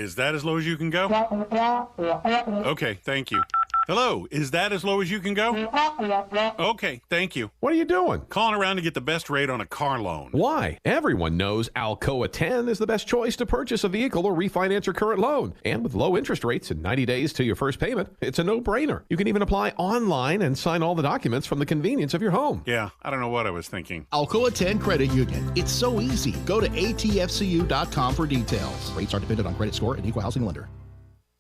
Is that as low as you can go? Okay, thank you. Hello, is that as low as you can go? Okay, thank you. What are you doing? Calling around to get the best rate on a car loan. Why? Everyone knows Alcoa 10 is the best choice to purchase a vehicle or refinance your current loan. And with low interest rates and 90 days to your first payment, it's a no-brainer. You can even apply online and sign all the documents from the convenience of your home. Yeah, I don't know what I was thinking. Alcoa 10 Credit Union. It's so easy. Go to atfcu.com for details. Rates are dependent on credit score and equal housing lender.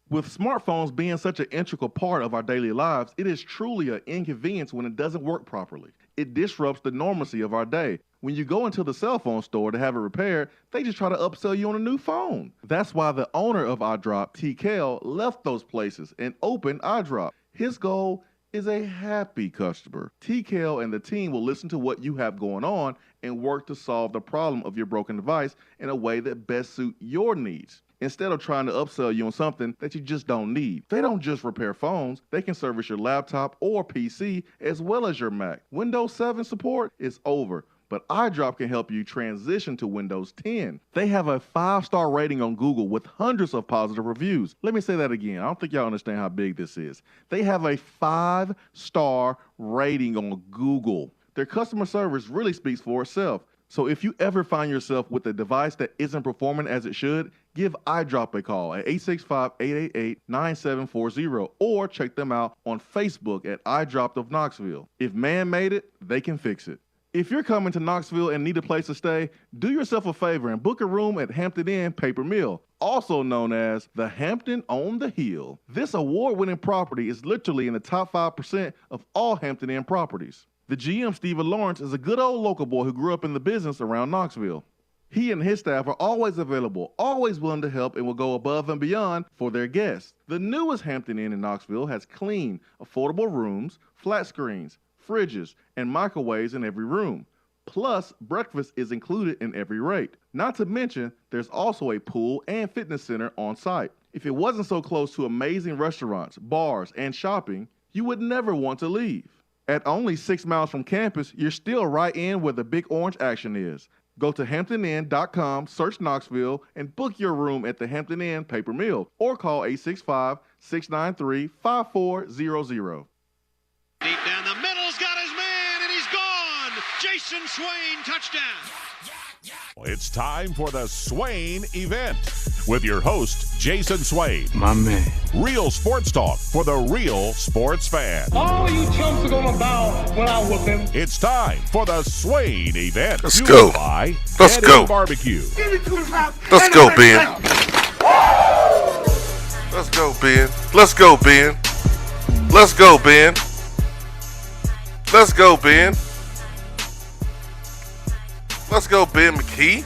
With smartphones being such an integral part of our daily lives, it is truly an inconvenience when it doesn't work properly. It disrupts the normalcy of our day. When you go into the cell phone store to have it repaired, they just try to upsell you on a new phone. That's why the owner of iDrop, TKL, left those places and opened iDrop. His goal is a happy customer. TKL and the team will listen to what you have going on and work to solve the problem of your broken device in a way that best suit your needs, instead of trying to upsell you on something that you just don't need. They don't just repair phones, they can service your laptop or PC as well as your Mac. Windows 7 support is over, but iDrop can help you transition to Windows 10. They have a 5-star rating on Google with hundreds of positive reviews. Let me say that again. I don't think y'all understand how big this is. They have a 5-star rating on Google. Their customer service really speaks for itself. So if you ever find yourself with a device that isn't performing as it should, give iDrop a call at 865-888-9740 or check them out on Facebook at iDrop of Knoxville. If man made it, they can fix it. If you're coming to Knoxville and need a place to stay, do yourself a favor and book a room at Hampton Inn Paper Mill, also known as the Hampton on the Hill. This award-winning property is literally in the top 5% of all Hampton Inn properties. The GM, Stephen Lawrence, is a good old local boy who grew up in the business around Knoxville. He and his staff are always available, always willing to help, and will go above and beyond for their guests. The newest Hampton Inn in Knoxville has clean, affordable rooms, flat screens, fridges, and microwaves in every room. Plus, breakfast is included in every rate. Not to mention, there's also a pool and fitness center on site. If it wasn't so close to amazing restaurants, bars, and shopping, you would never want to leave. At only 6 miles from campus, you're still right in where the big orange action is. Go to HamptonInn.com, search Knoxville, and book your room at the Hampton Inn Paper Mill or call 865-693-5400. Deep down the middle's got his man, and he's gone. Jason Swain, touchdown. It's time for the Swain Event with your host, Jason Swain. My man. Real sports talk for the real sports fan. All you chumps are gonna bow when I whoop him. It's time for the Swain Event. Let's go. Let's go. Barbecue. Let's go, Ben. Let's go, Ben. Let's go, Ben. Let's go, Ben. Let's go, Ben. Let's go, Ben McKee.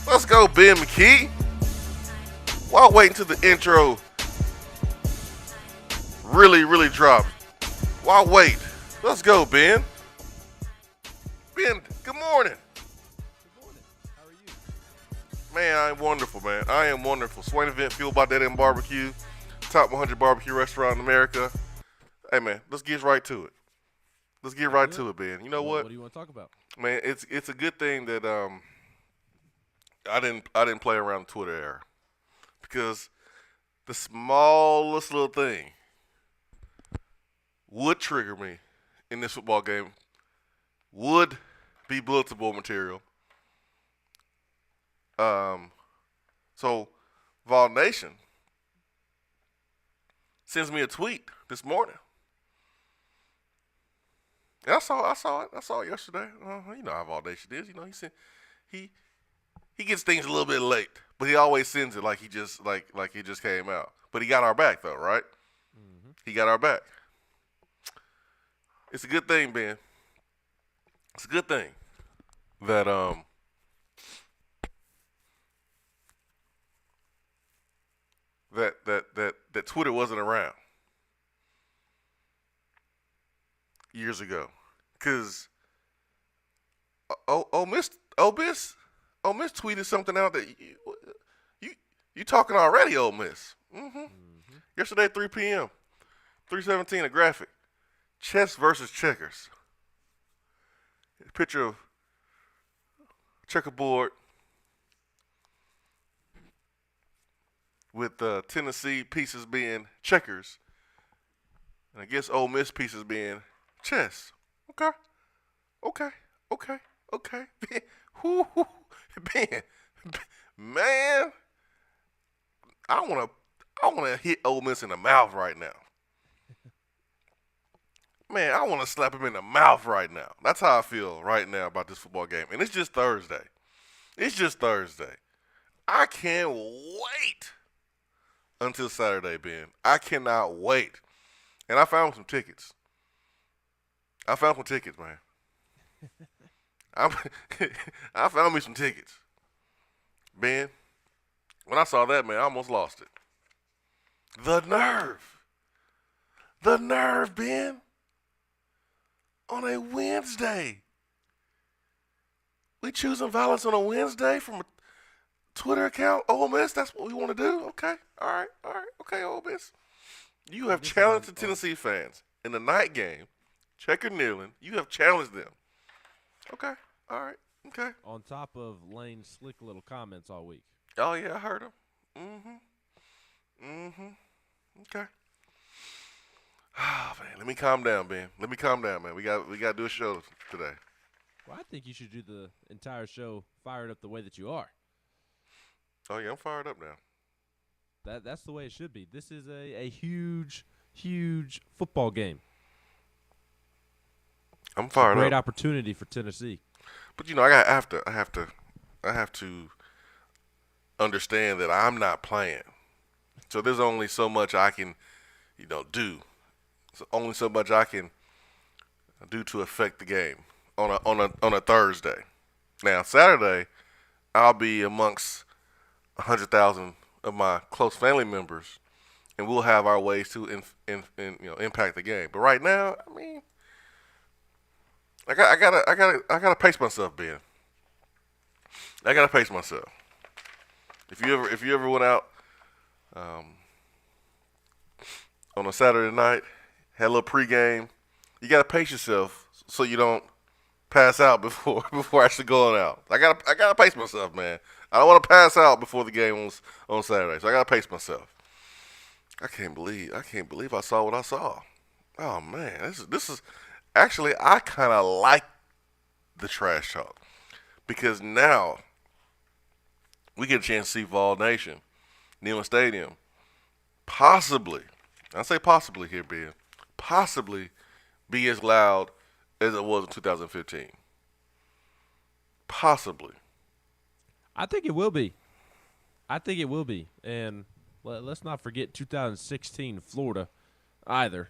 Let's go, Ben McKee. While waiting till the intro really drops. While wait. Let's go, Ben. Ben, good morning. Good morning. How are you? Man, I am wonderful, man. I am wonderful. Swain Event, fueled by Dead End Barbecue. Top 100 barbecue restaurant in America. Hey, man, let's get right to it. Let's get right to it, Ben. You know what? What do you want to talk about? Man, it's a good thing that I didn't play around the Twitter era, because the smallest little thing would trigger me in this football game, would be bulletin board material. So Vol Nation sends me a tweet this morning. And I saw it yesterday. You know how Vol Nation is. You know, he gets things a little bit late, but he always sends it like he just came out. But he got our back though, right? Mm-hmm. He got our back. It's a good thing, Ben. It's a good thing that that Twitter wasn't around years ago, because Ole Miss tweeted something out that you talking already, Ole Miss. Mm-hmm. Yesterday, 3 p.m., 3:17, a graphic, chess versus checkers. A picture of checkerboard, with Tennessee pieces being checkers, and I guess Ole Miss pieces being chess. Okay. Man, I wanna hit Ole Miss in the mouth right now. Man, I want to slap him in the mouth right now. That's how I feel right now about this football game. And it's just Thursday. I can't wait until Saturday, Ben. I cannot wait. And I found some tickets. Man. I found me some tickets. Ben, when I saw that, man, I almost lost it. The nerve, Ben. On a Wednesday. We choosing violence on a Wednesday from a Twitter account? Ole Miss, that's what we want to do? Okay. All right. Okay, Ole Miss. You have challenged the Tennessee fans in the night game, checker kneeling. You have challenged them. Okay. All right. Okay. On top of Lane's slick little comments all week. Oh, yeah, I heard him. Okay. Oh, man, let me calm down, Ben. Man. We got to do a show today. Well, I think you should do the entire show fired up the way that you are. Oh, yeah, I'm fired up now. That's the way it should be. This is a huge, huge football game. I'm fired up. Great opportunity for Tennessee. But I have to understand that I'm not playing. So there's only so much I can, do. So only so much I can do to affect the game on a Thursday. Now Saturday, I'll be amongst 100,000 of my close family members, and we'll have our ways to impact the game. But right now, I mean, I gotta pace myself, Ben. I gotta pace myself. If you ever went out on a Saturday night, had a little pregame, you gotta pace yourself so you don't pass out before actually going out. I gotta pace myself, man. I don't want to pass out before the game on Saturday, so I gotta pace myself. I can't believe I saw what I saw. Oh man, this is actually, I kind of like the trash talk because now we get a chance to see Vol Nation, Neyland Stadium, possibly. I say possibly here, Ben. Possibly be as loud as it was in 2015. Possibly. I think it will be. And let's not forget 2016 Florida either.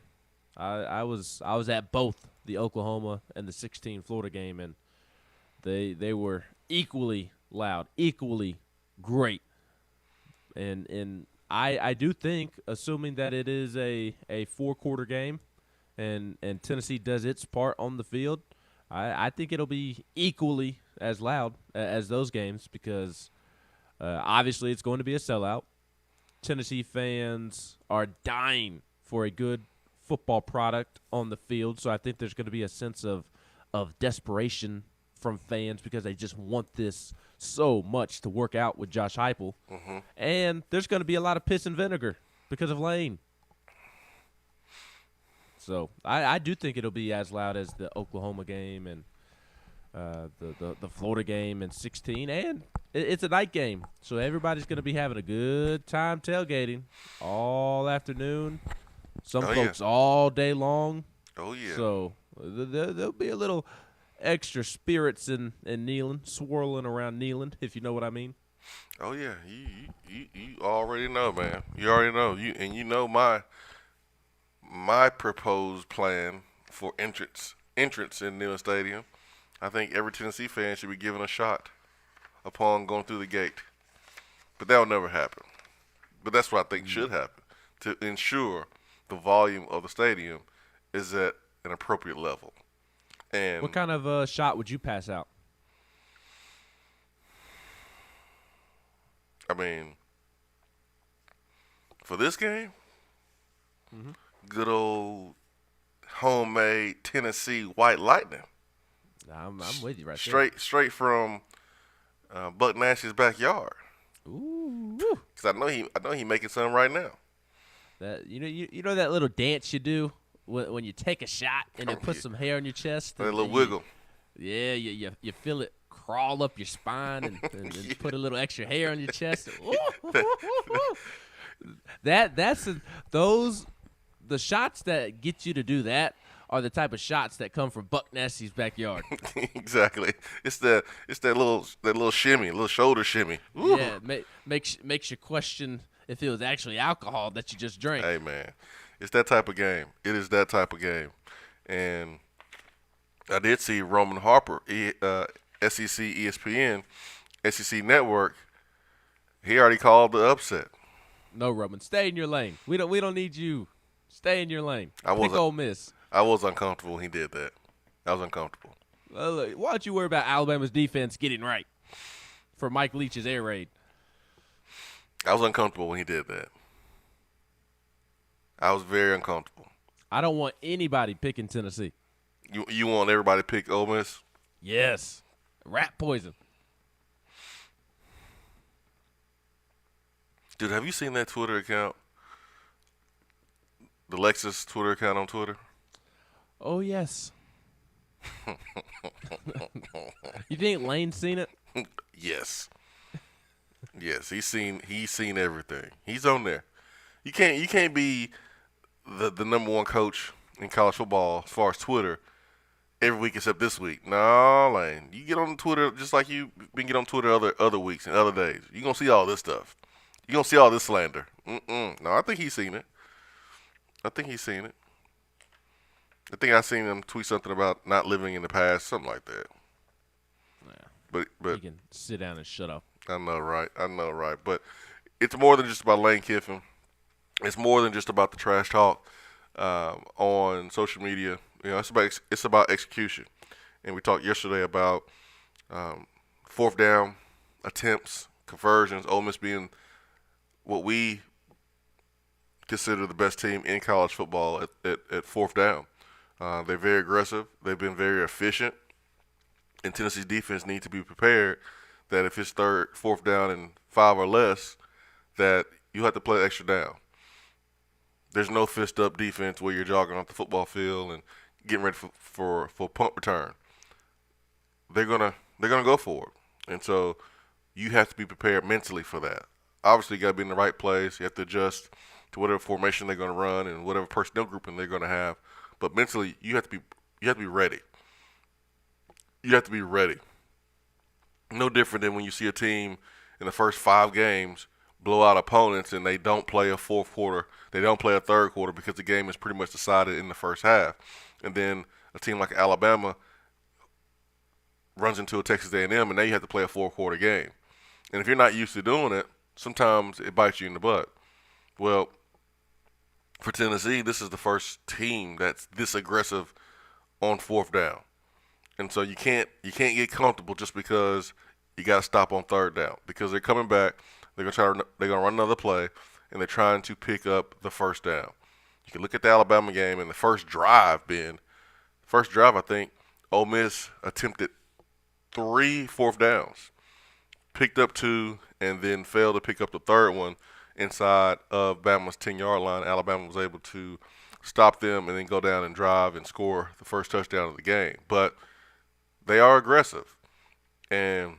I was at both the Oklahoma and the 16 Florida game, and they were equally loud, equally great. And I do think, assuming that it is a 4-quarter game and Tennessee does its part on the field, I think it'll be equally as loud as those games because obviously it's going to be a sellout. Tennessee fans are dying for a good football product on the field, so I think there's going to be a sense of desperation from fans because they just want this so much to work out with Josh Heupel. Mm-hmm. And there's going to be a lot of piss and vinegar because of Lane. So I do think it'll be as loud as the Oklahoma game and the Florida game in 16. And it's a night game, so everybody's going to be having a good time tailgating all afternoon. Some folks all day long. Oh, yeah. So there'll be a little extra spirits in Neyland, swirling around Neyland, if you know what I mean. Oh, yeah. You already know, man. You already know. You know my proposed plan for entrance in Neyland Stadium. I think every Tennessee fan should be given a shot upon going through the gate. But that will never happen. But that's what I think should happen to ensure the volume of the stadium is at an appropriate level. And what kind of shot would you pass out? I mean, for this game, good old homemade Tennessee White Lightning. I'm with you right there. Straight from Buck Nash's backyard. Ooh. Because I know he making something right now. That you know that little dance you do when you take a shot and it puts some hair on your chest. That little wiggle. Yeah, you feel it crawl up your spine and put a little extra hair on your chest. The shots that get you to do that are the type of shots that come from Buck Nasty's backyard. Exactly. It's that little shimmy, little shoulder shimmy. Ooh. Yeah, makes you question if it was actually alcohol that you just drank. Hey man, it's that type of game. It is that type of game. And I did see Roman Harper, SEC ESPN, SEC Network. He already called the upset. No, Roman, stay in your lane. We don't need you. Stay in your lane. Pick Ole Miss. I was uncomfortable when he did that. I was uncomfortable. Why don't you worry about Alabama's defense getting right for Mike Leach's air raid? I was uncomfortable when he did that. I was very uncomfortable. I don't want anybody picking Tennessee. You want everybody to pick Ole Miss? Yes. Rat poison. Dude, have you seen that Twitter account? The Lexus Twitter account on Twitter? Oh, yes. You think Lane's seen it? Yes. Yes, he's seen everything. He's on there. You can't be the number one coach in college football as far as Twitter every week except this week. No, Lane. You get on Twitter just like you've been getting on Twitter other weeks and other days. You're going to see all this stuff. You're going to see all this slander. No, I think he's seen it. I think I seen him tweet something about not living in the past, something like that. Yeah. But you can sit down and shut up. I know, right? But it's more than just about Lane Kiffin. It's more than just about the trash talk on social media. You know, it's about execution. And we talked yesterday about fourth down attempts, conversions, Ole Miss being what we consider the best team in college football at fourth down. They're very aggressive. They've been very efficient. And Tennessee's defense needs to be prepared that if it's fourth down and 5 or less, that you have to play extra down. There's no fist-up defense where you're jogging off the football field and getting ready for punt return. They're gonna go for it, and so you have to be prepared mentally for that. Obviously, you got to be in the right place. You have to adjust to whatever formation they're going to run and whatever personnel grouping they're going to have. But mentally, you have to be ready. You have to be ready. No different than when you see a team in the first 5 games blow out opponents and they don't play a fourth quarter, they don't play a third quarter because the game is pretty much decided in the first half. And then a team like Alabama runs into a Texas A&M and now you have to play a fourth-quarter game. And if you're not used to doing it, sometimes it bites you in the butt. Well, for Tennessee, this is the first team that's this aggressive on fourth down. And so you can't get comfortable just because you got to stop on third down because they're coming back. They're gonna run another play, and they're trying to pick up the first down. You can look at the Alabama game and the first drive, Ben. First drive, I think Ole Miss attempted 3 fourth downs, picked up 2, and then failed to pick up the third one inside of Bama's 10-yard line. Alabama was able to stop them and then go down and drive and score the first touchdown of the game. But they are aggressive, and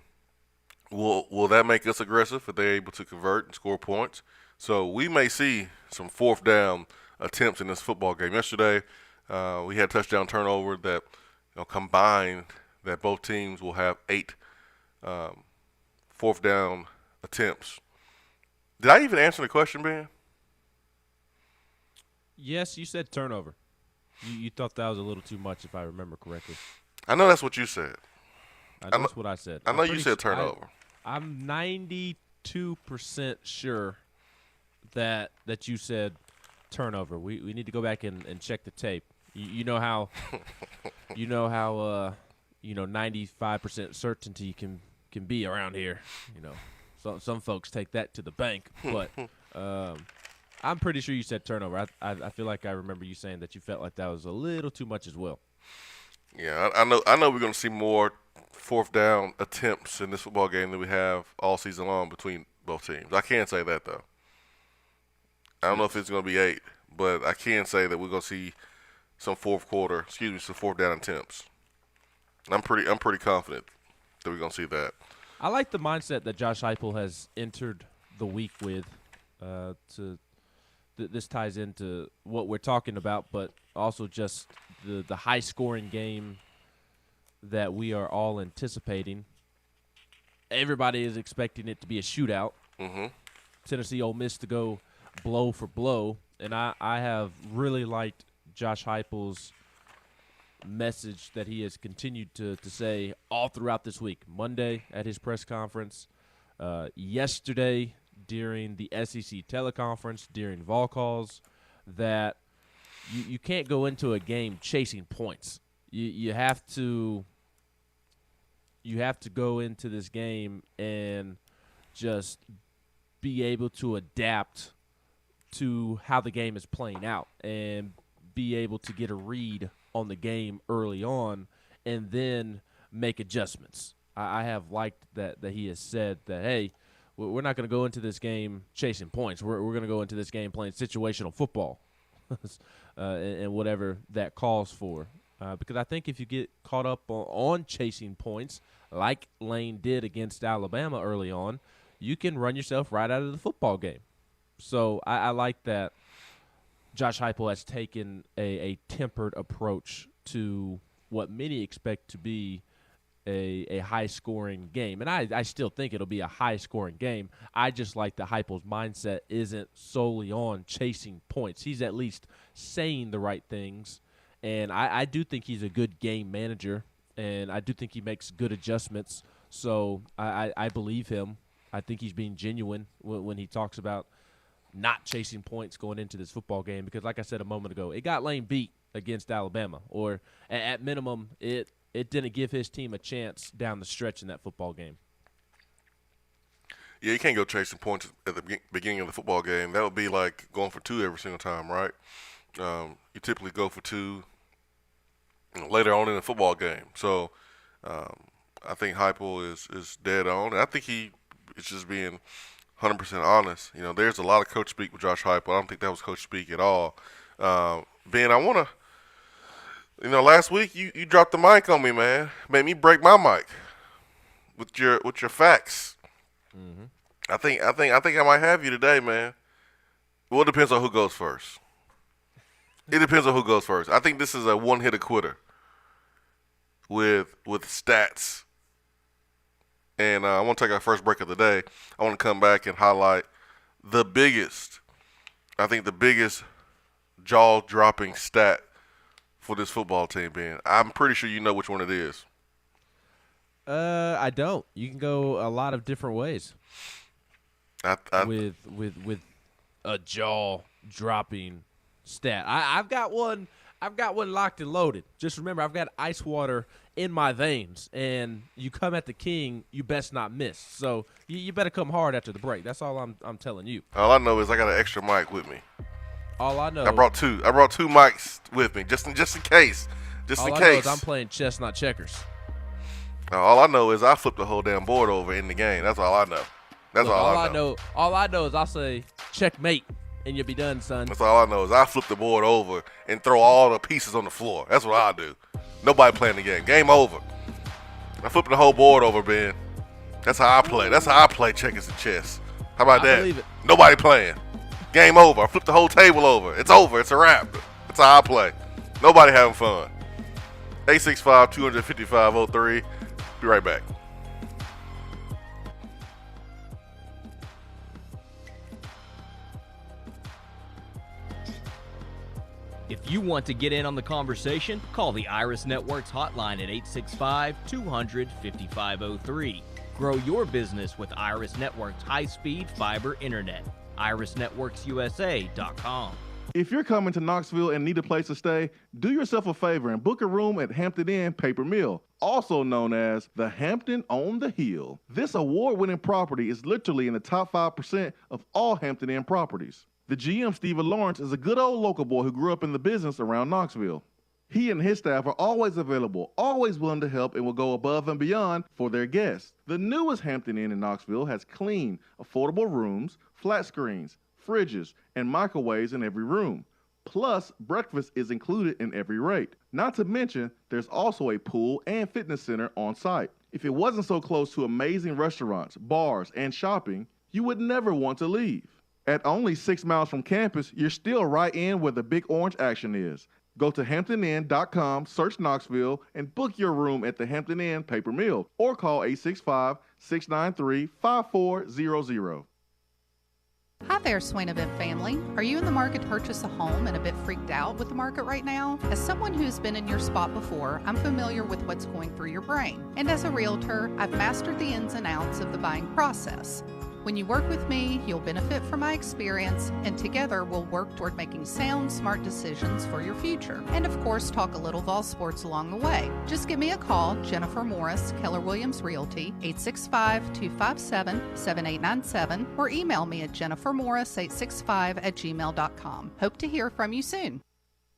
will that make us aggressive if they're able to convert and score points? So we may see some fourth down attempts in this football game. Yesterday, we had touchdown turnover that combined that both teams will have 8 fourth down attempts. Did I even answer the question, Ben? Yes, you said turnover. You thought that was a little too much, if I remember correctly. I know that's what you said. That's what I said. I know you said turnover. I'm 92% sure that you said turnover. We need to go back and check the tape. You know how 95% certainty can be around here. Some folks take that to the bank, but I'm pretty sure you said turnover. I feel like I remember you saying that you felt like that was a little too much as well. Yeah, I know we're going to see more fourth down attempts in this football game than we have all season long between both teams. I can say that, though. I don't know if it's going to be 8, but I can say that we're going to see some fourth down attempts. I'm pretty confident that we're going to see that. I like the mindset that Josh Heupel has entered the week with. This ties into what we're talking about, but also just the high-scoring game that we are all anticipating. Everybody is expecting it to be a shootout. Mm-hmm. Tennessee, Ole Miss to go blow for blow, and I have really liked Josh Heupel's message that he has continued to say all throughout this week. Monday at his press conference, yesterday during the SEC teleconference, during vol calls, that you can't go into a game chasing points. You have to go into this game and just be able to adapt to how the game is playing out and be able to get a read on the game early on and then make adjustments. I have liked that he has said that, hey, we're not going to go into this game chasing points. We're going to go into this game playing situational football and whatever that calls for. Because I think if you get caught up on chasing points like Lane did against Alabama early on, you can run yourself right out of the football game. So I like that Josh Heupel has taken a tempered approach to what many expect to be a high-scoring game. And I still think it'll be a high-scoring game. I just like that Heupel's mindset isn't solely on chasing points. He's at least saying the right things. And I do think he's a good game manager, and I do think he makes good adjustments. So I believe him. I think he's being genuine when he talks about not chasing points going into this football game because, like I said a moment ago, it got Lane beat against Alabama, or at minimum, it didn't give his team a chance down the stretch in that football game. Yeah, you can't go chasing points at the beginning of the football game. That would be like going for 2 every single time, right? You typically go for 2 later on in the football game. So I think Heupel is dead on. And I think he is just being 100% honest. You know, there's a lot of coach speak with Josh Heupel. I don't think that was coach speak at all. Ben, I want to, last week you dropped the mic on me, man. Made me break my mic with your facts. Mm-hmm. I think I might have you today, man. Well, it depends on who goes first. It depends on who goes first. I think this is a one-hitter quitter with stats. And I want to take our first break of the day. I want to come back and highlight the biggest jaw-dropping stat for this football team, Ben. I'm pretty sure you know which one it is. I don't. You can go a lot of different ways with a jaw-dropping stat. I've got one locked and loaded. Just remember, I've got ice water in my veins, and you come at the king, you best not miss. So you better come hard after the break. That's all I'm telling you. All I know is I got an extra mic with me. All I know. I brought two mics with me, just in case. All I know is I'm playing chess, not checkers. All I know is I flipped the whole damn board over in the game. That's all I know. All I know is I'll say checkmate, and you'll be done, son. That's all I know is I flip the board over and throw all the pieces on the floor. That's what I do. Nobody playing the game. Game over. I'm flipping the whole board over, Ben. That's how I play. That's how I play checkers and chess. How about that? Believe it. Nobody playing. Game over. I flipped the whole table over. It's over. It's a wrap. That's how I play. Nobody having fun. 865-255-03. Be right back. If you want to get in on the conversation, call the Iris Networks hotline at 865-200-5503. Grow your business with Iris Networks high-speed fiber internet. IrisNetworksUSA.com. If you're coming to Knoxville and need a place to stay, do yourself a favor and book a room at Hampton Inn Paper Mill, also known as the Hampton on the Hill. This award-winning property is literally in the top 5% of all Hampton Inn properties. The GM, Stephen Lawrence, is a good old local boy who grew up in the business around Knoxville. He and his staff are always available, always willing to help, and will go above and beyond for their guests. The newest Hampton Inn in Knoxville has clean, affordable rooms, flat screens, fridges, and microwaves in every room. Plus, breakfast is included in every rate. Not to mention, there's also a pool and fitness center on site. If it wasn't so close to amazing restaurants, bars, and shopping, you would never want to leave. At only 6 miles from campus, you're still right in where the big orange action is. Go to HamptonInn.com, search Knoxville, and book your room at the Hampton Inn Paper Mill or call 865-693-5400. Hi there, Swain Event family. Are you in the market to purchase a home and a bit freaked out with the market right now? As someone who's been in your spot before, I'm familiar with what's going through your brain. And as a realtor, I've mastered the ins and outs of the buying process. When you work with me, you'll benefit from my experience, and together we'll work toward making sound, smart decisions for your future. And of course, talk a little Vol Sports along the way. Just give me a call, Jennifer Morris, Keller Williams Realty, 865-257-7897, or email me at jennifermorris865@gmail.com. Hope to hear from you soon.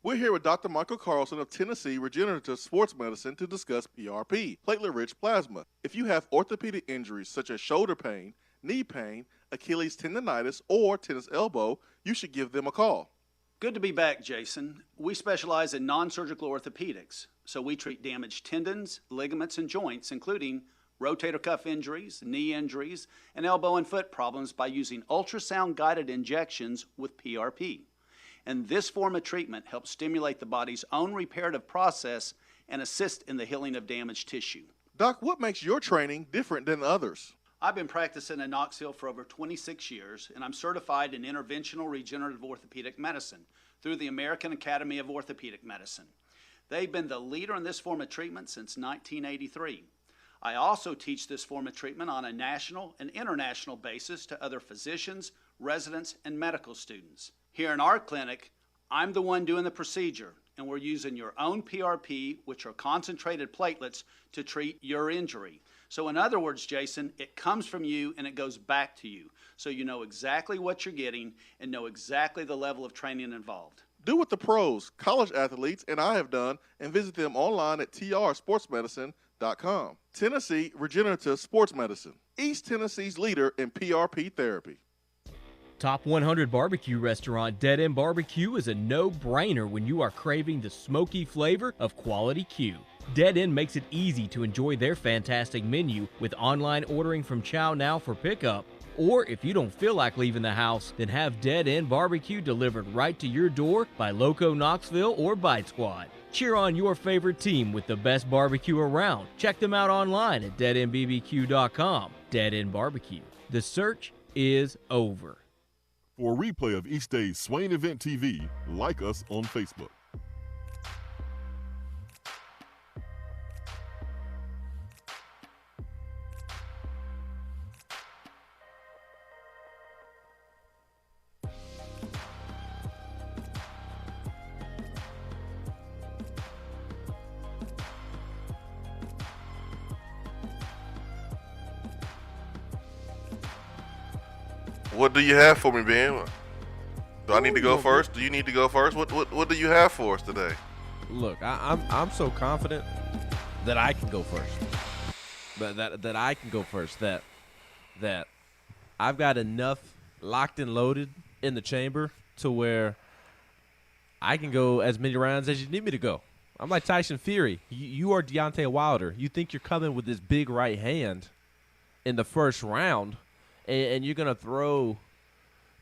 We're here with Dr. Michael Carlson of Tennessee Regenerative Sports Medicine to discuss PRP, platelet-rich plasma. If you have orthopedic injuries such as shoulder pain, knee pain, Achilles tendonitis, or tennis elbow, you should give them a call. Good to be back, Jason. We specialize in non-surgical orthopedics, so we treat damaged tendons, ligaments, and joints, including rotator cuff injuries, knee injuries, and elbow and foot problems by using ultrasound-guided injections with PRP. And this form of treatment helps stimulate the body's own reparative process and assist in the healing of damaged tissue. Doc, what makes your training different than others? I've been practicing in Knoxville for over 26 years, and I'm certified in interventional regenerative orthopedic medicine through the American Academy of Orthopedic Medicine. They've been the leader in this form of treatment since 1983. I also teach this form of treatment on a national and international basis to other physicians, residents, and medical students. Here in our clinic, I'm the one doing the procedure, and we're using your own PRP, which are concentrated platelets, to treat your injury. So in other words, Jason, it comes from you and it goes back to you. So you know exactly what you're getting and know exactly the level of training involved. Do what the pros, college athletes, and I have done, and visit them online at trsportsmedicine.com. Tennessee Regenerative Sports Medicine, East Tennessee's leader in PRP therapy. Top 100 barbecue restaurant Dead End Barbecue is a no-brainer when you are craving the smoky flavor of quality Q. Dead End makes it easy to enjoy their fantastic menu with online ordering from Chow Now for pickup. Or if you don't feel like leaving the house, then have Dead End Barbecue delivered right to your door by Loco Knoxville or Bite Squad. Cheer on your favorite team with the best barbecue around. Check them out online at deadendbbq.com. Dead End Barbecue. The search is over. For a replay of each day's Swain Event TV, like us on Facebook. What do you have for me, Ben? Do I need to go first? Do you need to go first? What do you have for us today? Look, I'm so confident that I can go first. But that I can go first. That I've got enough locked and loaded in the chamber to where I can go as many rounds as you need me to go. I'm like Tyson Fury. You are Deontay Wilder. You think you're coming with this big right hand in the first round, and you're going to throw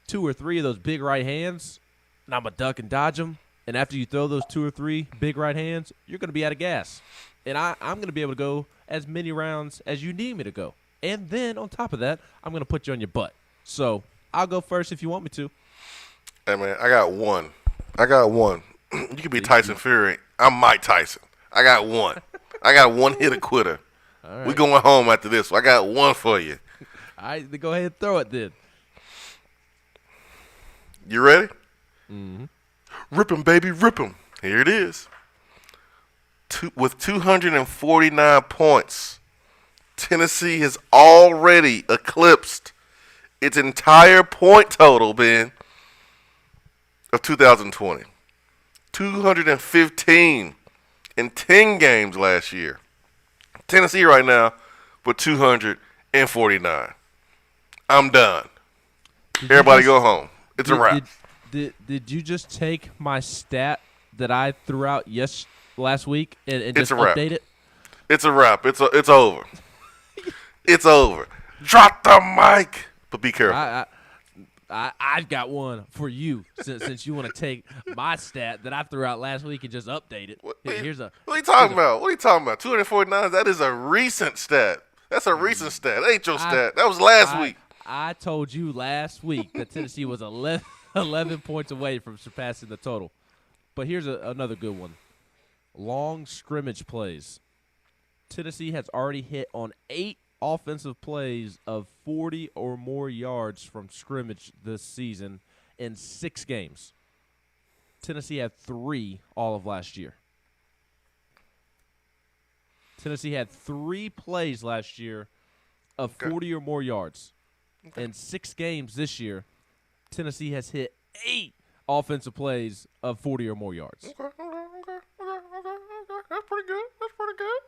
2 or 3 of those big right hands, and I'm going to duck and dodge them. And after you throw those 2 or 3 big right hands, you're going to be out of gas. And I'm going to be able to go as many rounds as you need me to go. And then on top of that, I'm going to put you on your butt. So I'll go first if you want me to. Hey, man, I got one. You could be Tyson Fury. I'm Mike Tyson. I got one. I got one hitter quitter. All right. We going home after this one. I got one for you. All right, then go ahead and throw it then. You ready? Mm-hmm. Rip 'em, baby, rip 'em. Here it is. With 249 points, Tennessee has already eclipsed its entire point total, Ben, of 2020. 215 in 10 games last year. Tennessee right now with 249. I'm done. Everybody go home. It's a wrap. Did you just take my stat that I threw out last week and just wrap. update it? It's a wrap. It's over. It's over. Drop the mic. But be careful. I've got one for you since you want to take my stat that I threw out last week and just update it. What are you talking about? What are you talking about? 249? That is a recent stat. That's a recent stat. That ain't your stat. That was last week. I told you last week that Tennessee was 11 points away from surpassing the total. But here's another good one. Long scrimmage plays. Tennessee has already hit on 8 offensive plays of 40 or more yards from scrimmage this season in 6 games. Tennessee had 3 all of last year. Tennessee had 3 plays last year of 40 or more yards. In 6 games this year, Tennessee has hit 8 offensive plays of 40 or more yards. Okay. That's pretty good.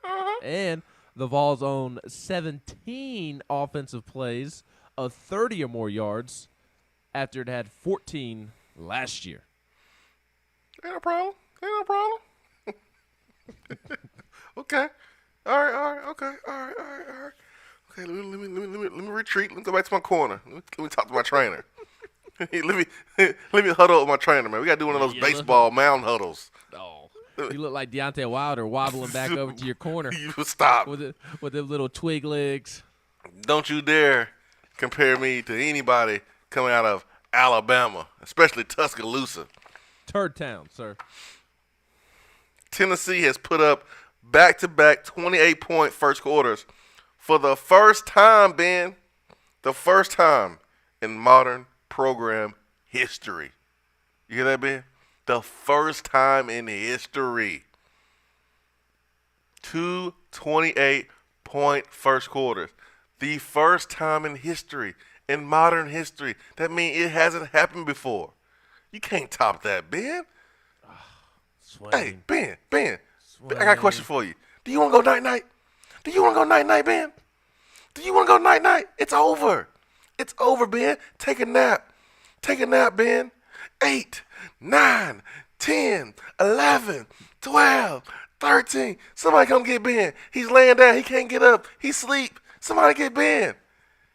Uh-huh. And the Vols own 17 offensive plays of 30 or more yards after it had 14 last year. Ain't no problem. Okay. All right. Okay. All right. Okay, let me retreat. Let me go back to my corner. Let me talk to my trainer. let me huddle with my trainer, man. We gotta do one of those baseball mound huddles. Oh. You look like Deontay Wilder wobbling back over to your corner. You stop. With them little twig legs. Don't you dare compare me to anybody coming out of Alabama, especially Tuscaloosa. Turd Town, sir. Tennessee has put up back-to-back 28-point first quarters for the first time, Ben. The first time in modern program history. You hear that, Ben? The first time in history. 2 28-point first quarters. The first time in history, in modern history. That means it hasn't happened before. You can't top that, Ben. Hey, Ben. I got a question for you. Do you want to go night-night? Do you want to go night-night, Ben? Do you want to go night-night? It's over. It's over, Ben. Take a nap. Take a nap, Ben. 8, 9, 10, 11, 12, 13. Somebody come get Ben. He's laying down. He can't get up. He's asleep. Somebody get Ben.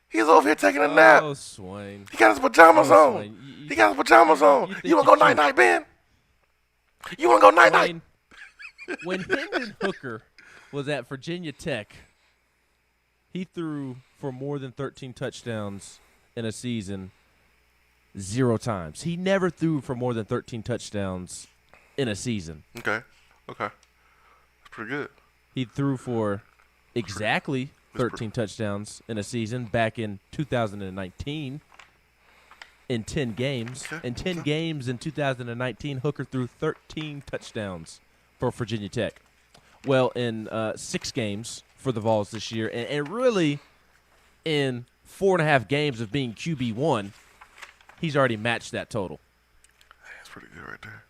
He's over here taking a nap. Oh, Swain. He got his pajamas on. He got his pajamas on. You want to go night-night, Ben? You want to go night-night? When Hendon Hooker was at Virginia Tech, he threw for more than 13 touchdowns in a season 0 times. He never threw for more than 13 touchdowns in a season. Okay. That's pretty good. He threw for exactly 13 touchdowns in a season back in 2019 in 10 games. In 10 games in 2019, Hooker threw 13 touchdowns for Virginia Tech. Well, in 6 games for the Vols this year, and really in 4.5 games of being QB1, he's already matched that total. That's pretty good right there.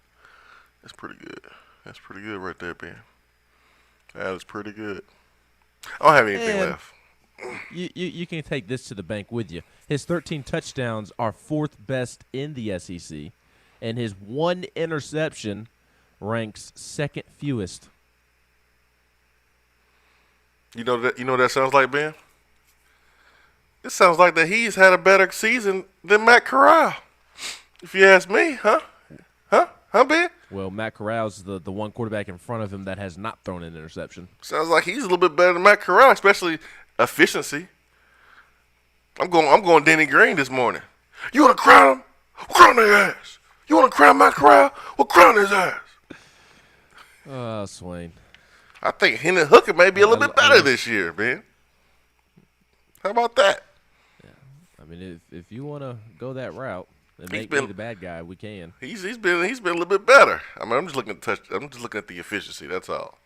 That's pretty good right there, Ben. That is pretty good. I don't have anything left. You can take this to the bank with you. His 13 touchdowns are 4th best in the SEC, and his 1 interception ranks 2nd fewest. You know what that sounds like, Ben? It sounds like that he's had a better season than Matt Corral. If you ask me, huh? Huh, Ben? Well, Matt Corral's the one quarterback in front of him that has not thrown an interception. Sounds like he's a little bit better than Matt Corral, especially efficiency. I'm going Denny Green this morning. You want to crown him? We'll crown their ass. You want to crown Matt Corral? We'll crown his ass. Oh, Swain. I think Hendon Hooker may be a little bit better this year, man. How about that? Yeah. I mean, if you want to go that route and make me the bad guy, we can. He's been a little bit better. I mean, I'm just looking at the efficiency. That's all.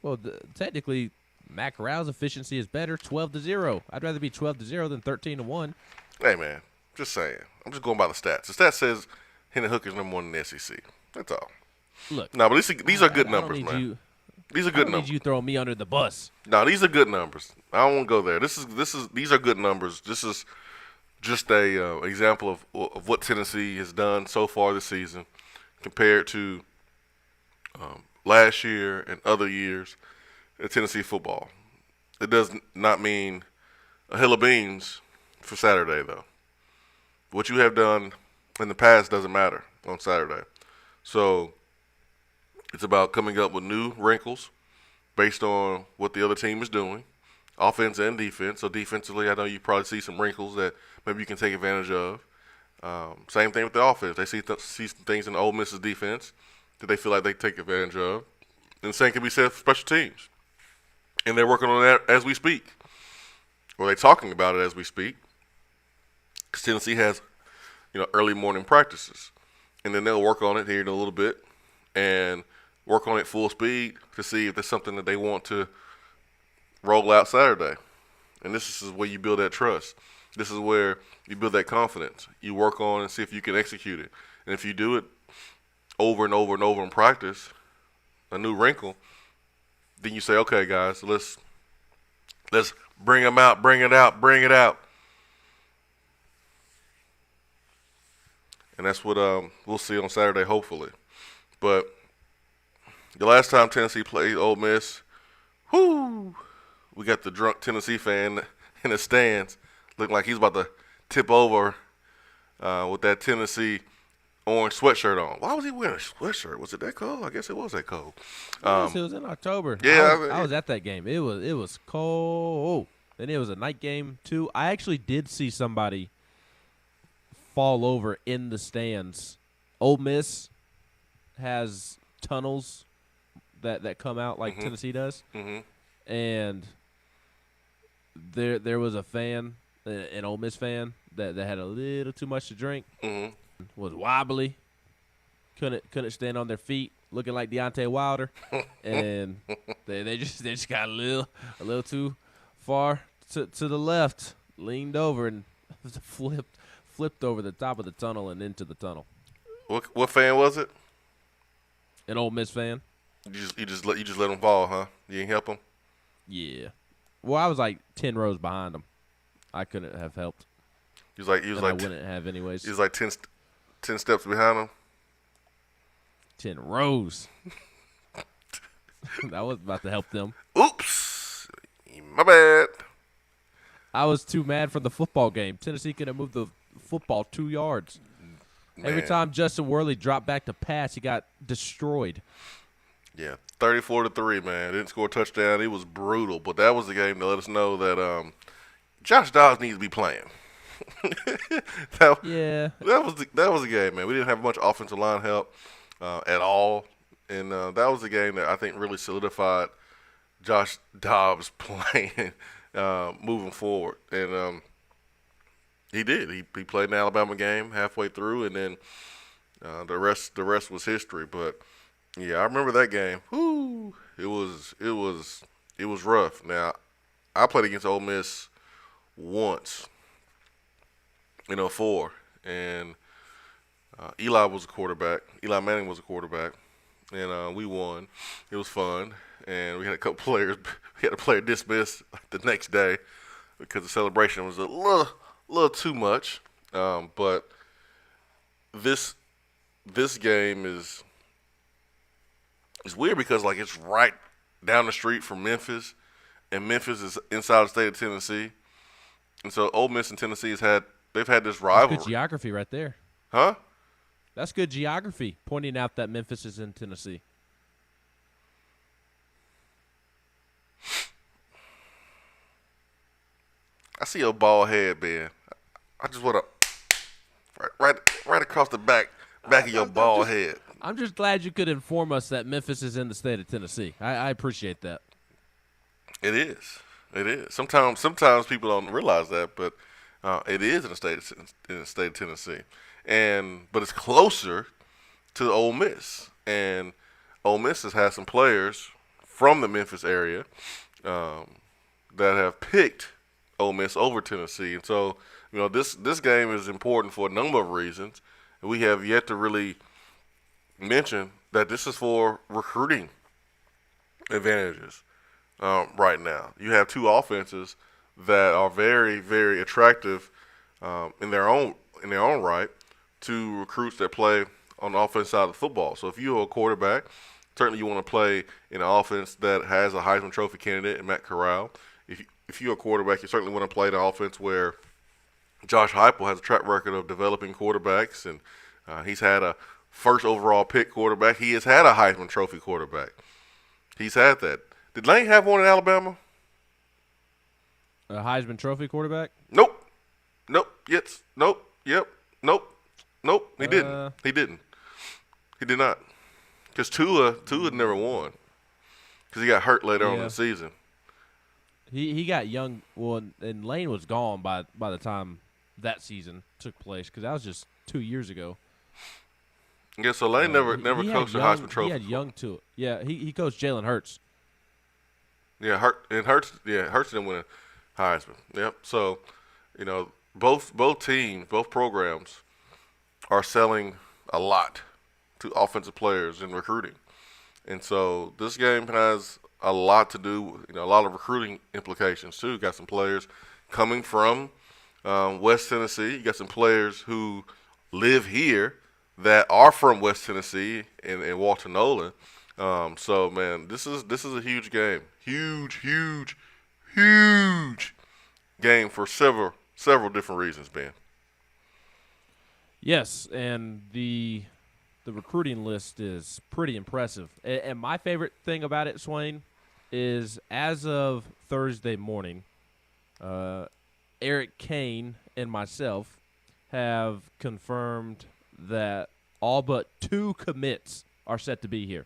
Well, technically, Matt Corral's efficiency is better, 12-0. I'd rather be 12-0 than 13-1. Hey, man, just saying. I'm just going by the stats. The stat says Hendon Hooker's number 1 in the SEC. That's all. Look. No, but these are good numbers, man. These are good numbers. I don't need you throwing me under the bus. No, these are good numbers. I don't want to go there. These are good numbers. This is just a example of what Tennessee has done so far this season compared to last year and other years in Tennessee football. It does not mean a hill of beans for Saturday, though. What you have done in the past doesn't matter on Saturday. So it's about coming up with new wrinkles based on what the other team is doing, offense and defense. So defensively, I know you probably see some wrinkles that maybe you can take advantage of. Same thing with the offense. They see some things in Ole Miss's defense that they feel like they take advantage of. And the same can be said for special teams. And they're working on that as we speak. Or they're talking about it as we speak. Because Tennessee has, early morning practices. And then they'll work on it here in a little bit and work on it full speed to see if there's something that they want to roll out Saturday. And this is where you build that trust. This is where you build that confidence. You work on and see if you can execute it. And if you do it over and over and over in practice, a new wrinkle, then you say, okay, guys, let's bring them out, bring it out. And that's what we'll see on Saturday, hopefully. But the last time Tennessee played Ole Miss, we got the drunk Tennessee fan in the stands looking like he's about to tip over with that Tennessee orange sweatshirt on. Why was he wearing a sweatshirt? Was it that cold? I guess it was that cold. Yes, it was in October. Yeah, I was at that game. It was cold. And it was a night game, too. I actually did see somebody fall over in the stands. Ole Miss has tunnels that come out like Tennessee does. Mm-hmm. And there was a fan, an Ole Miss fan, that had a little too much to drink. Mm-hmm. Was wobbly. Couldn't stand on their feet, looking like Deontay Wilder. And they just got a little too far to the left, leaned over and flipped over the top of the tunnel and into the tunnel. What fan was it? An Ole Miss fan. You just let him fall, huh? You didn't help him? Yeah. Well, I was like 10 rows behind him. I couldn't have helped. He was like I wouldn't have anyways. He was like 10 steps behind him. 10 rows. I was about to help them. Oops. My bad. I was too mad for the football game. Tennessee could have moved the football 2 yards. Man. Every time Justin Worley dropped back to pass, he got destroyed. Yeah, 34-3, man. Didn't score a touchdown. It was brutal. But that was the game to let us know that Josh Dobbs needs to be playing. That was the game, man. We didn't have much offensive line help at all. And that was the game that I think really solidified Josh Dobbs playing moving forward. And he did. He played an Alabama game halfway through, and then the rest was history. But yeah, I remember that game. Whoo! It was rough. Now, I played against Ole Miss once in 2004, and Eli was a quarterback. Eli Manning was a quarterback, and we won. It was fun, and we had a couple players. We had a player dismissed the next day because the celebration was a little too much. But this game is weird because like it's right down the street from Memphis, and Memphis is inside the state of Tennessee, and so Ole Miss and Tennessee they've had this rivalry. That's good geography right there. Huh? That's good geography, pointing out that Memphis is in Tennessee. I see your bald head, Ben. I just want to right across the back of your bald head. I'm just glad you could inform us that Memphis is in the state of Tennessee. I appreciate that. It is. It is. Sometimes people don't realize that, but it is in the state of Tennessee, but it's closer to Ole Miss, and Ole Miss has had some players from the Memphis area that have picked Ole Miss over Tennessee, and so this game is important for a number of reasons. We have yet to really mention that this is for recruiting advantages right now. You have two offenses that are very, very attractive in their own right to recruits that play on the offense side of the football. So if you're a quarterback, certainly you want to play in an offense that has a Heisman Trophy candidate in Matt Corral. If you're a quarterback, you certainly want to play in an offense where Josh Heupel has a track record of developing quarterbacks, and he's had a first overall pick quarterback. He has had a Heisman Trophy quarterback. He's had that. Did Lane have one in Alabama? A Heisman Trophy quarterback? Nope. Yes. Nope. Yep. Nope. He didn't. He didn't. He did not. Because Tua never won. Because he got hurt later on in the season. He got young. Well, and Lane was gone by the time that season took place, because that was just 2 years ago. Yeah, so Lane never coached the Heisman Trophy. He had young Tua. Yeah, he coached Jalen Hurts. Yeah, Hurts didn't win a Heisman. Yep. So, both teams, both programs are selling a lot to offensive players in recruiting. And so this game has a lot to do, a lot of recruiting implications too. You got some players coming from West Tennessee. You got some players who live here that are from West Tennessee and Walter Nolan. So man, this is a huge game. Huge game for several different reasons, Ben. Yes, and the recruiting list is pretty impressive. And my favorite thing about it, Swain, is as of Thursday morning, Eric Kane and myself have confirmed that all but 2 commits are set to be here.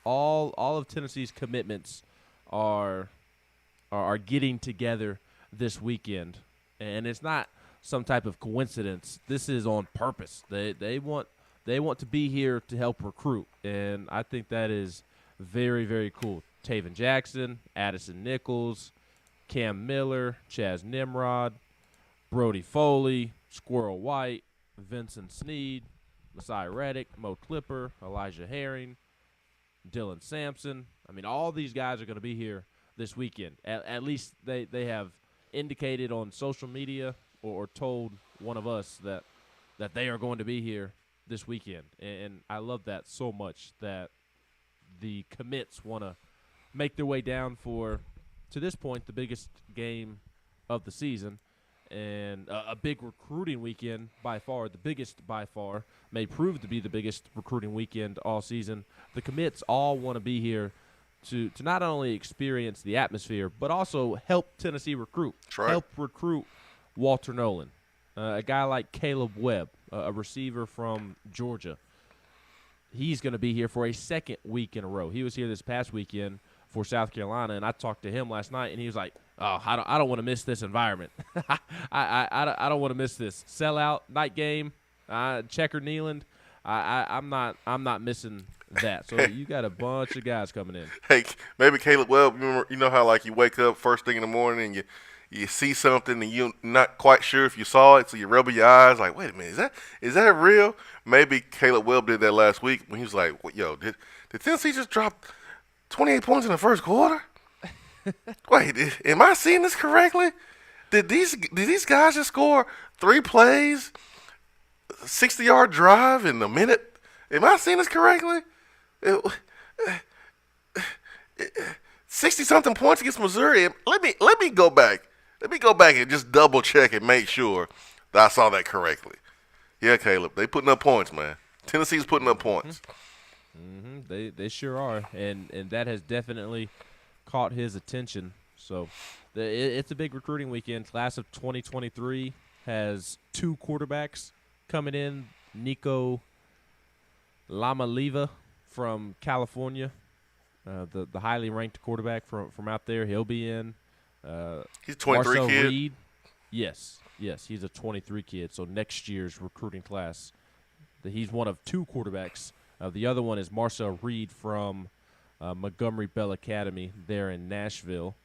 All of Tennessee's commitments are getting together this weekend, and it's not some type of coincidence. This is on purpose. They want to be here to help recruit, and I think that is very, very cool. Taven Jackson, Addison Nichols, Cam Miller, Chaz Nimrod, Brody Foley, Squirrel White, Vincent Sneed, Messiah Reddick, Mo Clipper, Elijah Herring, Dylan Sampson. I mean, all these guys are going to be here this weekend. At least they have indicated on social media or told one of us that they are going to be here this weekend. And I love that so much, that the commits want to make their way down for, to this point, the biggest game of the season. And a big recruiting weekend by far, the biggest by far, may prove to be the biggest recruiting weekend all season. The commits all want to be here to not only experience the atmosphere, but also help Tennessee recruit. That's right. Help recruit Walter Nolan, a guy like Caleb Webb, a receiver from Georgia. He's going to be here for a second week in a row. He was here this past weekend for South Carolina, and I talked to him last night, and he was like, "Oh, I don't want to miss this environment. I don't want to miss this sellout night game, Checker Neyland. I'm not missing that." So you got a bunch of guys coming in. Hey, maybe Caleb Webb. You know how like you wake up first thing in the morning and you see something and you're not quite sure if you saw it, so you rub your eyes like, wait a minute, is that real? Maybe Caleb Webb did that last week when he was like, "Yo, did Tennessee just drop 28 points in the first quarter? Wait, am I seeing this correctly? Did these guys just score 3 plays, 60-yard drive in a minute? Am I seeing this correctly? 60-something points against Missouri. Let me go back. Let me go back and just double check and make sure that I saw that correctly." Yeah, Caleb, they putting up points, man. Tennessee's putting up points. Mm-hmm. They sure are, and that has definitely caught his attention. So it's a big recruiting weekend. Class of 2023 has 2 quarterbacks coming in. Nico Lamaliva from California, the highly ranked quarterback from out there. He'll be in. He's a 23 Marcel kid. Reed, yes, he's a 23 kid. So next year's recruiting class, he's one of 2 quarterbacks. The other one is Marcel Reed from Montgomery Bell Academy there in Nashville.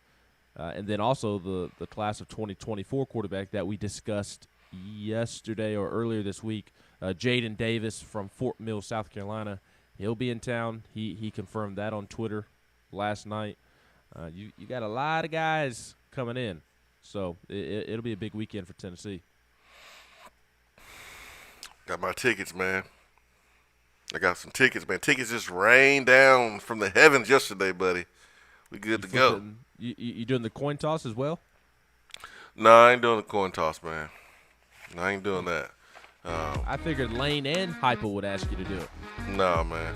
And then also the class of 2024 quarterback that we discussed yesterday or earlier this week, Jaden Davis from Fort Mill, South Carolina. He'll be in town. He confirmed that on Twitter last night. You got a lot of guys coming in, so it'll be a big weekend for Tennessee. Got my tickets, man. I got some tickets, man. Tickets just rained down from the heavens yesterday, buddy. We good to go. You doing the coin toss as well? No, I ain't doing the coin toss, man. No, I ain't doing that. I figured Lane and Hyper would ask you to do it. Nah, man.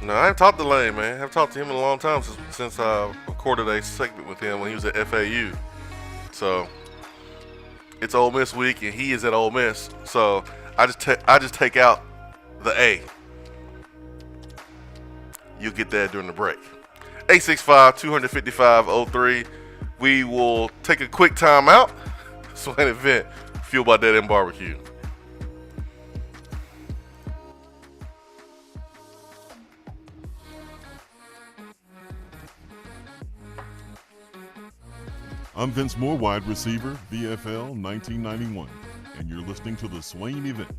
No, I haven't talked to Lane, man. I haven't talked to him in a long time since I recorded a segment with him when he was at FAU. So it's Ole Miss week, and he is at Ole Miss. So I just take out the A. You'll get that during the break. 865-255-03. We will take a quick time out. Swain Event, fueled by Dead End Barbecue. I'm Vince Moore, wide receiver, VFL 1991, and you're listening to the Swain Event.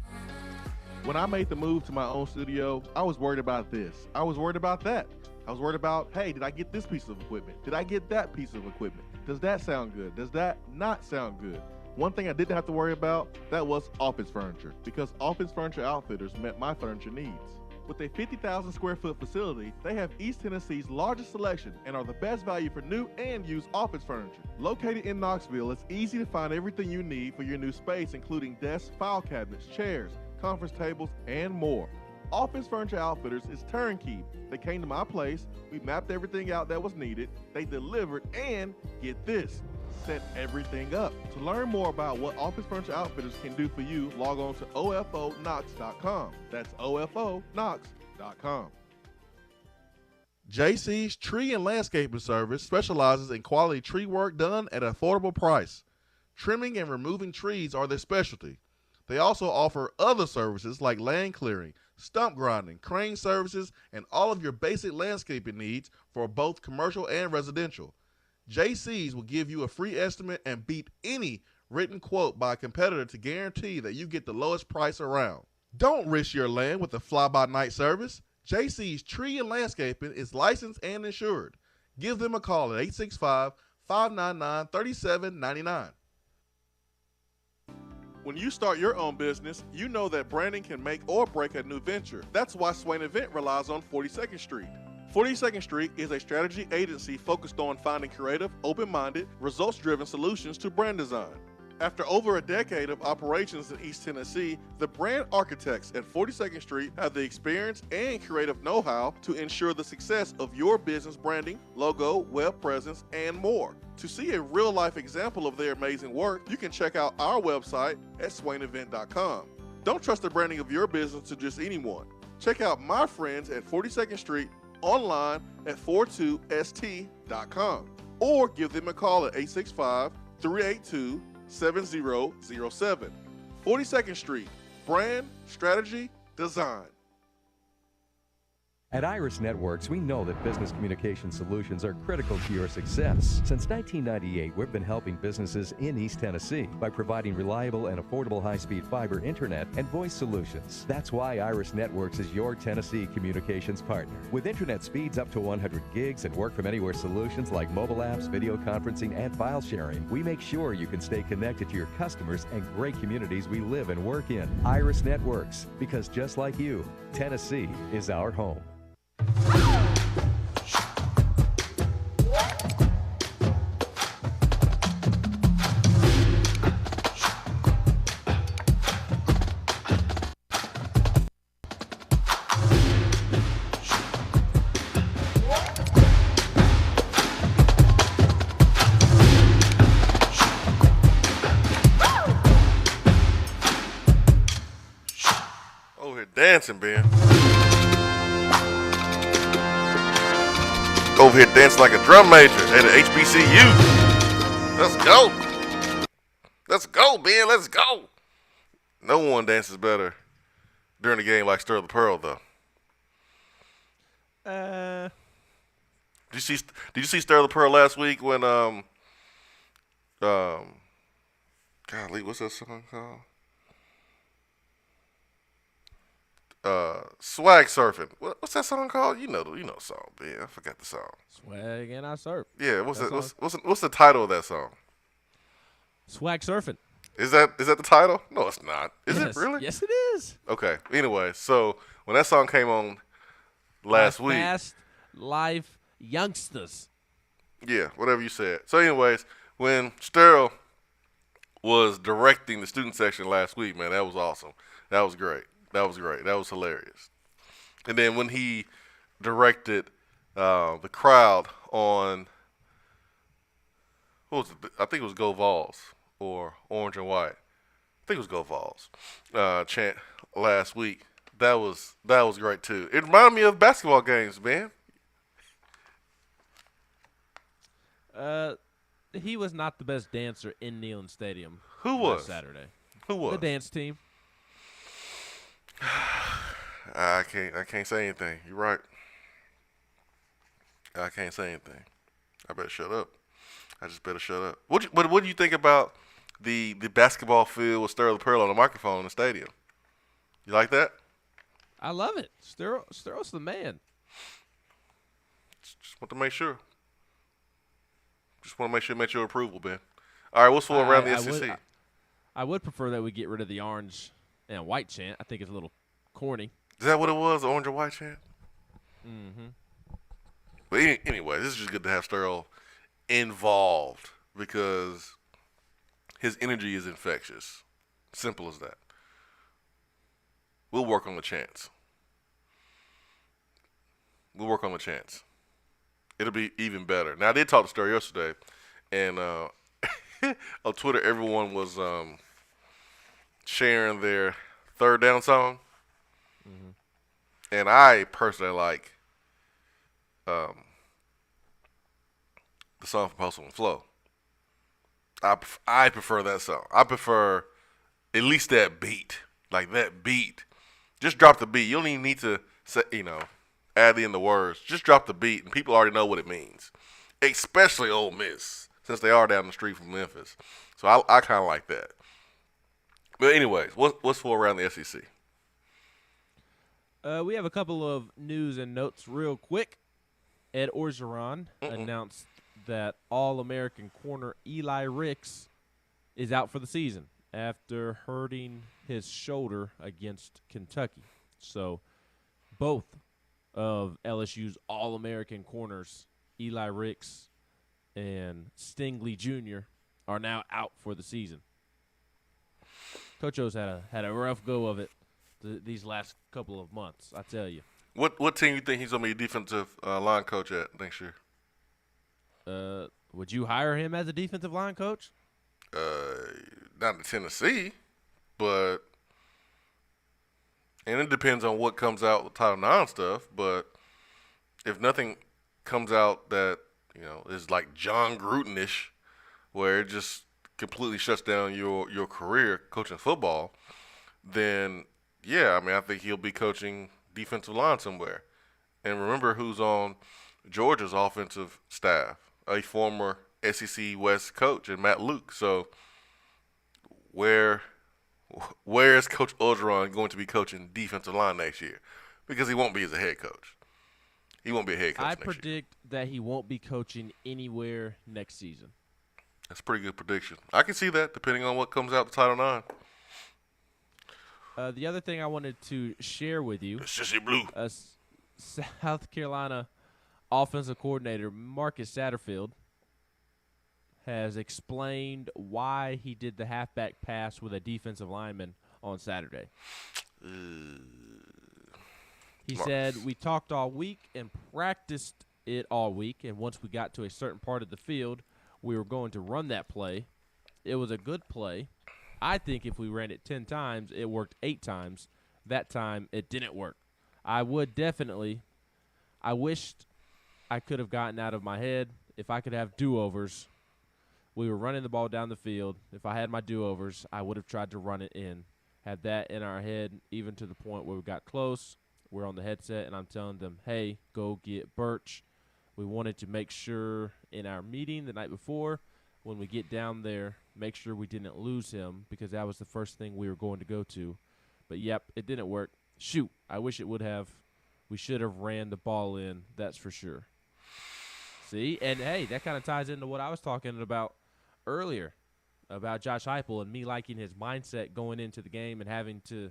When I made the move to my own studio, I was worried about this. I was worried about that. I was worried about, hey, did I get this piece of equipment? Did I get that piece of equipment? Does that sound good? Does that not sound good? One thing I didn't have to worry about, that was office furniture, because Office Furniture Outfitters met my furniture needs. With a 50,000 square foot facility, they have East Tennessee's largest selection and are the best value for new and used office furniture. Located in Knoxville, it's easy to find everything you need for your new space, including desks, file cabinets, chairs, conference tables, and more. Office Furniture Outfitters is turnkey. They came to my place, we mapped everything out that was needed, they delivered, and get this, set everything up. To learn more about what Office Furniture Outfitters can do for you, log on to ofonox.com. That's ofonox.com. JC's Tree and Landscaping Service specializes in quality tree work done at an affordable price. Trimming and removing trees are their specialty. They also offer other services like land clearing, stump grinding, crane services, and all of your basic landscaping needs for both commercial and residential. JC's will give you a free estimate and beat any written quote by a competitor to guarantee that you get the lowest price around. Don't risk your land with a fly-by-night service. JC's Tree and Landscaping is licensed and insured. Give them a call at 865-599-3799. When you start your own business, you know that branding can make or break a new venture. That's why Swain Event relies on 42nd Street. 42nd Street is a strategy agency focused on finding creative, open-minded, results-driven solutions to brand design. After over a decade of operations in East Tennessee, the brand architects at 42nd Street have the experience and creative know-how to ensure the success of your business branding, logo, web presence, and more. To see a real-life example of their amazing work, you can check out our website at swainevent.com. Don't trust the branding of your business to just anyone. Check out my friends at 42nd Street online at 42st.com or give them a call at 865-382-7007. 42nd Street, brand, strategy, design. At Iris Networks, we know that business communication solutions are critical to your success. Since 1998, we've been helping businesses in East Tennessee by providing reliable and affordable high-speed fiber internet and voice solutions. That's why Iris Networks is your Tennessee communications partner. With internet speeds up to 100 gigs and work-from-anywhere solutions like mobile apps, video conferencing, and file sharing, we make sure you can stay connected to your customers and great communities we live and work in. Iris Networks, because just like you, Tennessee is our home. Over here dancing, Ben. Over here dancing like a drum major at an HBCU. Let's go. Let's go, Ben. Let's go. No one dances better during the game like Stir the Pearl, though. Did you see Stir the Pearl last week when golly, what's that song called? Swag surfing. What's that song called? You know the song, man. I forgot the song. Swag and I surf. Yeah, what's the title of that song? Swag surfing. Is that the title? No, it's not. Is it really? Yes, it is. Okay. Anyway, so when that song came on last week, Fast Life Youngsters. yeah, whatever you said. So, anyways, when Sterl was directing the student section last week, man, that was awesome. That was great. That was hilarious. And then when he directed the crowd on, what was it? I think it was Go Vols or Orange and White. I think it was Go Vols chant last week. That was great too. It reminded me of basketball games, man. He was not the best dancer in Neyland Stadium. Who was? Saturday? Who was? The dance team. I can't say anything. You're right. I can't say anything. I better shut up. I just better shut up. What do you think about the basketball field with Sterling Pearl on the microphone in the stadium? You like that? I love it. Sterl's the man. Just want to make sure. Just want to make sure you make your approval, Ben. All right, what's for around the SEC? I would prefer that we get rid of the orange and white chant. I think it's a little corny. Is that what it was, the orange and white chant? Mm-hmm. But anyway, this is just good to have Sterl involved because his energy is infectious. Simple as that. We'll work on the chants. It'll be even better. Now, I did talk to Sterl yesterday, and on Twitter, everyone was sharing their third down song. Mm-hmm. And I personally like the song from Hustle and Flow. I prefer that song. I prefer at least that beat. Like that beat. Just drop the beat. You don't even need to say, add in the words. Just drop the beat, and people already know what it means. Especially Ole Miss, since they are down the street from Memphis. So I kind of like that. But anyways, what's for around the SEC? We have a couple of news and notes real quick. Ed Orgeron announced that All-American corner Eli Ricks is out for the season after hurting his shoulder against Kentucky. So both of LSU's All-American corners, Eli Ricks and Stingley Jr., are now out for the season. Coach O's had a rough go of it these last couple of months, I tell you. What team you think he's going to be defensive line coach at next year? Would you hire him as a defensive line coach? Not in Tennessee, but and it depends on what comes out with Title IX stuff. But if nothing comes out that is like John Gruden-ish, where it just completely shuts down your career coaching football, then yeah, I think he'll be coaching defensive line somewhere. And remember who's on Georgia's offensive staff, a former SEC West coach, and Matt Luke. So where is Coach Orgeron going to be coaching defensive line next year? Because he won't be as a head coach. He won't be a head coach next year. I predict that he won't be coaching anywhere next season. That's a pretty good prediction. I can see that, depending on what comes out the Title IX. The other thing I wanted to share with you, Sissy Blue. South Carolina offensive coordinator Marcus Satterfield has explained why he did the halfback pass with a defensive lineman on Saturday. He said, "We talked all week and practiced it all week, and once we got to a certain part of the field, we were going to run that play. It was a good play. I think if we ran it 10 times, it worked 8 times. That time, it didn't work. I wished I could have gotten out of my head. If I could have do-overs, we were running the ball down the field. If I had my do-overs, I would have tried to run it in. Had that in our head, even to the point where we got close. We're on the headset, and I'm telling them, hey, go get Birch. We wanted to make sure in our meeting the night before, when we get down there, make sure we didn't lose him, because that was the first thing we were going to go to. But, yep, it didn't work. shoot, I wish it would have. We should have ran the ball in, that's for sure. See? And, hey, that kind of ties into what I was talking about earlier about Josh Heupel and me liking his mindset going into the game and having to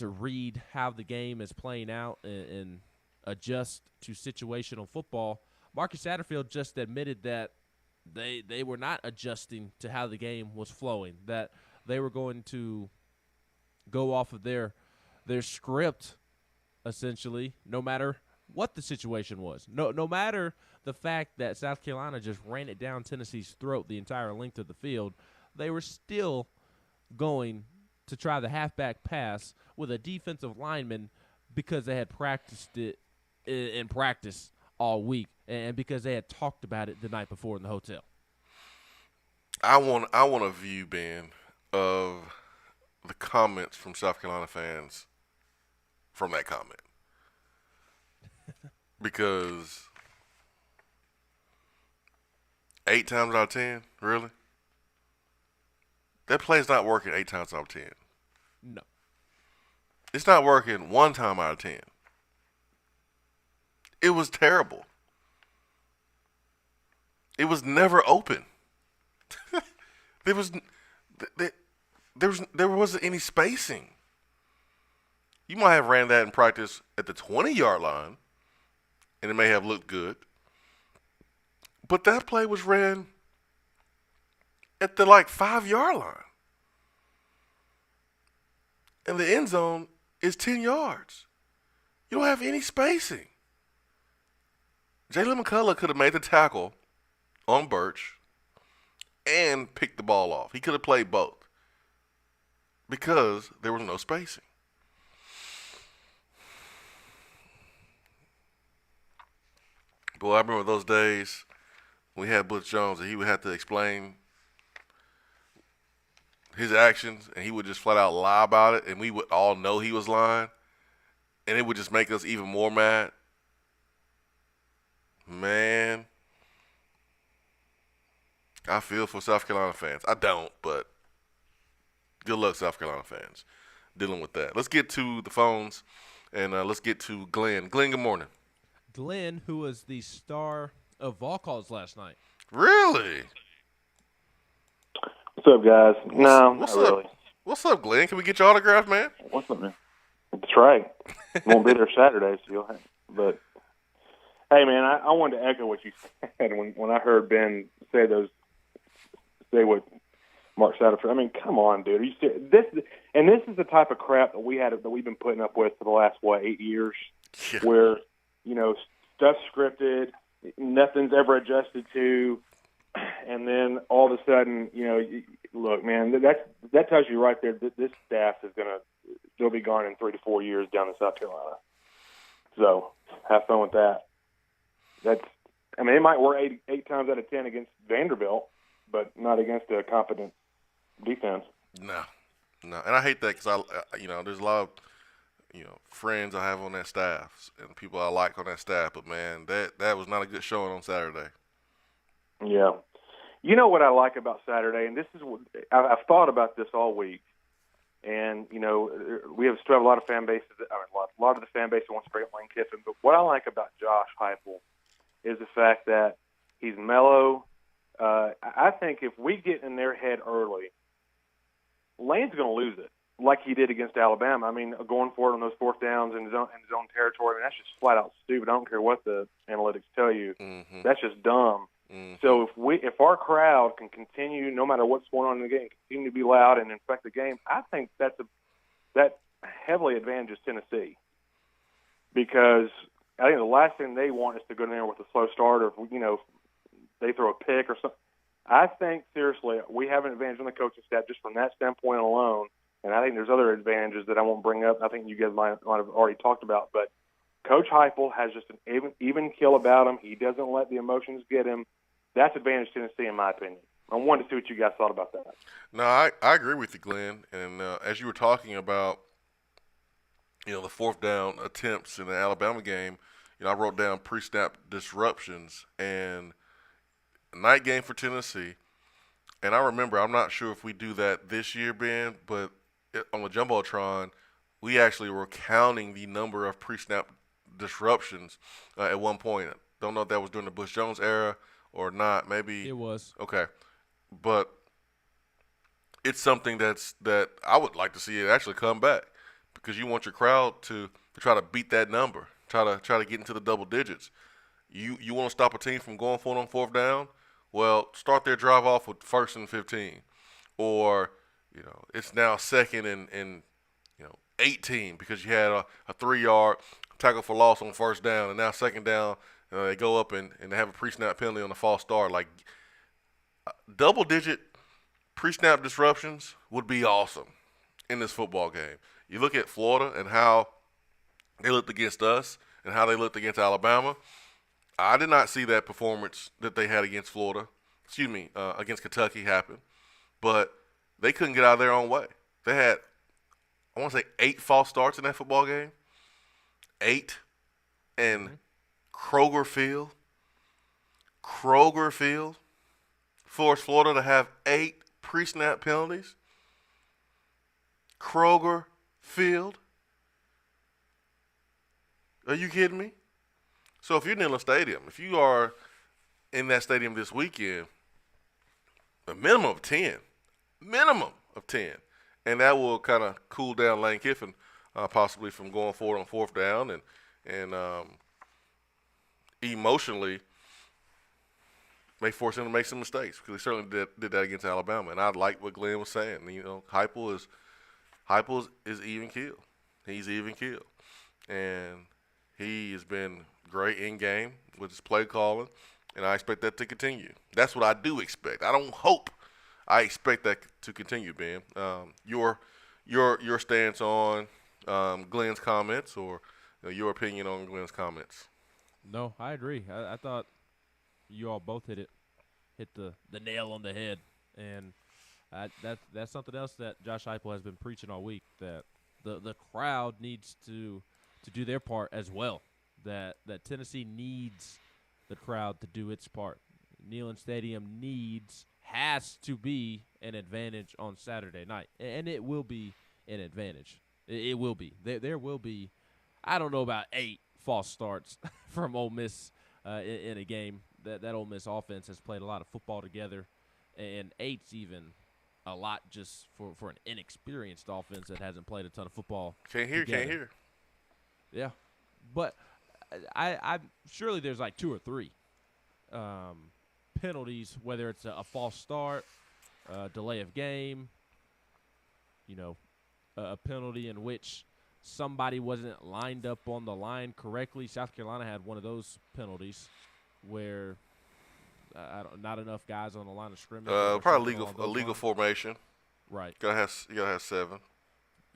read how the game is playing out and adjust to situational football. Marcus Satterfield just admitted that they were not adjusting to how the game was flowing, that they were going to go off of their script, essentially, no matter what the situation was. No matter the fact that South Carolina just ran it down Tennessee's throat the entire length of the field, they were still going to try the halfback pass with a defensive lineman because they had practiced it in practice all week and because they had talked about it the night before in the hotel. I want a view, Ben, of the comments from South Carolina fans from that comment. Because 8 times out of 10, really? That play's not working 8 times out of 10. No. It's not working 1 time out of 10. It was terrible. It was never open. There wasn't any spacing. You might have ran that in practice at the 20-yard line, and it may have looked good. But that play was ran at the 5-yard line. And the end zone is 10 yards. You don't have any spacing. Jalen McCullough could have made the tackle on Birch and picked the ball off. He could have played both because there was no spacing. Boy, I remember those days when we had Butch Jones and he would have to explain his actions and he would just flat out lie about it and we would all know he was lying and it would just make us even more mad. Man, I feel for South Carolina fans. I don't, but good luck, South Carolina fans, dealing with that. Let's get to the phones, and let's get to Glenn. Glenn, good morning. Glenn, who was the star of Vol Calls last night. Really? What's up, guys? No, what's not up? really. What's up, Glenn? Can we get your autograph, man? What's up, man? That's right. Won't be there Saturday, so you'll have. But hey, man, I wanted to echo what you said when I heard Ben say what Mark Satterfield. I mean, come on, dude. Are you serious? This is the type of crap that we've been putting up with for the last 8 years, where stuff's scripted, nothing's ever adjusted to, and then all of a sudden, look, man, that tells you right there that this staff is they'll be gone in 3 to 4 years down in South Carolina. So have fun with that. It might work 8 times out of 10 against Vanderbilt, but not against a competent defense. No, and I hate that because there's a lot of friends I have on that staff and people I like on that staff, but man, that was not a good showing on Saturday. Yeah, you know what I like about Saturday, and this is what I've thought about this all week. And we still have a lot of fan bases. A lot of the fan base that wants to bring up Lane Kiffin. But what I like about Josh Heupel is the fact that he's mellow. I think if we get in their head early, Lane's going to lose it, like he did against Alabama. I mean, going for it on those 4th downs in his own territory, that's just flat out stupid. I don't care what the analytics tell you. Mm-hmm. That's just dumb. Mm-hmm. So if our crowd can continue, no matter what's going on in the game, continue to be loud and infect the game, I think that heavily advantages Tennessee, because I think the last thing they want is to go in there with a slow start, or if they throw a pick or something. I think, seriously, we have an advantage on the coaching staff just from that standpoint alone, and I think there's other advantages that I won't bring up. I think you guys might have already talked about, but Coach Heupel has just an even keel about him. He doesn't let the emotions get him. That's advantage Tennessee, in my opinion. I wanted to see what you guys thought about that. No, I agree with you, Glenn. And as you were talking about, the 4th down attempts in the Alabama game, I wrote down pre-snap disruptions and night game for Tennessee. And I remember, I'm not sure if we do that this year, Ben, but on the Jumbotron, we actually were counting the number of pre-snap disruptions at one point. Don't know if that was during the Bush Jones era or not. Maybe it was. Okay, but it's something that I would like to see it actually come back, because you want your crowd to try to beat that number, try to get into the double digits. You want to stop a team from going for it on fourth down? Well, start their drive off with 1st and 15, or it's now 2nd and 18 because you had a 3-yard tackle for loss on 1st down, and now 2nd down they go up and they have a pre-snap penalty on the false start. Like double-digit pre-snap disruptions would be awesome in this football game. You look at Florida and how they looked against us and how they looked against Alabama. I did not see that performance that they had against against Kentucky happen, but they couldn't get out of their own way. They had, I want to say, 8 false starts in that football game. 8. And Kroger Field forced Florida to have 8 pre-snap penalties. Kroger Field. Are you kidding me? So if you're in Neyland Stadium, if you are in that stadium this weekend, a minimum of 10. And that will kind of cool down Lane Kiffin possibly from going forward on 4th down and emotionally may force him to make some mistakes, because he certainly did that against Alabama. And I like what Glenn was saying. Heupel is even keel. He's even keel. And he has been great in game with his play calling, and I expect that to continue. That's what I do expect. I don't hope. I expect that to continue, Ben. Your stance on Glenn's comments, or your opinion on Glenn's comments? No, I agree. I thought you all both hit the nail on the head, and that's something else that Josh Heupel has been preaching all week, that the crowd needs to do their part as well. That Tennessee needs the crowd to do its part. Neyland Stadium has to be an advantage on Saturday night, and it will be an advantage. It will be. There will be, I don't know about 8 false starts from Ole Miss in a game. That Ole Miss offense has played a lot of football together, and 8's even a lot just for an inexperienced offense that hasn't played a ton of football. Can't hear. Yeah, but I surely there's like 2 or 3 penalties, whether it's a false start, delay of game, a penalty in which somebody wasn't lined up on the line correctly. South Carolina had one of those penalties where not enough guys on the line of scrimmage. Probably legal formation. Right. You gotta have 7.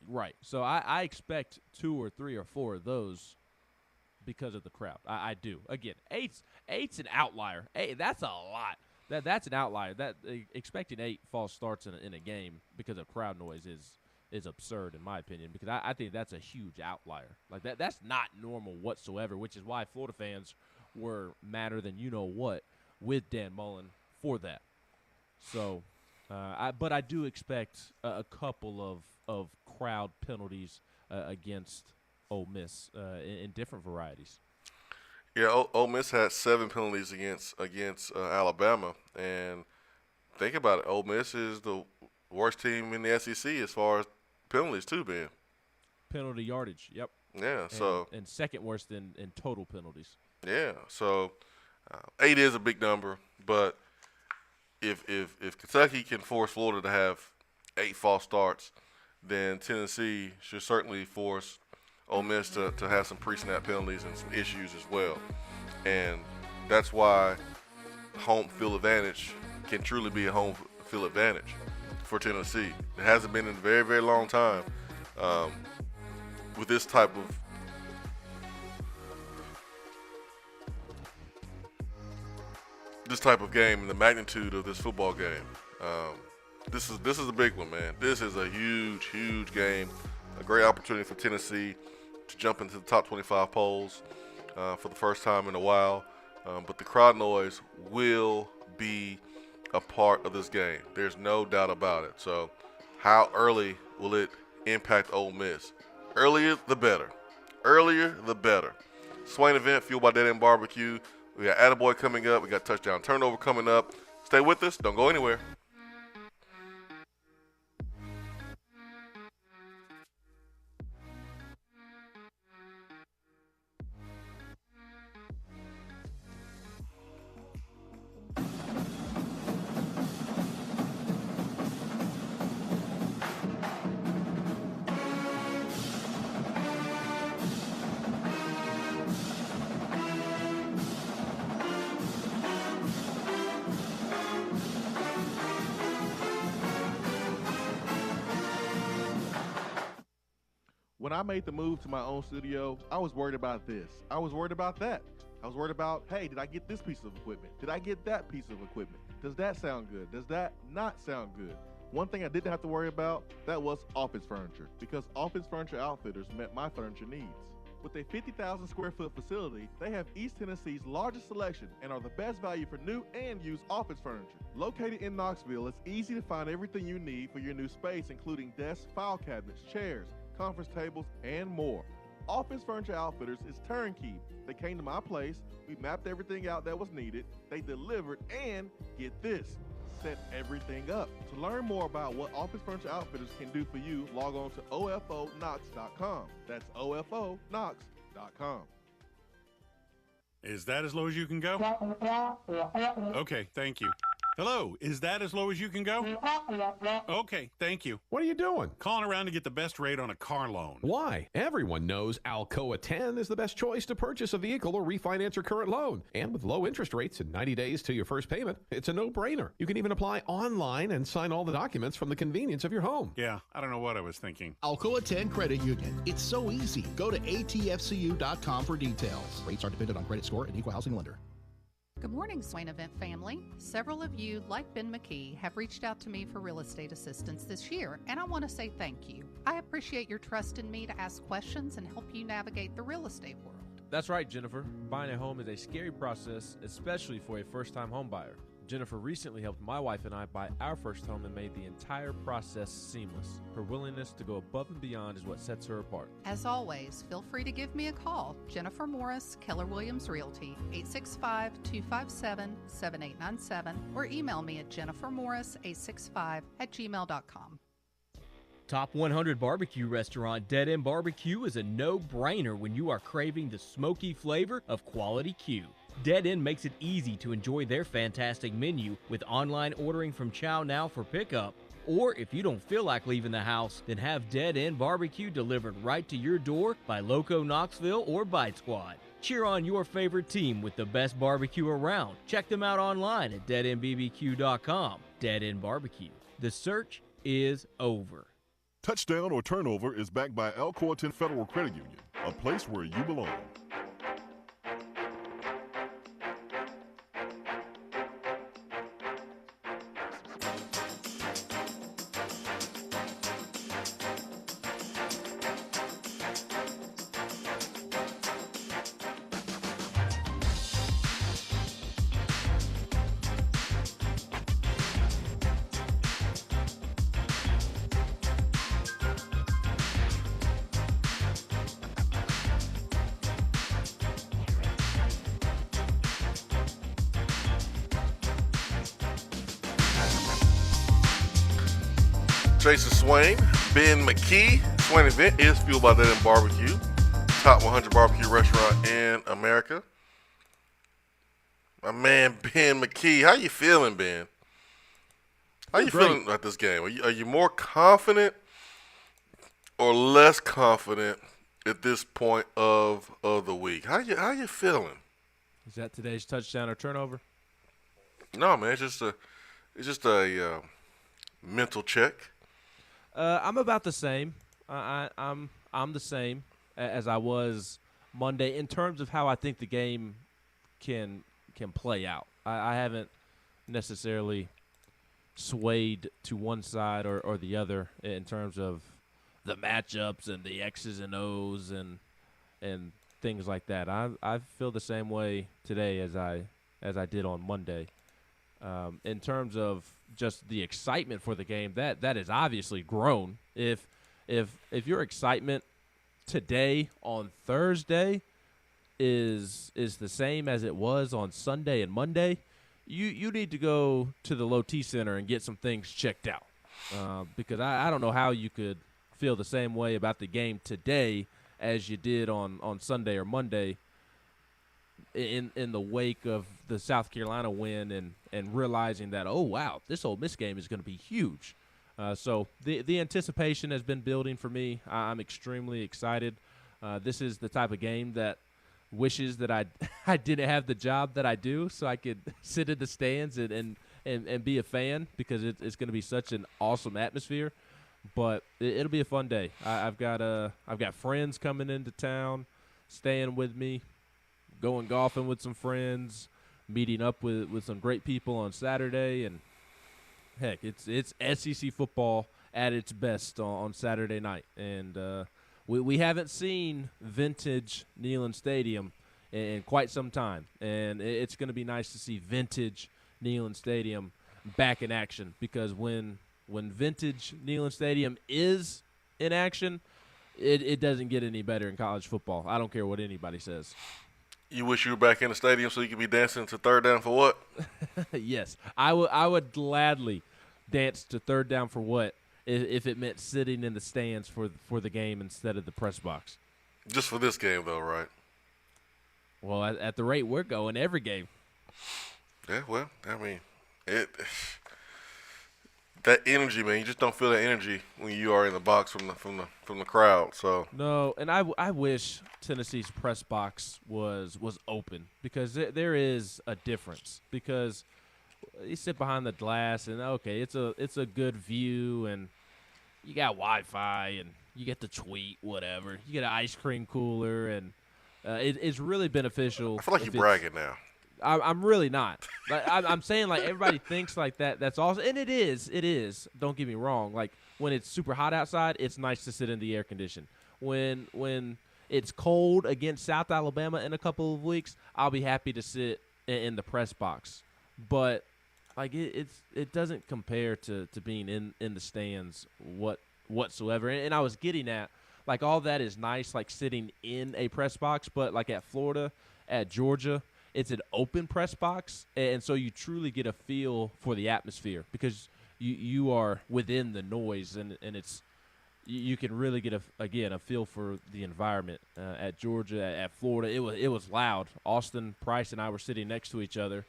Right. So I expect 2 or 3 or 4 of those because of the crowd. I do. Again, 8's an outlier. That's a lot. That's an outlier. Expecting 8 false starts in a game because of crowd noise is absurd, in my opinion, because I think that's a huge outlier. Like that's not normal whatsoever, which is why Florida fans were madder than what with Dan Mullen for that. So, but I do expect a couple of crowd penalties against Ole Miss in different varieties. Yeah, Ole Miss had 7 penalties against Alabama, and think about it. Ole Miss is the worst team in the SEC as far as penalties too, Ben. Penalty yardage, yep. Yeah, and second worst in total penalties. Yeah, so 8 is a big number, but if Kentucky can force Florida to have 8 false starts, then Tennessee should certainly force Ole Miss to have some pre-snap penalties and some issues as well. And that's why home field advantage can truly be a home field advantage for Tennessee. It hasn't been in a very, very long time with this type of game and the magnitude of this football game. This is a big one, man. This is a huge, huge game. A great opportunity for Tennessee to jump into the top 25 polls for the first time in a while. But the crowd noise will be a part of this game. There's no doubt about it. So how early will it impact Ole Miss? Earlier, the better. Earlier, the better. Swain Event, fueled by Dead End Barbecue. We got Attaboy coming up. We got Touchdown Turnover coming up. Stay with us. Don't go anywhere. When I made the move to my own studio, I was worried about this. I was worried about that. I was worried about, hey, did I get this piece of equipment? Did I get that piece of equipment? Does that sound good? Does that not sound good? One thing I didn't have to worry about, that was office furniture, because Office Furniture Outfitters met my furniture needs. With a 50,000 square foot facility, they have East Tennessee's largest selection and are the best value for new and used office furniture. Located in Knoxville, it's easy to find everything you need for your new space, including desks, file cabinets, chairs, conference tables, and more. Office Furniture Outfitters is turnkey. They came to my place, we mapped everything out that was needed, they delivered, and get this, set everything up. To learn more about what Office Furniture Outfitters can do for you, log on to ofonox.com. That's ofonox.com. Is that as low as you can go? Okay, thank you. Hello, is that as low as you can go? Okay, thank you. What are you doing? Calling around to get the best rate on a car loan. Why? Everyone knows Alcoa 10 is the best choice to purchase a vehicle or refinance your current loan. And with low interest rates and 90 days to your first payment, it's a no-brainer. You can even apply online and sign all the documents from the convenience of your home. Yeah, I don't know what I was thinking. Alcoa 10 Credit Union. It's so easy. Go to atfcu.com for details. Rates are dependent on credit score and equal housing lender. Good morning, Swain Event family. Several of you, like Ben McKee, have reached out to me for real estate assistance this year, and I want to say thank you. I appreciate your trust in me to ask questions and help you navigate the real estate world. That's right, Jennifer. Buying a home is a scary process, especially for a first-time home buyer. Jennifer recently helped my wife and I buy our first home and made the entire process seamless. Her willingness to go above and beyond is what sets her apart. As always, feel free to give me a call. Jennifer Morris, Keller Williams Realty, 865-257-7897, or email me at jennifermorris865@gmail.com. Top 100 barbecue restaurant Dead End Barbecue is a no-brainer when you are craving the smoky flavor of quality Q. Dead End makes it easy to enjoy their fantastic menu with online ordering from Chow Now for pickup. Or if you don't feel like leaving the house, then have Dead End Barbecue delivered right to your door by Loco Knoxville or Bite Squad. Cheer on your favorite team with the best barbecue around. Check them out online at deadendbbq.com. Dead End Barbecue. The search is over. Touchdown or Turnover is backed by Alcoa 10 Federal Credit Union, a place where you belong. Jason Swain, Ben McKee. Swain Event is fueled by Dead End Barbecue, top 100 barbecue restaurant in America. My man Ben McKee, how you feeling, Ben? How you feeling about this game? Are you more confident or less confident at this point of the week? How you feeling? Is that today's touchdown or turnover? No, man. It's just a mental check. I'm about the same. I'm the same as I was Monday in terms of how I think the game can play out. I haven't necessarily swayed to one side or the other in terms of the matchups and the X's and O's and things like that. I feel the same way today as I did on Monday. In terms of just the excitement for the game, that is obviously grown. If your excitement today on Thursday is the same as it was on Sunday and Monday, you need to go to the Low T Center and get some things checked out. Because I don't know how you could feel the same way about the game today as you did on Sunday or Monday in the wake of the South Carolina win and realizing that, oh, wow, this Ole Miss game is going to be huge. So the anticipation has been building for me. I'm extremely excited. This is the type of game that wishes that I didn't have the job that I do so I could sit in the stands and be a fan, because it's going to be such an awesome atmosphere. But it'll be a fun day. I've got friends coming into town, staying with me, going golfing with some friends, meeting up with some great people on Saturday, and heck, it's SEC football at its best on Saturday night. And we haven't seen vintage Neyland Stadium in quite some time, and it's going to be nice to see vintage Neyland Stadium back in action, because when vintage Neyland Stadium is in action, it doesn't get any better in college football. I don't care what anybody says. You wish you were back in the stadium so you could be dancing to third down for what? Yes, I would gladly dance to third down for what if it meant sitting in the stands for the game instead of the press box. Just for this game, though, right? Well, at the rate we're going, every game. Yeah, well, I mean, that energy, man, you just don't feel that energy when you are in the box from the crowd. So no, and I wish Tennessee's press box was open, because there is a difference. Because you sit behind the glass and okay, it's a good view, and you got Wi-Fi and you get to tweet whatever. You get an ice cream cooler, and it's really beneficial. I feel like you're bragging now. I'm really not. I'm saying, like, everybody thinks like that. That's awesome, and it is. It is. Don't get me wrong. Like, when it's super hot outside, it's nice to sit in the air condition. When it's cold against South Alabama in a couple of weeks, I'll be happy to sit in the press box. But like it doesn't compare to being in the stands whatsoever. And I was getting at, like, all that is nice, like sitting in a press box, but like at Florida, at Georgia, it's an open press box, and so you truly get a feel for the atmosphere, because you are within the noise, and it's you can really get a feel for the environment. At Georgia, at Florida, it was loud. Austin Price and I were sitting next to each other,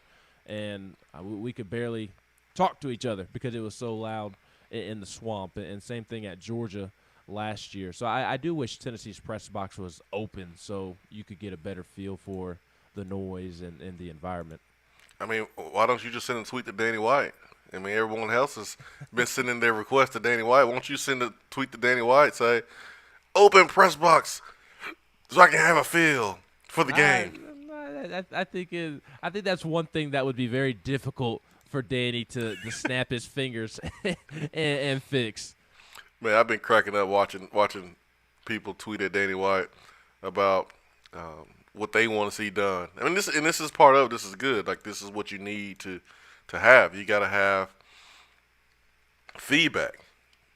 and we could barely talk to each other because it was so loud in the swamp. And same thing at Georgia last year. So I do wish Tennessee's press box was open so you could get a better feel for the noise and the environment. I mean, why don't you just send a tweet to Danny White? I mean, everyone else has been sending their request to Danny White. Won't you send a tweet to Danny White, say, open press box so I can have a feel for the game? I think that's one thing that would be very difficult for Danny to snap his fingers and fix. Man, I've been cracking up watching people tweet at Danny White about what they want to see done. I mean, this is part of it. This is good. Like, this is what you need to have. You got to have feedback.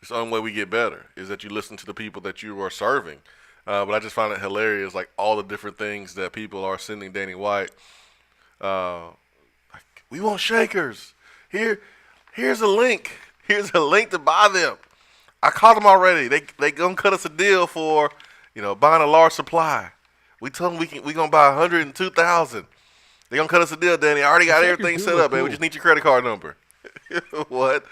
It's the only way we get better is that you listen to the people that you are serving. But I just find it hilarious, like all the different things that people are sending Danny White. Like, we want shakers. Here's a link. Here's a link to buy them. I called them already. They gonna cut us a deal for, buying a large supply. We told them we gonna buy 102,000. They gonna cut us a deal, Danny. I already got everything set up, man. We just need your credit card number. What?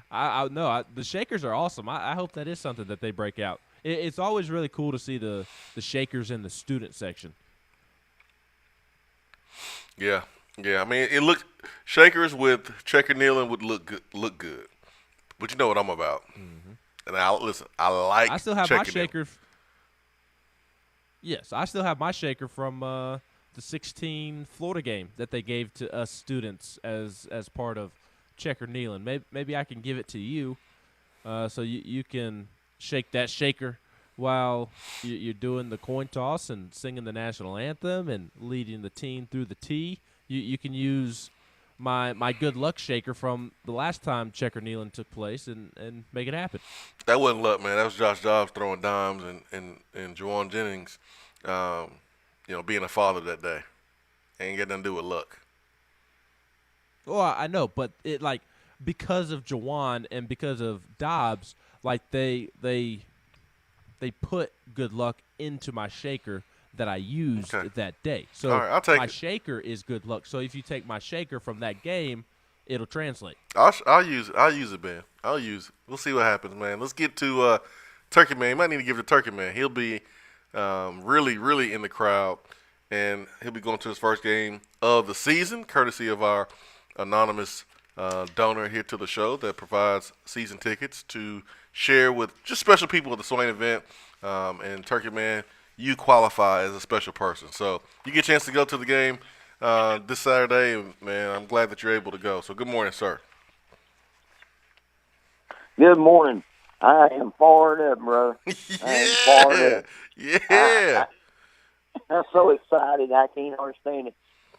The shakers are awesome. I hope that is something that they break out. It's always really cool to see the shakers in the student section. Yeah. I mean, it looked shakers with checker kneeling would look good. But you know what I'm about. Mm-hmm. And I still have my shaker. Yes, I still have my shaker from the 16 Florida game that they gave to us students as part of checker kneeling. Maybe I can give it to you, so you can shake that shaker while you're doing the coin toss and singing the national anthem and leading the team through the tee. You can use my good luck shaker from the last time Checker Kneeling took place and make it happen. That wasn't luck, man. That was Josh Dobbs throwing dimes and Juwan Jennings, being a father that day. Ain't got nothing to do with luck. Well, I know, but it because of Juwan and because of Dobbs, they put good luck into my shaker that I used that day. So all right, I'll take my it. shaker is good luck. So if you take my shaker from that game, it'll translate. I'll use it, man. I'll use it. We'll see what happens, man. Let's get to Turkey Man. You might need to give it to Turkey Man. He'll be really, really in the crowd, and he'll be going to his first game of the season, courtesy of our anonymous donor here to the show that provides season tickets to share with just special people at the Swain event. And Turkey Man, you qualify as a special person. So you get a chance to go to the game this Saturday, and, man, I'm glad that you're able to go. So good morning, sir. Good morning. I am fired up, brother. I am fired up. Yeah. I'm so excited. I can't understand it.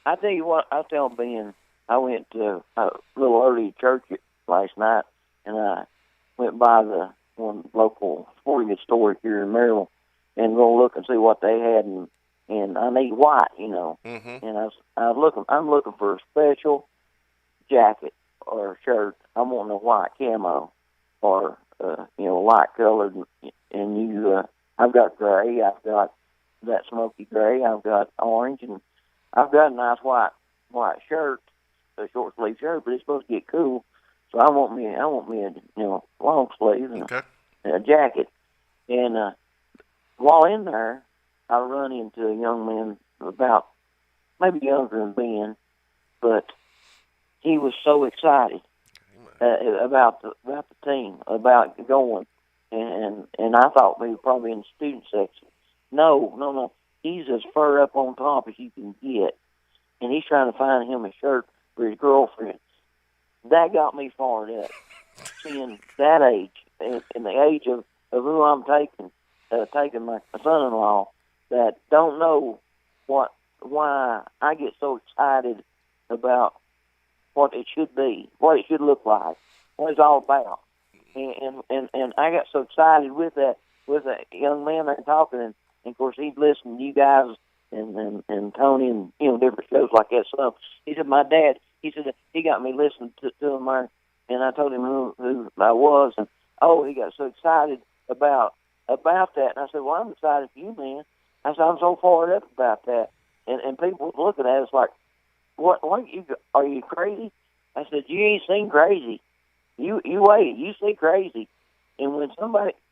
I tell you what, I'll tell Ben, I went to a little early church last night, and I went by the one local sporting goods store here in Maryville and go look and see what they had, and I need white, Mm-hmm. And I'm looking for a special jacket or shirt. I want a white camo or light colored, and I've got gray, I've got that smoky gray, I've got orange, and I've got a nice white shirt, a short sleeve shirt, but it's supposed to get cool. So I want me a long sleeve and a jacket. And while in there, I run into a young man about maybe younger than Ben, but he was so excited about the team, about going, and I thought we were probably in the student section. No. He's as far up on top as you can get, and he's trying to find him a shirt for his girlfriend. That got me fired up. Seeing that age, and the age of who I'm taking my son-in-law, that don't know why I get so excited about what it should be, what it should look like, what it's all about. And I got so excited with that young man there talking, and of course he'd listen to you guys and Tony and different shows like that. So he said, my dad, he got me listening to him there, and I told him who I was, and he got so excited about that. And I said, well, I'm excited for you, man. I said, I'm so fired up about that. And people looking at us like, what are you crazy? I said, you ain't seen crazy. You wait, you see crazy. And when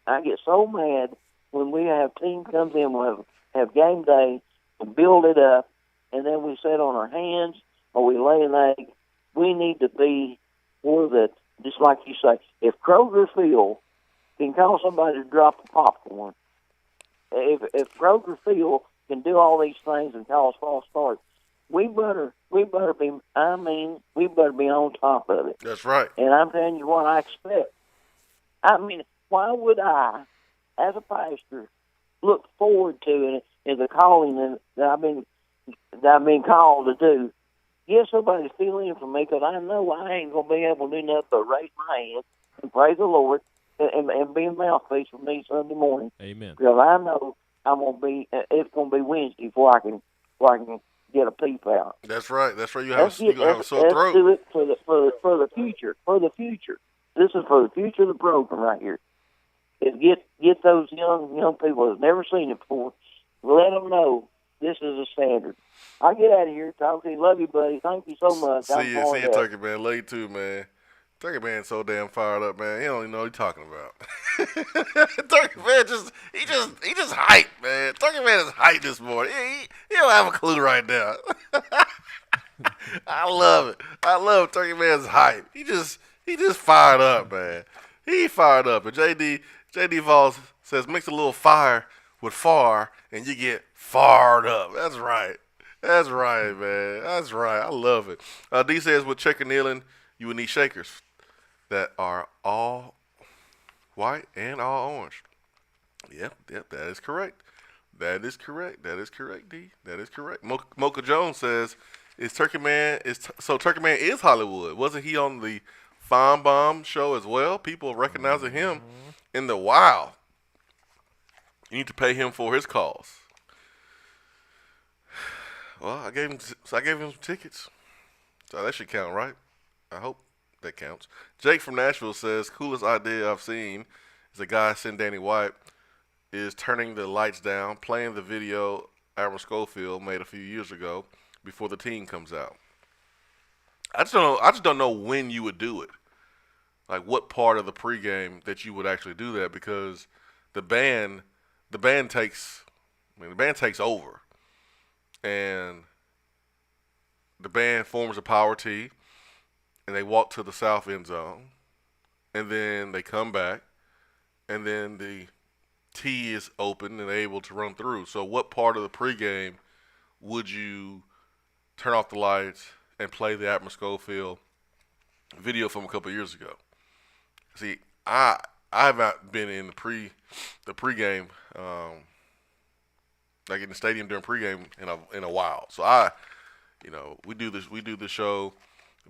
I get so mad when we have team comes in, we'll have game day and build it up, and then we sit on our hands or we lay an egg. We need to be where that, just like you say, if Kroger Field can call somebody to drop the popcorn, if Kroger Field can do all these things and cause false starts, we better be on top of it. That's right. And I'm telling you what I expect. I mean, why would I, as a pastor, look forward to it as a calling that I've been called to do? Get somebody to fill in for me, because I know I ain't gonna be able to do nothing but raise my hand and praise the Lord and be a mouthpiece for me Sunday morning. Amen. Because I know it's gonna be Wednesday before I can get a peep out. That's right. That's right. You have a sore throat. Let's do it for the future. For the future. This is for the future of the program right here. Is get those young people that's never seen it before. Let them know this is a standard. I'll get out of here. Talk to you. Love you, buddy. Thank you so much. See you, Turkey Man. Love you too, man. Turkey Man's so damn fired up, man. He don't even know what he's talking about. Turkey Man he just hyped, man. Turkey Man is hyped this morning. He don't have a clue right now. I love it. I love Turkey Man's hype. He just fired up, man. He fired up. And JD Voss says mix a little fire with far and you get fired up. That's right. That's right, man. That's right. I love it. D says with checker kneeling, you would need shakers that are all white and all orange. Yep, that is correct. That is correct, D. That is correct. Mocha Jones says Turkey Man Turkey Man is Hollywood. Wasn't he on the Fine Bomb show as well? People recognizing him in the wild. You need to pay him for his calls. Well, I gave him some tickets, so that should count, right? I hope that counts. Jake from Nashville says, coolest idea I've seen is a guy sitting Danny White is turning the lights down, playing the video Admiral Schofield made a few years ago before the team comes out. I just don't know when you would do it. Like what part of the pregame that you would actually do that, because the band takes over. And the band forms a power tee, and they walk to the south end zone, and then they come back, and then the tee is open and able to run through. So what part of the pregame would you turn off the lights and play the Admiral Schofield video from a couple of years ago? See, I have not been in the pregame, like in the stadium during pregame in a while. So we do the show,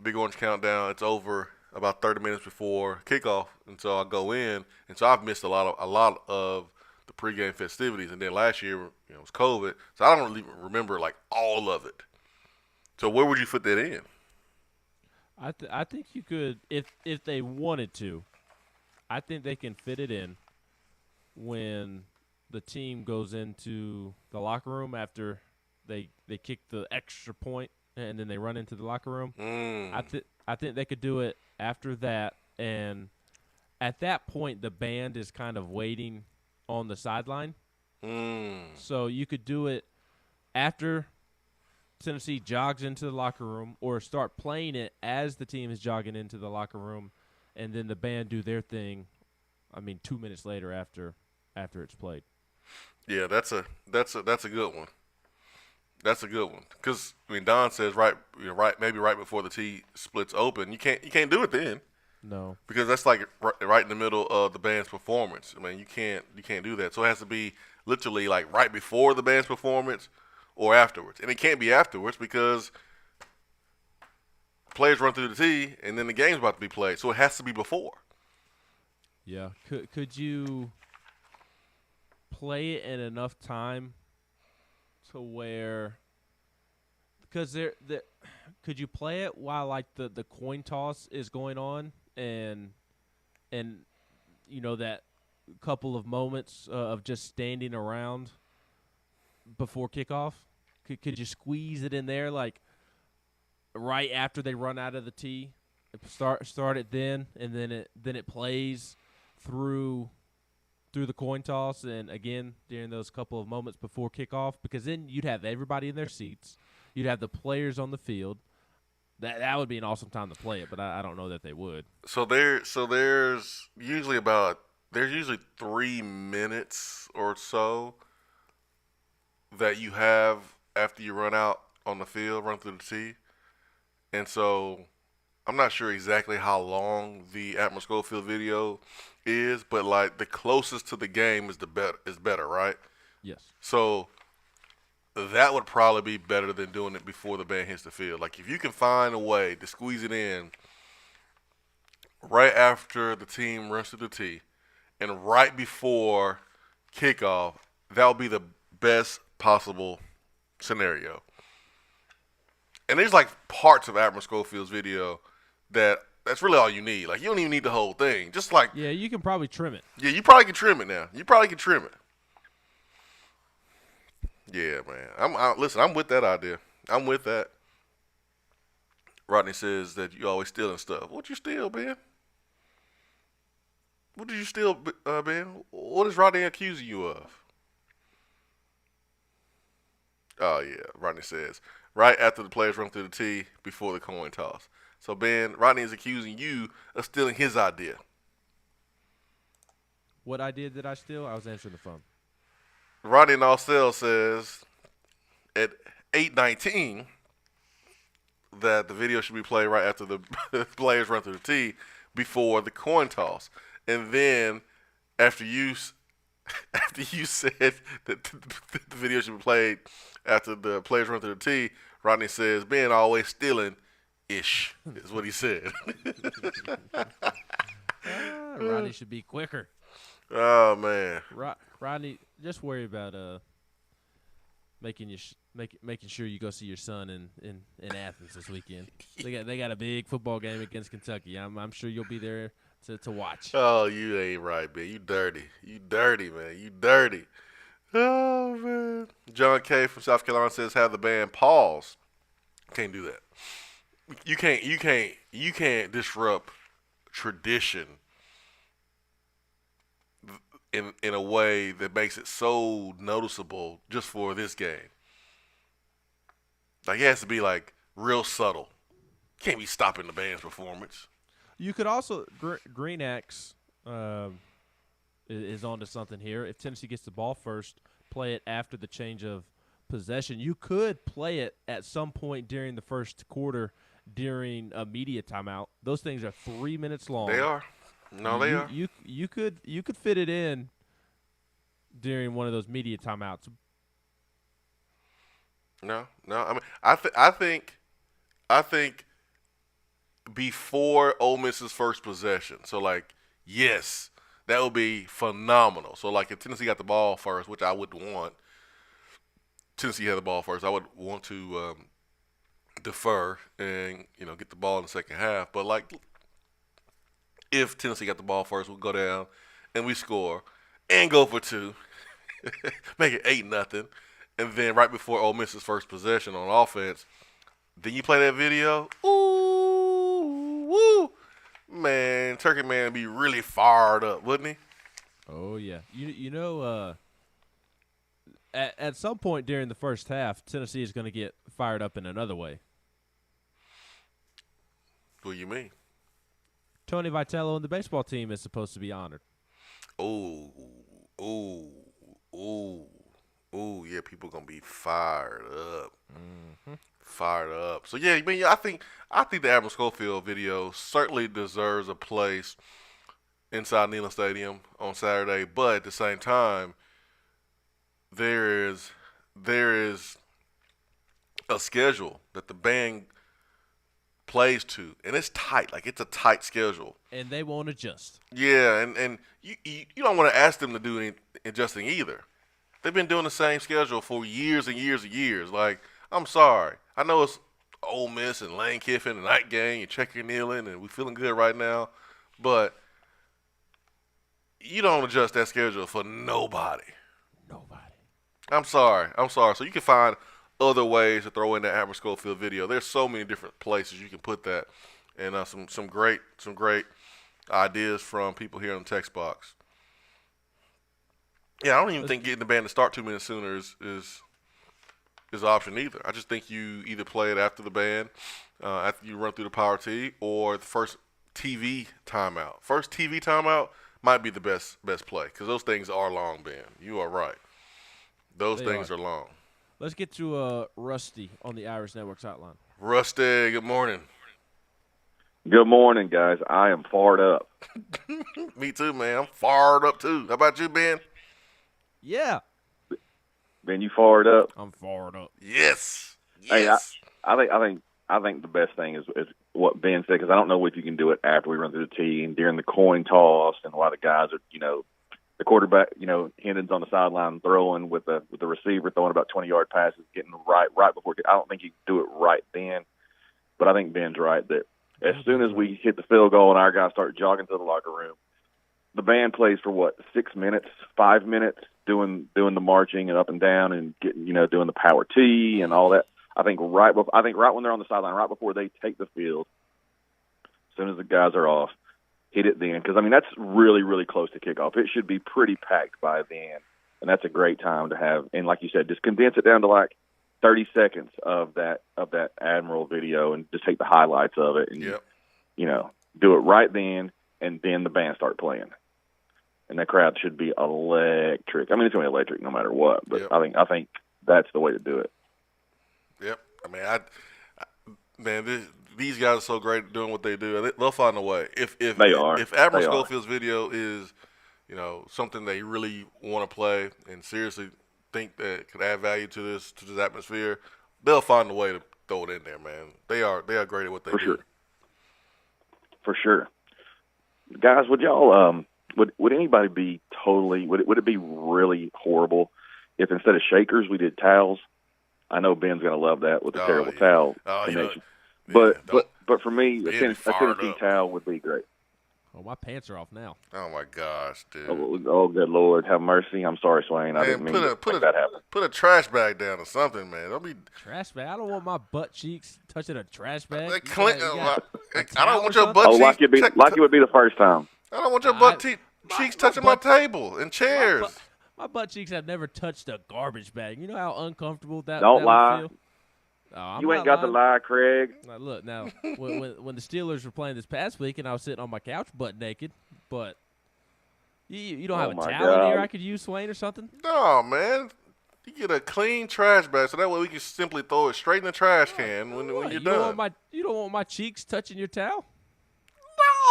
Big Orange Countdown. It's over about 30 minutes before kickoff, and so I go in, and so I've missed a lot of the pregame festivities. And then last year, it was COVID, so I don't really remember like all of it. So where would you fit that in? I think you could, if they wanted to. I think they can fit it in when the team goes into the locker room after they kick the extra point and then they run into the locker room. I think they could do it after that, and at that point the band is kind of waiting on the sideline. So you could do it after Tennessee jogs into the locker room, or start playing it as the team is jogging into the locker room, and then the band do their thing. 2 minutes later after it's played. Yeah, that's a good one. That's a good one, because Don says maybe right before the tee splits open. You can't do it then. No, because that's like right in the middle of the band's performance. You can't do that. So it has to be literally like right before the band's performance or afterwards, and it can't be afterwards because players run through the tee and then the game's about to be played. So it has to be before. Yeah, could you play it in enough time to where, because could you play it while like the coin toss is going on and that couple of moments of just standing around before kickoff? Could you squeeze it in there like right after they run out of the tee? Start it then, and then it plays through the coin toss, and again during those couple of moments before kickoff, because then you'd have everybody in their seats, you'd have the players on the field. That would be an awesome time to play it, but I don't know that they would. So there's usually 3 minutes or so that you have after you run out on the field, run through the tee, and so I'm not sure exactly how long the Admiral Schofield video is, but like the closest to the game is better, right? Yes. So that would probably be better than doing it before the band hits the field. Like if you can find a way to squeeze it in right after the team runs through the tee and right before kickoff, that would be the best possible scenario. And there's like parts of Admiral Schofield's video that's really all you need. Like you don't even need the whole thing. Just like, yeah, you can probably trim it. Yeah, you probably can trim it now. Yeah, man. Listen, I'm with that idea. I'm with that. Rodney says that you always stealing stuff. What you steal, Ben? What did you steal, Ben? What is Rodney accusing you of? Oh, yeah. Rodney says, right after the players run through the tee before the coin toss. So, Ben, Rodney is accusing you of stealing his idea. What idea did I steal? I was answering the phone. Rodney Narcell says at 8:19 that the video should be played right after the players run through the tee before the coin toss. And then after you said that the video should be played after the players run through the tee, Rodney says, Ben always stealing ish is what he said. Rodney should be quicker. Oh, man. Rodney, just worry about making sure you go see your son in Athens this weekend. They got a big football game against Kentucky. I'm sure you'll be there to watch. Oh, you ain't right, man. You dirty. You dirty, man. You dirty. Oh, man. John K. from South Carolina says, have the band pause. Can't do that. You can't disrupt tradition in a way that makes it so noticeable just for this game. Like, it has to be, like, real subtle. Can't be stopping the band's performance. You could also Green Axe is onto something here. If Tennessee gets the ball first, play it after the change of possession. You could play it at some point during the first quarter during a media timeout. Those things are 3 minutes long. They are. No, they are. You could fit it in during one of those media timeouts. No. I mean, I think before Ole Miss's first possession. So, like, yes, that would be phenomenal. So, like, if Tennessee got the ball first, which I would want, Tennessee had the ball first, I would want to defer and, get the ball in the second half. But, like, if Tennessee got the ball first, we'll go down and we score and go for two, make it 8-0. And then right before Ole Miss's first possession on offense, then you play that video. Ooh, woo. Man, Turkey Man would be really fired up, wouldn't he? Oh, yeah. At some point during the first half, Tennessee is going to get fired up in another way. What do you mean? Tony Vitello and the baseball team is supposed to be honored. Oh, yeah, people going to be fired up. Mm-hmm. Fired up. So, yeah, I think the Admiral Schofield video certainly deserves a place inside Neyland Stadium on Saturday, but at the same time, there is a schedule that the band plays to, and it's tight. Like, it's a tight schedule. And they won't adjust. Yeah, and you don't want to ask them to do any adjusting either. They've been doing the same schedule for years and years and years. Like, I'm sorry. I know it's Ole Miss and Lane Kiffin and night game and Checker Neyland, and we're feeling good right now, but you don't adjust that schedule for nobody. I'm sorry. So you can find other ways to throw in that Admiral Schofield video. There's so many different places you can put that, and some great ideas from people here in the text box. Yeah, I don't even think getting the band to start 2 minutes sooner is an option either. I just think you either play it after the band, after you run through the power tee, or the first TV timeout. First TV timeout might be the best play because those things are long, Ben. You are right. Those things are long. Let's get to Rusty on the Irish Networks hotline. Rusty, good morning. Good morning, guys. I am fired up. Me too, man. I'm fired up too. How about you, Ben? Yeah. Ben, you fired up? I'm fired up. Yes. Hey, I think the best thing is what Ben said, because I don't know if you can do it after we run through the tee and during the coin toss and while the guys are, the quarterback, Hendon's on the sideline throwing with the receiver throwing about 20-yard passes, getting right before. I don't think you can do it right then, but I think Ben's right that as soon as we hit the field goal and our guys start jogging to the locker room, the band plays for 6 minutes, 5 minutes, doing the marching and up and down and getting doing the power tee and all that. I think right when they're on the sideline, right before they take the field, as soon as the guys are off, hit it then, because that's really, really close to kickoff. It should be pretty packed by then, and that's a great time to have. And like you said, just condense it down to like 30 seconds of that Admiral video, and just take the highlights of it, and do it right then, and then the band start playing, and that crowd should be electric. It's going to be electric no matter what, but yep. I think that's the way to do it. Yep. These guys are so great at doing what they do. They'll find a way. If Admiral Schofield's video is, something they really want to play and seriously think that could add value to this atmosphere, they'll find a way to throw it in there, man. They are great at what they do. For sure. Guys, would y'all would anybody be totally would it be really horrible if instead of shakers we did towels? I know Ben's gonna love that with the terrible towel connection. But for me, a Tennessee towel would be great. Oh, my pants are off now. Oh my gosh, dude. Oh, good Lord, have mercy. I'm sorry, Swain. I didn't mean to make that happen. Put a trash bag down or something, man. Don't be trash bag. I don't want my butt cheeks touching a trash bag. I don't want your butt cheeks. Like it would be the first time. I don't want your butt cheeks touching my table and chairs. My butt cheeks have never touched a garbage bag. You know how uncomfortable that Don't lie. would feel? Oh, you ain't got to lie, Craig. Now, look, when the Steelers were playing this past week and I was sitting on my couch butt naked, but you don't have a towel in here I could use, Swain, or something? No, man. You get a clean trash bag so that way we can simply throw it straight in the trash can when you're done. You don't want my cheeks touching your towel?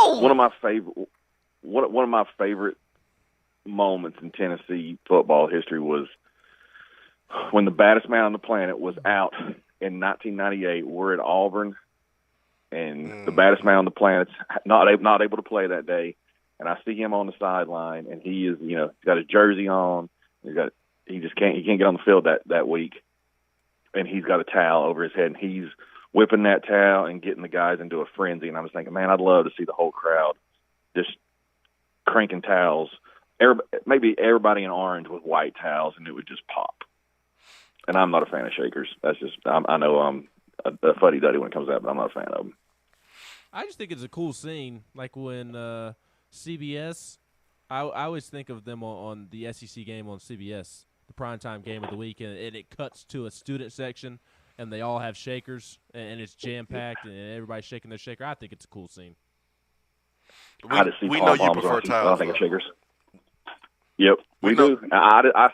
No. One of my favorite moments in Tennessee football history was when the baddest man on the planet was out in 1998. We're at Auburn, and the baddest man on the planet's not able to play that day. And I see him on the sideline, and he is, he's got his jersey on. He can't get on the field that week, and he's got a towel over his head, and he's whipping that towel and getting the guys into a frenzy. And I was thinking, man, I'd love to see the whole crowd just cranking towels. Maybe everybody in orange with white towels, and it would just pop. And I'm not a fan of shakers. That's just I know I'm a fuddy-duddy when it comes to that, but I'm not a fan of them. I just think it's a cool scene, like when CBS. I always think of them on the SEC game on CBS, the primetime game of the week, and it cuts to a student section, and they all have shakers, and it's jam-packed, and everybody's shaking their shaker. I think it's a cool scene. We know you prefer towels. I don't think of shakers. Yep, we do. I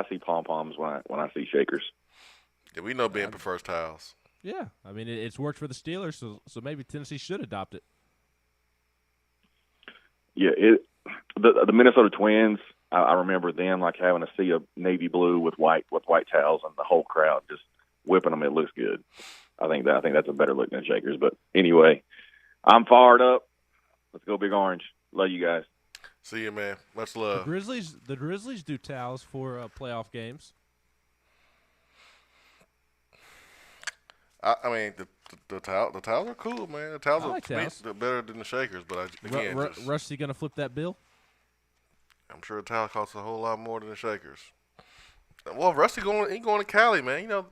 see pom poms when I see shakers. Yeah, we know Ben prefers towels. Yeah, I mean it's worked for the Steelers, so maybe Tennessee should adopt it. Yeah, the Minnesota Twins. I remember them like having a sea of navy blue with white towels, and the whole crowd just whipping them. It looks good. I think that's a better look than shakers. But anyway, I'm fired up. Let's go Big Orange. Love you guys. See you, man. Much love. The Grizzlies do towels for playoff games. I mean, the towels are cool, man. The towels are better than the shakers, but Rusty gonna flip that bill? I'm sure a towel costs a whole lot more than the shakers. Well, Rusty going to Cali, man. You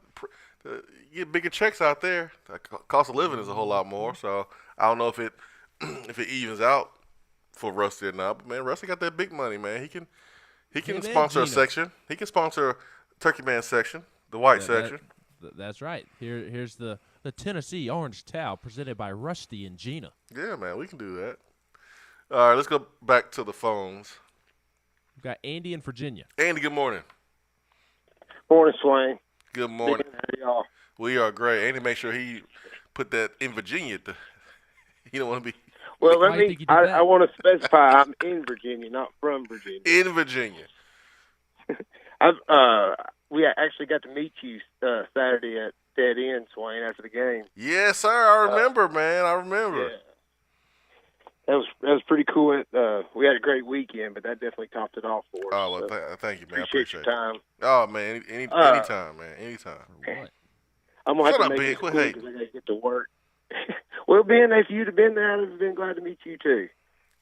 get bigger checks out there. The cost of living is a whole lot more, so I don't know if it evens out for Rusty or not. But man, Rusty got that big money, man. He can sponsor a section. He can sponsor a Turkey Man section, the white section. That's right. Here's the Tennessee Orange Towel presented by Rusty and Gina. Yeah, man, we can do that. All right, let's go back to the phones. We've got Andy in Virginia. Andy, good morning. Morning, Swain. Good morning. How y'all? We are great. Andy, make sure he put that in Virginia. He don't want to be. Well, I want to specify I'm in Virginia, not from Virginia. In Virginia. We actually got to meet you Saturday at Dead End, Swain, after the game. Yes, sir. I remember, man. I remember. Yeah. That was pretty cool. We had a great weekend, but that definitely topped it off for us. Oh, well, thank you, man. Appreciate your time. Oh, man. Anytime, man. Anytime. What? I'm going to have to make it quick because I got to get to work. Well, Ben, if you'd have been there, I'd have been glad to meet you, too.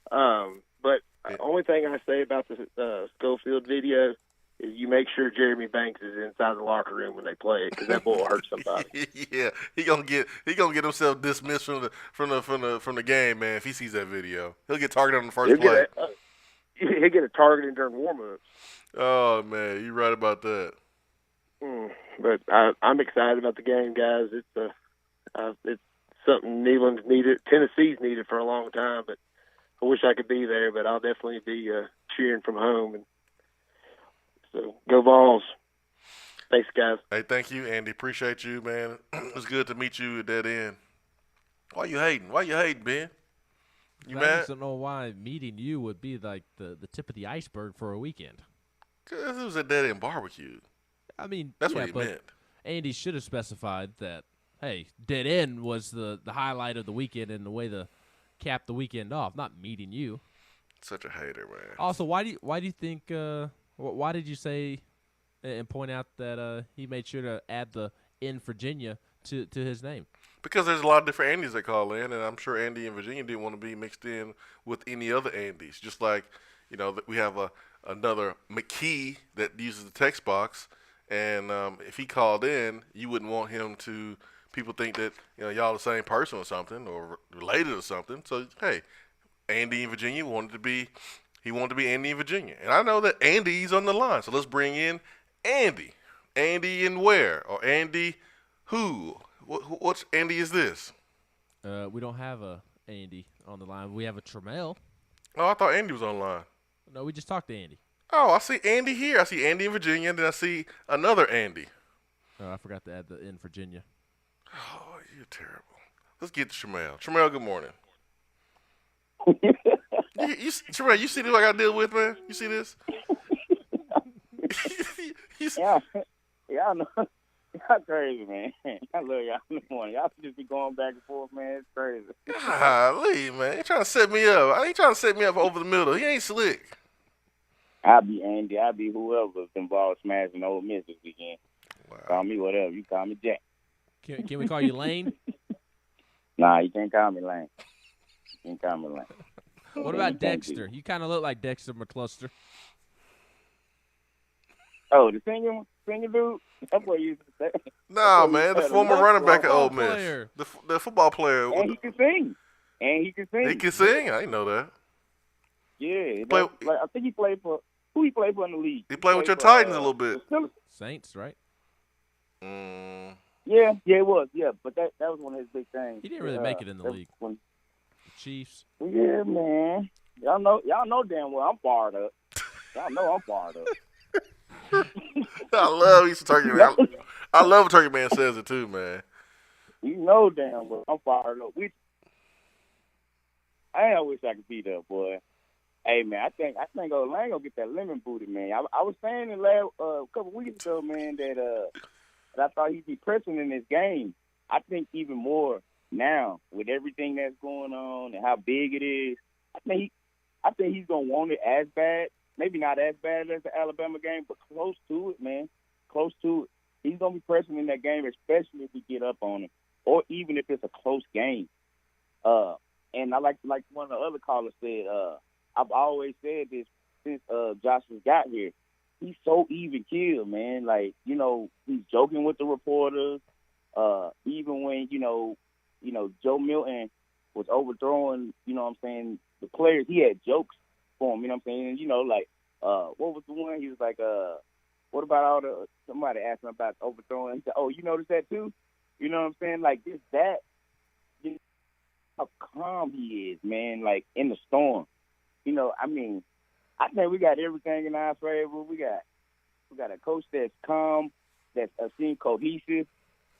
But the only thing I say about the Schofield video is you make sure Jeremy Banks is inside the locker room when they play it, because that boy will hurt somebody. Yeah, he gonna get himself dismissed from the game, man. If he sees that video, he'll get targeted on the first play. He'll get a targeting during warm-ups. Oh man, you're right about that. But I'm excited about the game, guys. It's something Neyland's needed, Tennessee's needed for a long time. But I wish I could be there, but I'll definitely be cheering from home. And so go Vols. Thanks, guys. Hey, thank you, Andy. Appreciate you, man. It's good to meet you at Dead End. Why you hating? Ben? You mad? I just don't know why meeting you would be like the tip of the iceberg for a weekend. Because it was a Dead End barbecue. I mean, that's what he meant. Andy should have specified that, hey, dead end was the highlight of the weekend and the way to cap the weekend off, not meeting you. Such a hater, man. Also, why do you think? Why did you say and point out that he made sure to add the in Virginia to his name? Because there's a lot of different Andys that call in, and I'm sure Andy in Virginia didn't want to be mixed in with any other Andys. Just like, we have another McKee that uses the text box, and if he called in, you wouldn't want him to. People think that y'all the same person or something, or related or something. So hey, Andy in Virginia wanted to be Andy in Virginia, and I know that Andy's on the line. So let's bring in Andy. Andy in where? Or Andy who? What's Andy is this? We don't have a Andy on the line. We have a Trammell. Oh, I thought Andy was on the line. No, we just talked to Andy. Oh, I see Andy here. I see Andy in Virginia, and then I see another Andy. Oh, I forgot to add the in Virginia. Oh, you're terrible. Let's get to Trammell. Trammell, good morning. Trammell, you see this what I got to deal with, man? You see this? Yeah, I know. Y'all crazy, man. I love y'all in the morning. Y'all just be going back and forth, man. It's crazy. Golly, man. He trying to set me up. He trying to set me up over the middle. He ain't slick. I'll be Andy. I'll be whoever's involved smashing Ole Miss this weekend. Wow. Call me whatever. You call me Jack. Can we call you Lane? Nah, you can't call me Lane. You can't call me Lane. What about Dexter? You kind of look like Dexter McCluster. Oh, the singer dude? That's what you used to say. Nah, man, the former running back at Ole Miss. The football player. And he can sing. He can sing? I didn't know that. Yeah. I think he played for – who he played for in the league? He played with your Titans a little bit. Saints, right? Yeah, it was. Yeah, but that was one of his big things. He didn't really make it in the league. The Chiefs. Yeah, man. Y'all know damn well I'm fired up. Y'all know I'm fired up. I love Easter Turkey Man. I love when Turkey Man says it too, man. You know damn well I'm fired up. I wish I could be there, boy. Hey man, I think old Lang gonna get that lemon booty, man. I was saying a couple weeks ago, man, that I thought he'd be pressing in this game. I think even more now with everything that's going on and how big it is. I think he's gonna want it as bad. Maybe not as bad as the Alabama game, but close to it, man. Close to it. He's going to be pressing in that game, especially if we get up on him, or even if it's a close game. And I like one of the other callers said, I've always said this since Josh has got here. He's so even killed, man. Like, he's joking with the reporters. Even when, Joe Milton was overthrowing, the players, he had jokes for him, you know what I'm saying? And, what was the one? He was like, what about somebody asked him about overthrowing. He said, oh, you noticed that too? You know what I'm saying? Like, just that, how calm he is, man, like, in the storm. I think we got everything in our favor. We got a coach that's calm, that's seemed cohesive,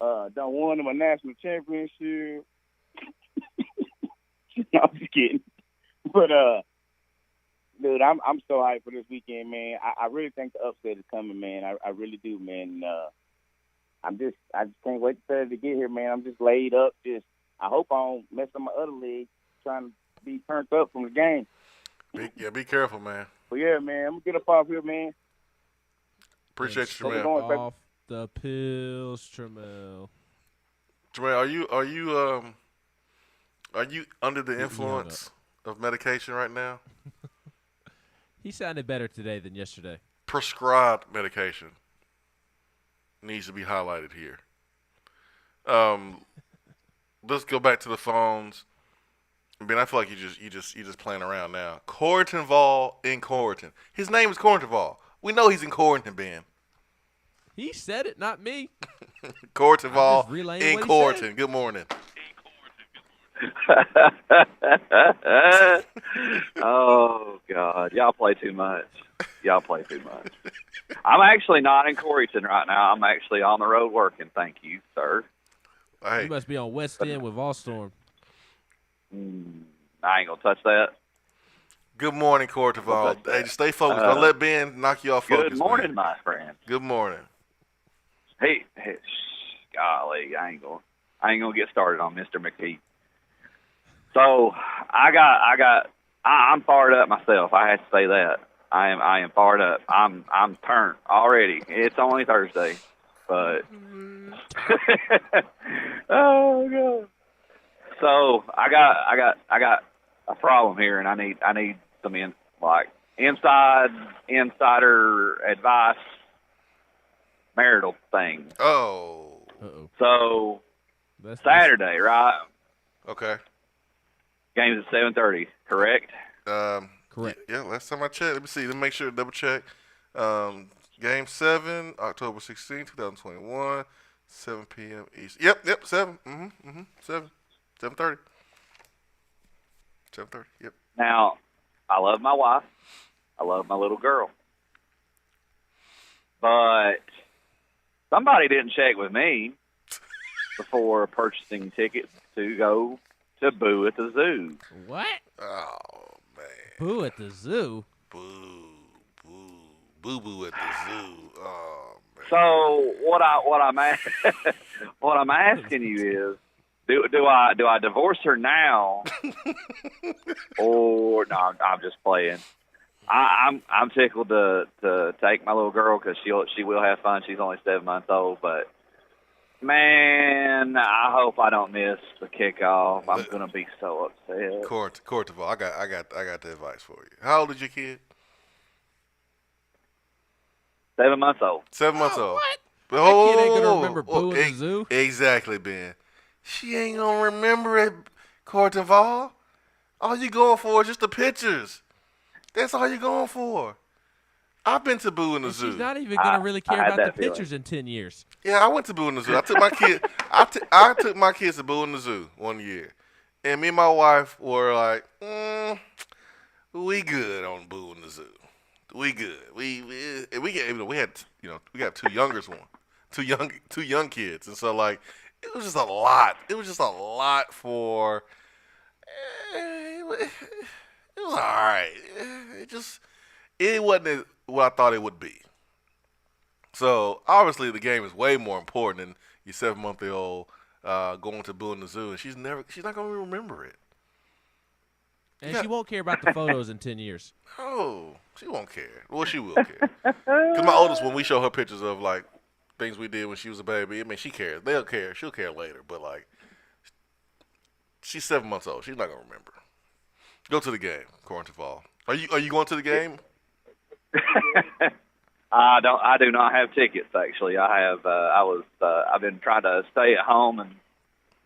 done won him a national championship. No, I'm just kidding. But, dude, I'm so hyped for this weekend, man. I really think the upset is coming, man. I really do, man. I just can't wait for it to get here, man. I'm just laid up. I hope I don't mess up my other leg trying to be turned up from the game. Be careful, man. But yeah, man, I'm gonna get up off here, man. Appreciate you, Trammell. Off the pills, Trammell. Trammell, are you under the influence of medication right now? He sounded better today than yesterday. Prescribed medication needs to be highlighted here. Let's go back to the phones. Ben, I feel like you just playing around now. Corrington Vol in Corrington. His name is Corrington Vol. We know he's in Corrington, Ben. He said it, not me. Corrington Vol in Corrington. Good morning. Oh, God. Y'all play too much. I'm actually not in Corrington right now. I'm actually on the road working. Thank you, sir. Hey. You must be on West End with Volstorm. I ain't going to touch that. Good morning, Corrington Vol. Hey, just stay focused. Don't let Ben knock you off focus. Good morning, man. my friend. Good morning. Golly, I ain't gonna get started on Mr. McKee. So I'm fired up myself. I have to say that. I am fired up. I'm turned already. It's only Thursday, but oh god. So I got a problem here, and I need some insider advice, marital thing. Oh. Uh-oh. So Saturday, right? Okay. Game's at 7:30, correct? Correct. Yeah, last time I checked. Let me see. Let me make sure, double check. Game 7, October 16, 2021, 7 p.m. East. Yep, 7. 7. 7:30. 7:30, yep. Now, I love my wife. I love my little girl. But somebody didn't check with me before purchasing tickets to go to Boo at the Zoo. What? Oh, man. Boo at the Zoo? Boo at the Zoo. Oh, man. So what I'm asking you is, do I divorce her now, or no? I'm just playing. I'm tickled to take my little girl because she will have fun. She's only 7 months old, but man, I hope I don't miss the kickoff. I'm gonna be so upset. Cortival, I got the advice for you. How old is your kid? 7 months old. 7 months old. What? Oh, That kid ain't gonna remember Boo at the Zoo. Exactly, Ben. She ain't gonna remember it, Cortival. All you going for is just the pictures. That's all you're going for. I've been to Boo in the Zoo. She's not even gonna really care about the pictures in 10 years. Yeah, I went to Boo in the Zoo. I took my kid. I took my kids to Boo in the Zoo one year, and me and my wife were like, "We good on Boo in the Zoo. We good. We got two young kids, and so like it was just a lot. It was just a lot for. It was all right. It wasn't what I thought it would be. So obviously the game is way more important than your 7-month-old going to Boo in the Zoo, and she's not gonna remember it. And she won't care about the photos in 10 years. Oh, she won't care. Well, she will care. Because my oldest, when we show her pictures of like things we did when she was a baby, I mean, she cares. They'll care. She'll care later. But like, she's 7 months old. She's not gonna remember. Go to the game, Cornteval. Are you going to the game? I do not have tickets actually. I've been trying to stay at home and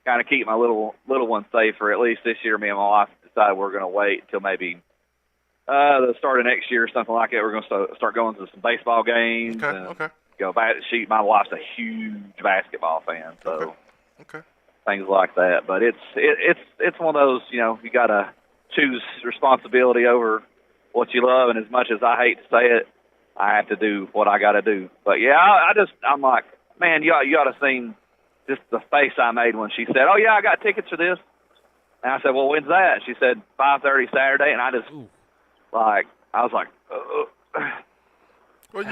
kind of keep my little one safe for at least this year. Me and my wife decided we're going to wait until maybe the start of next year or something like that. We're going to start going to some baseball games. Okay. Go back. My wife's a huge basketball fan, so Okay. things like that. But it's one of those, you got to choose responsibility over what you love, and as much as I hate to say it, I have to do what I got to do. But yeah, I'm like, man, you ought to seen just the face I made when she said, "Oh yeah, I got tickets for this." And I said, "Well, when's that?" She said, 5:30 Saturday, and I was like, Well,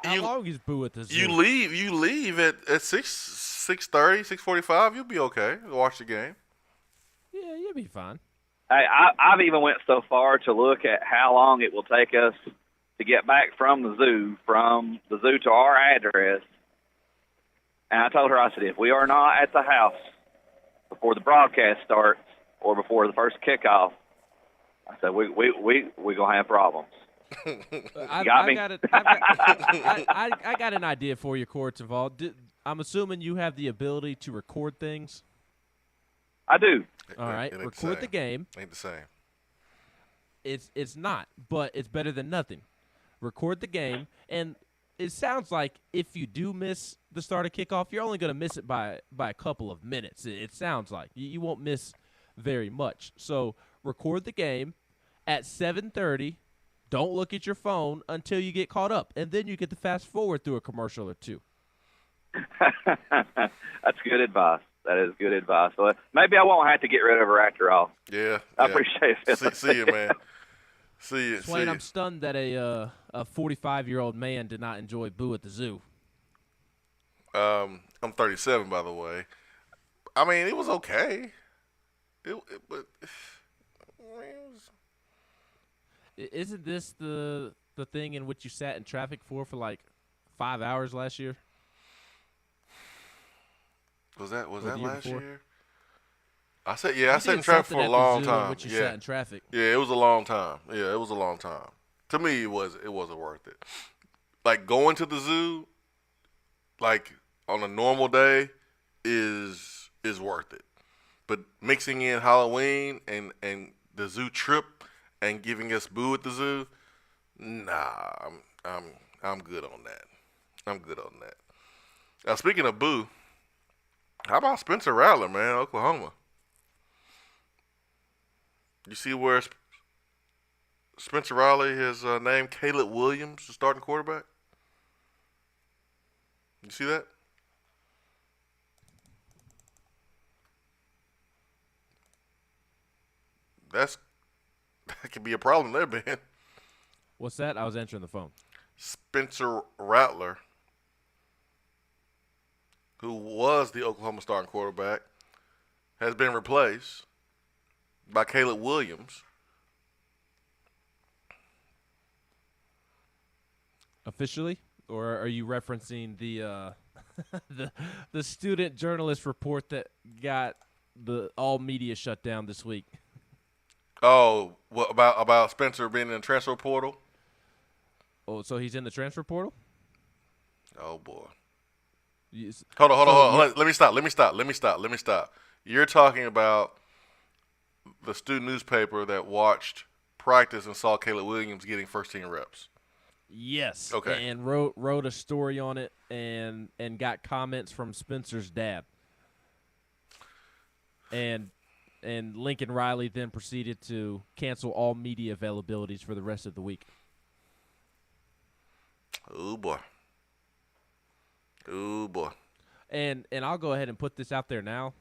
How long is Boo at the Zoo? You leave at 6:30, 6:45. You'll be okay. Watch the game. Yeah, you'll be fine. Hey, I've even went so far to look at how long it will take us to get back from the zoo to our address. And I told her, I said, if we are not at the house before the broadcast starts or before the first kickoff, I said, we gonna have problems. I got an idea for you, Cortival. I'm assuming you have the ability to record things. I do. All right, record the game. Ain't the same. It's not, but it's better than nothing. Record the game, and it sounds like if you do miss the start of kickoff, you're only going to miss it by a couple of minutes. It sounds like you won't miss very much. So record the game at 7:30. Don't look at your phone until you get caught up, and then you get to fast forward through a commercial or two. That's good advice. That is good advice. So maybe I won't have to get rid of her after all. Yeah. I appreciate it. See you, man. See you. Swain, I'm stunned that a 45-year-old man did not enjoy Boo at the Zoo. I'm 37, by the way. I mean, it was okay. But Isn't this the thing in which you sat in traffic for like 5 hours last year? Was that Or the year last before? year? I sat in traffic something for a at the long zoo in time. which you Yeah, sat in traffic. Yeah, it was a long time. Yeah, it was a long time. To me, it wasn't worth it. Like going to the zoo, like on a normal day, is worth it. But mixing in Halloween and the zoo trip and giving us boo at the zoo, nah, I'm good on that. I'm good on that. Now speaking of boo, how about Spencer Rattler, man, Oklahoma? You see where Spencer Rattler has named Caleb Williams the starting quarterback? You see that? That could be a problem there, Ben. What's that? I was answering the phone. Spencer Rattler, who was the Oklahoma starting quarterback, has been replaced by Caleb Williams. Officially? Or are you referencing the the student journalist report that got all media shut down this week? Oh, what about Spencer being in the transfer portal? Oh, so he's in the transfer portal? Oh boy. Yes. Hold on. Let me stop. You're talking about the student newspaper that watched practice and saw Caleb Williams getting first team reps. Yes. Okay. And wrote a story on it and got comments from Spencer's dad. And Lincoln Riley then proceeded to cancel all media availabilities for the rest of the week. Oh boy. And I'll go ahead and put this out there now.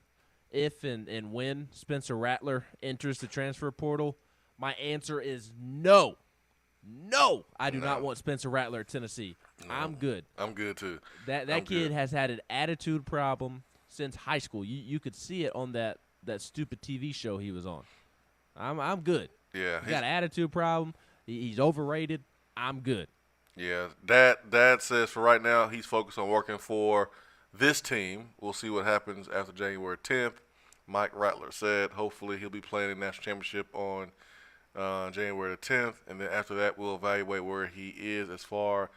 If and when Spencer Rattler enters the transfer portal, my answer is no. No, I do not want Spencer Rattler at Tennessee. No. I'm good. I'm good too. That kid has had an attitude problem since high school. You could see it on that stupid TV show he was on. I'm good. Yeah. He got an attitude problem. He's overrated. I'm good. Yeah. Dad says for right now he's focused on working for this team. We'll see what happens after January 10th. Mike Rattler said hopefully he'll be playing in the national championship on January the 10th, and then after that we'll evaluate where he is as far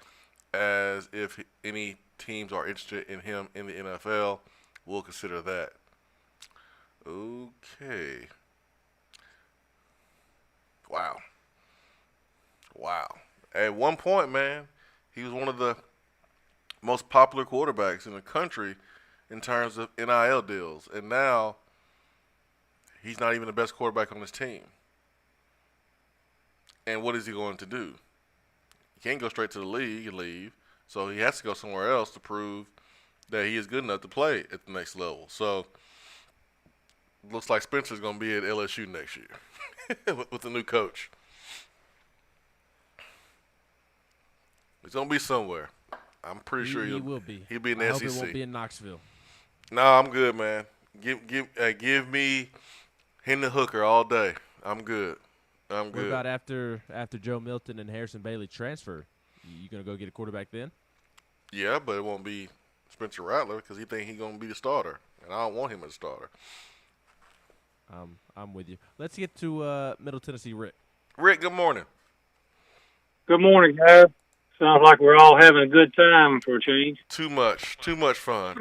as if any teams are interested in him in the NFL. We'll consider that. Okay. Wow. At one point, man, he was one of the most popular quarterbacks in the country in terms of NIL deals, and now he's not even the best quarterback on his team. And what is he going to do? He can't go straight to the league and leave, so he has to go somewhere else to prove that he is good enough to play at the next level. So looks like Spencer's going to be at LSU next year with the new coach. He's going to be somewhere. I'm pretty sure he will be. He'll be in the I SEC. hope it won't be in Knoxville. No, I'm good, man. Give me Hendon Hooker all day. I'm good. What about after Joe Milton and Harrison Bailey transfer? You going to go get a quarterback then? Yeah, but it won't be Spencer Rattler because he think he's going to be the starter, and I don't want him as a starter. I'm with you. Let's get to Middle Tennessee Rick. Rick, good morning. Good morning, guys. Sounds like we're all having a good time for a change. Too much fun.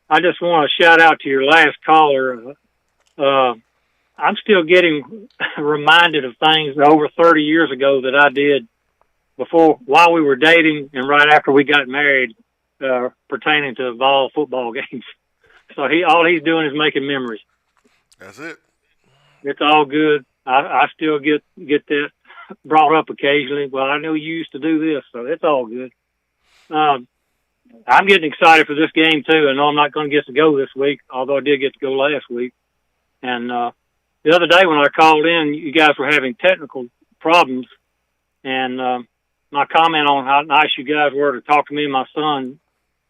I just want to shout out to your last caller. I'm still getting reminded of things over 30 years ago that I did while we were dating and right after we got married, pertaining to Vol football games. So all he's doing is making memories. That's it. It's all good. I still get that brought up occasionally. Well, I know you used to do this, so it's all good. I'm getting excited for this game too. I know I'm not going to get to go this week, although I did get to go last week. And the other day when I called in, you guys were having technical problems, and my comment on how nice you guys were to talk to me and my son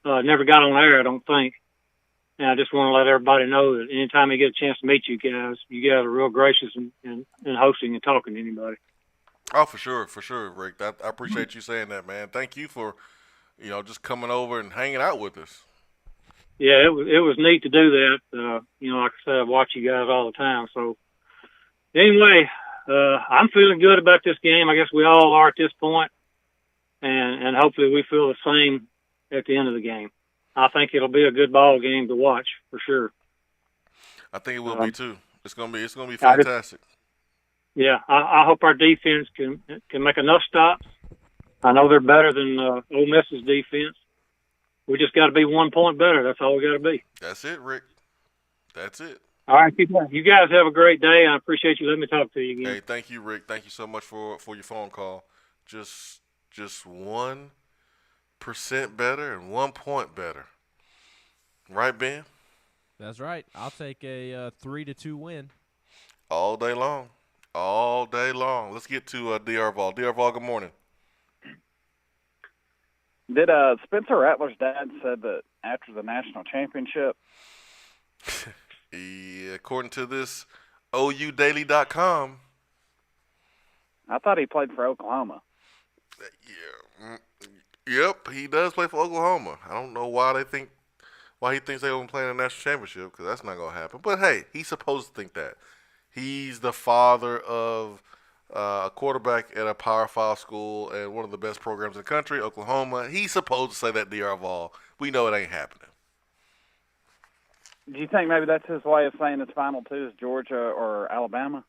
never got on air, I don't think. And I just want to let everybody know that anytime I get a chance to meet you guys are real gracious in hosting and talking to anybody. Oh, for sure, Rick. I appreciate you saying that, man. Thank you for, just coming over and hanging out with us. Yeah, it was neat to do that. Like I said, I watch you guys all the time. So anyway, I'm feeling good about this game. I guess we all are at this point, and hopefully we feel the same at the end of the game. I think it'll be a good ball game to watch for sure. I think it will be too. It's gonna be fantastic. I hope our defense can make enough stops. I know they're better than Ole Miss's defense. We just got to be 1 point better. That's all we got to be. That's it, Rick. That's it. All right, you guys have a great day. I appreciate you letting me talk to you again. Hey, thank you, Rick. Thank you so much for your phone call. Just 1% better and 1 point better. Right, Ben? That's right. I'll take a 3-2 win. All day long. All day long. Let's get to DR Vol. DR Vol, good morning. Did Spencer Rattler's dad said that after the national championship? Yeah, according to this OUDaily.com. I thought he played for Oklahoma. Yeah. Yep, he does play for Oklahoma. I don't know why he thinks they're going to play in the national championship, because that's not going to happen. But, hey, he's supposed to think that. He's the father of a quarterback at a Power 5 school and one of the best programs in the country, Oklahoma. He's supposed to say that, DR Vol. We know it ain't happening. Do you think maybe that's his way of saying his final two is Georgia or Alabama?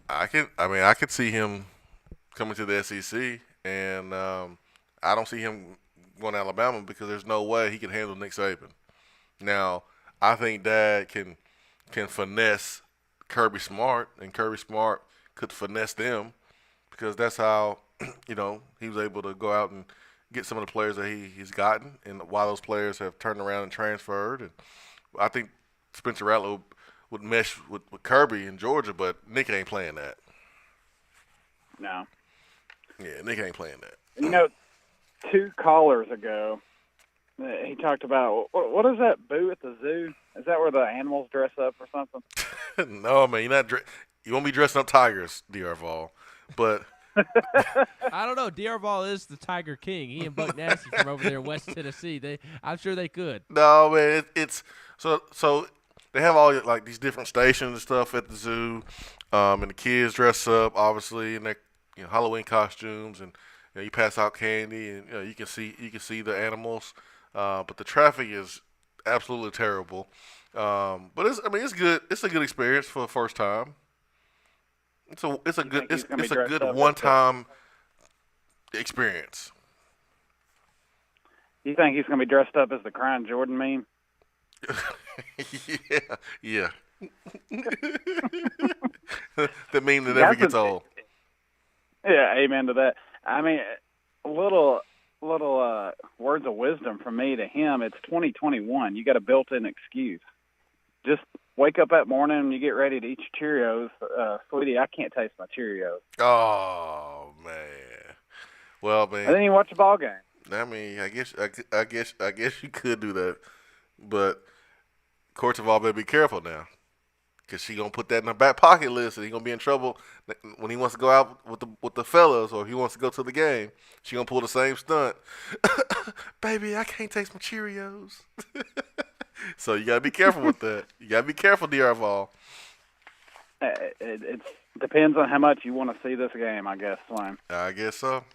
I could see him coming to the SEC, and I don't see him going to Alabama because there's no way he can handle Nick Saban. Now, I think Dad can finesse Kirby Smart, and Kirby Smart could finesse them, because that's how he was able to go out and get some of the players that he's gotten, and why those players have turned around and transferred. And I think Spencer Rattler would mesh with Kirby in Georgia, but Nick ain't playing that. No. Yeah, Nick ain't playing that. 2 callers ago, he talked about, what is that boo at the zoo? Is that where the animals dress up or something? No, man, you won't be dressing up tigers, DR Vol. But I don't know. DR Vol is the Tiger King. He and Buck Nasty from over there in West Tennessee. I'm sure they could. No, man, it's so they have all like these different stations and stuff at the zoo, and the kids dress up obviously in their Halloween costumes, and you pass out candy, and you can see the animals, but the traffic is absolutely terrible. But it's good. It's a good experience for the first time. It's a good one-time experience. You think he's going to be dressed up as the Crying Jordan meme? Yeah. The meme that never gets old. Yeah, amen to that. I mean, little words of wisdom from me to him. It's 2021. You got a built-in excuse. Just wake up that morning and you get ready to eat your Cheerios. Sweetie, I can't taste my Cheerios. Oh, man. Well, man. And then you watch the ball game. I mean, I guess you could do that, but courts of all better be careful now, because she gonna put that in her back pocket list, and he gonna be in trouble when he wants to go out with the fellas, or he wants to go to the game. She gonna pull the same stunt. Baby, I can't taste my Cheerios. So you gotta be careful with that. You gotta be careful, DR Vol. It depends on how much you want to see this game, I guess, Swain. I guess so.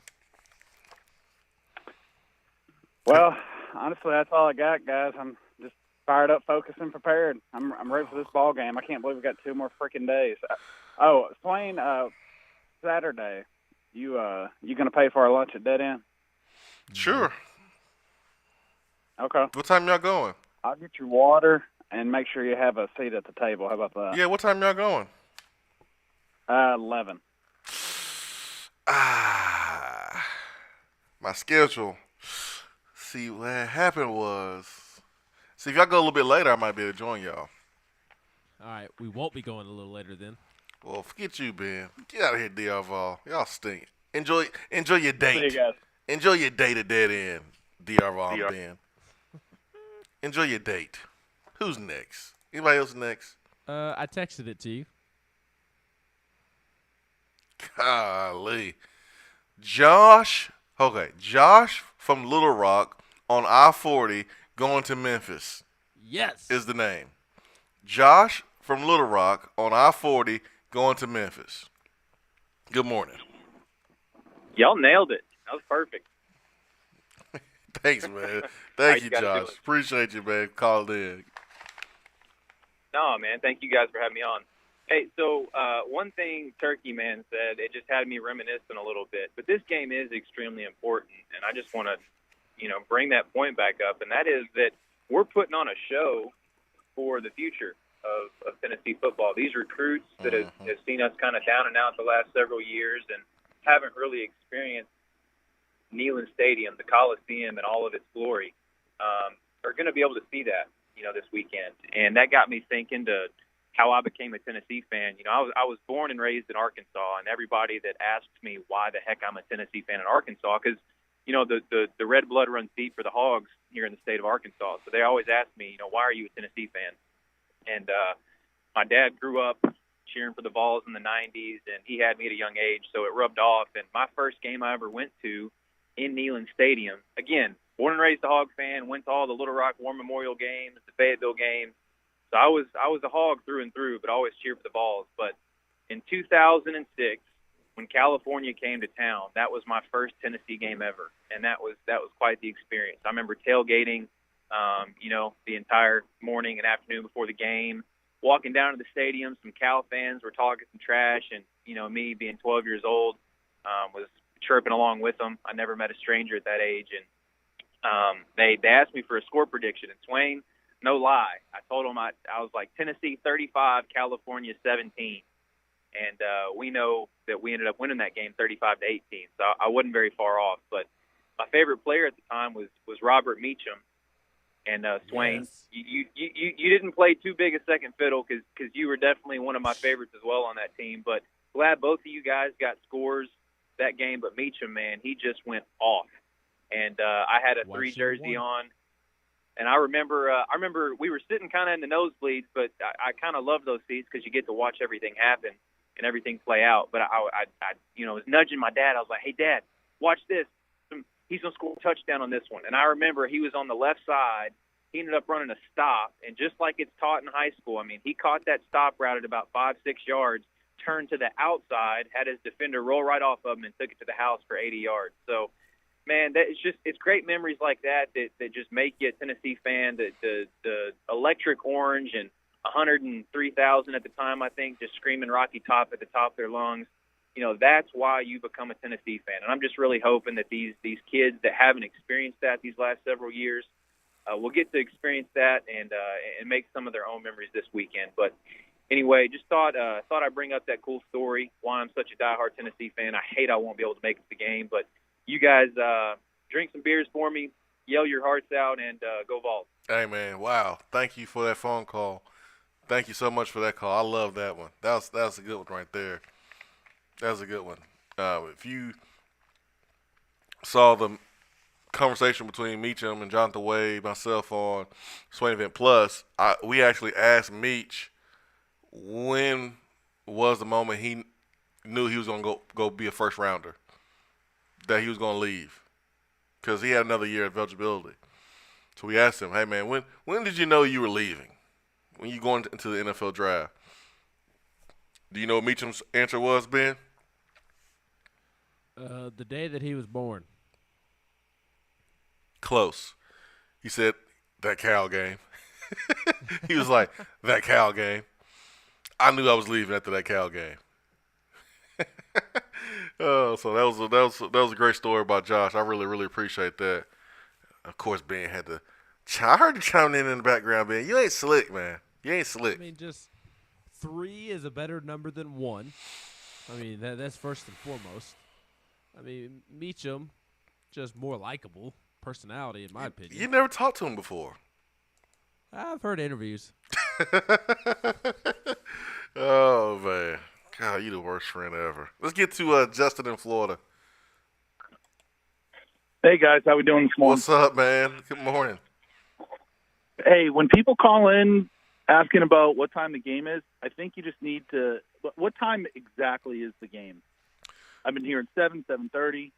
Well, honestly, that's all I got, guys. I'm just fired up, focused, and prepared. I'm ready for this ball game. I can't believe we got 2 more freaking days. Oh, Swain, Saturday, you gonna pay for our lunch at Dead End? Sure. Okay. What time y'all going? I'll get your water and make sure you have a seat at the table. How about that? Yeah, what time y'all going? 11. My schedule. See, what happened was, if y'all go a little bit later, I might be able to join y'all. All right, we won't be going a little later then. Well, forget you, Ben. Get out of here, DR Vol. Y'all stink. Enjoy your date. See you guys. Enjoy your date at Dead End, DR Von Ben. Enjoy your date. Who's next? Anybody else next? I texted it to you. Golly. Josh from Little Rock on I-40 going to Memphis. Yes. Is the name. Josh from Little Rock on I-40 going to Memphis. Good morning. Y'all nailed it. That was perfect. Thanks, man. How Thank you, you guys Josh. doing? Appreciate you, man. Called in. No, man. Thank you guys for having me on. Hey, so one thing Turkey Man said, it just had me reminiscing a little bit. But this game is extremely important, and I just want to, bring that point back up, and that is that we're putting on a show for the future of Tennessee football. These recruits that have seen us kind of down and out the last several years and haven't really experienced Neyland Stadium, the Coliseum, and all of its glory, are going to be able to see that, this weekend. And that got me thinking to how I became a Tennessee fan. I was born and raised in Arkansas, and everybody that asks me why the heck I'm a Tennessee fan in Arkansas, because, the red blood runs deep for the Hogs here in the state of Arkansas. So they always ask me, why are you a Tennessee fan? And my dad grew up cheering for the Vols in the 90s, and he had me at a young age, so it rubbed off. And my first game I ever went to in Neyland Stadium, again, born and raised a Hog fan, went to all the Little Rock War Memorial games, the Fayetteville games. So I was a Hog through and through, but always cheered for the Vols. But in 2006, when California came to town, that was my first Tennessee game ever, and that was quite the experience. I remember tailgating, the entire morning and afternoon before the game, walking down to the stadium. Some Cal fans were talking some trash, and me being 12 years old, was chirping along with them. I never met a stranger at that age, and they asked me for a score prediction. And Swain, no lie, I told them I was like Tennessee 35, California 17. And we know that we ended up winning that game 35-18, so I wasn't very far off. But my favorite player at the time was Robert Meacham. And Swain, yes. you didn't play too big a second fiddle because you were definitely one of my favorites as well on that team. But glad both of you guys got scores that game. But Meacham, man, he just went off. And I had a 3 jersey on. And I remember we were sitting kind of in the nosebleeds, but I kind of love those seats because you get to watch everything happen and everything play out. But I was nudging my dad. I was like, "Hey, Dad, watch this. He's going to score a touchdown on this one." And I remember he was on the left side. He ended up running a stop. And just like it's taught in high school, he caught that stop route at about 5-6 yards, turned to the outside, had his defender roll right off of him, and took it to the house for 80 yards. So, man, it's great memories like that just make you a Tennessee fan. The electric orange and 103,000 at the time, I think, just screaming Rocky Top at the top of their lungs. That's why you become a Tennessee fan. And I'm just really hoping that these kids that haven't experienced that these last several years will get to experience that and make some of their own memories this weekend. But anyway, just thought I'd bring up that cool story, why I'm such a diehard Tennessee fan. I hate I won't be able to make it to the game, but you guys drink some beers for me, yell your hearts out, and go Vols. Hey, man, wow. Thank you for that phone call. Thank you so much for that call. I love that one. That was a good one right there. That was a good one. If you saw the conversation between Meacham and Jonathan Wade, myself on Swain Event Plus, we actually asked Meach when was the moment he knew he was going to go be a first rounder, that he was going to leave, because he had another year of eligibility. So we asked him, "Hey, man, when did you know you were leaving? When you going into the NFL draft?" Do you know what Meacham's answer was, Ben? The day that he was born. Close. He said, that Cal game. He was like, that Cal game. I knew I was leaving after that Cal game. Oh, so that was a great story about Josh. I really, really appreciate that. Of course, Ben had to. I heard you chiming in the background, Ben. You ain't slick, man. You ain't slick. Just 3 is a better number than 1. That's first and foremost. Meacham, just more likable personality, in my opinion. You never talked to him before. I've heard interviews. Oh, man. God, you the worst friend ever. Let's get to Justin in Florida. Hey guys, how we doing this morning? What's up, man? Good morning. Hey, when people call in asking about what time the game is, I think you just need to. What time exactly is the game? I've been hearing 7:30.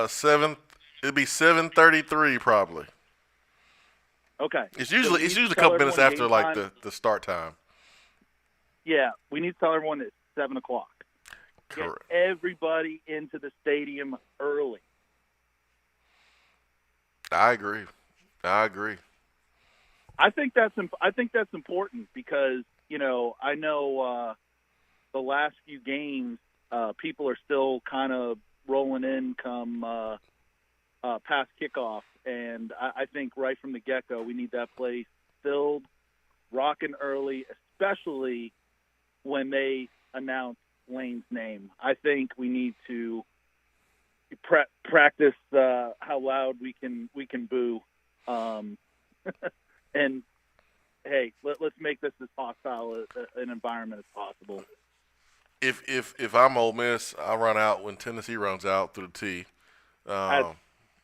7. It'd be 7:33 probably. Okay. It's usually a couple minutes after like the start time. Yeah, we need to tell everyone it's 7 o'clock. Correct. Get everybody into the stadium early. I agree. I think that's important because I know the last few games people are still kind of rolling in come past kickoff, and I think right from the get-go we need that place filled, rocking early, especially when they announce Lane's name. I think we need to practice how loud we can boo. And hey, let's make this as hostile an environment as possible. If I'm Ole Miss, I run out when Tennessee runs out through the T. That's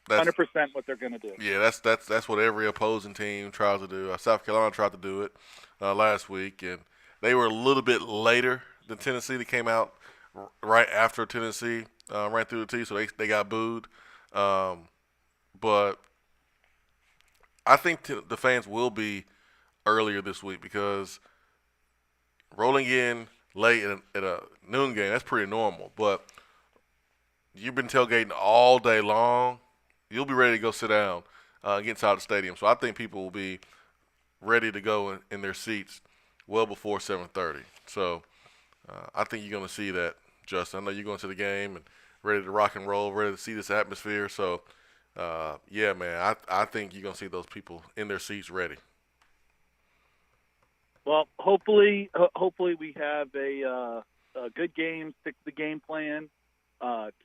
100% what they're going to do. Yeah, that's what every opposing team tries to do. South Carolina tried to do it last week, and they were a little bit later than Tennessee. They came out right after Tennessee ran through the T, so they got booed. But I think the fans will be earlier this week because rolling in late at a noon game, that's pretty normal. But you've been tailgating all day long, you'll be ready to go sit down get inside the stadium. So I think people will be ready to go in their seats well before 7:30. So I think you're going to see that, Justin. I know you're going to the game and ready to rock and roll, ready to see this atmosphere. So, yeah, man, I think you're going to see those people in their seats ready. Well, hopefully we have a good game, stick to the game plan,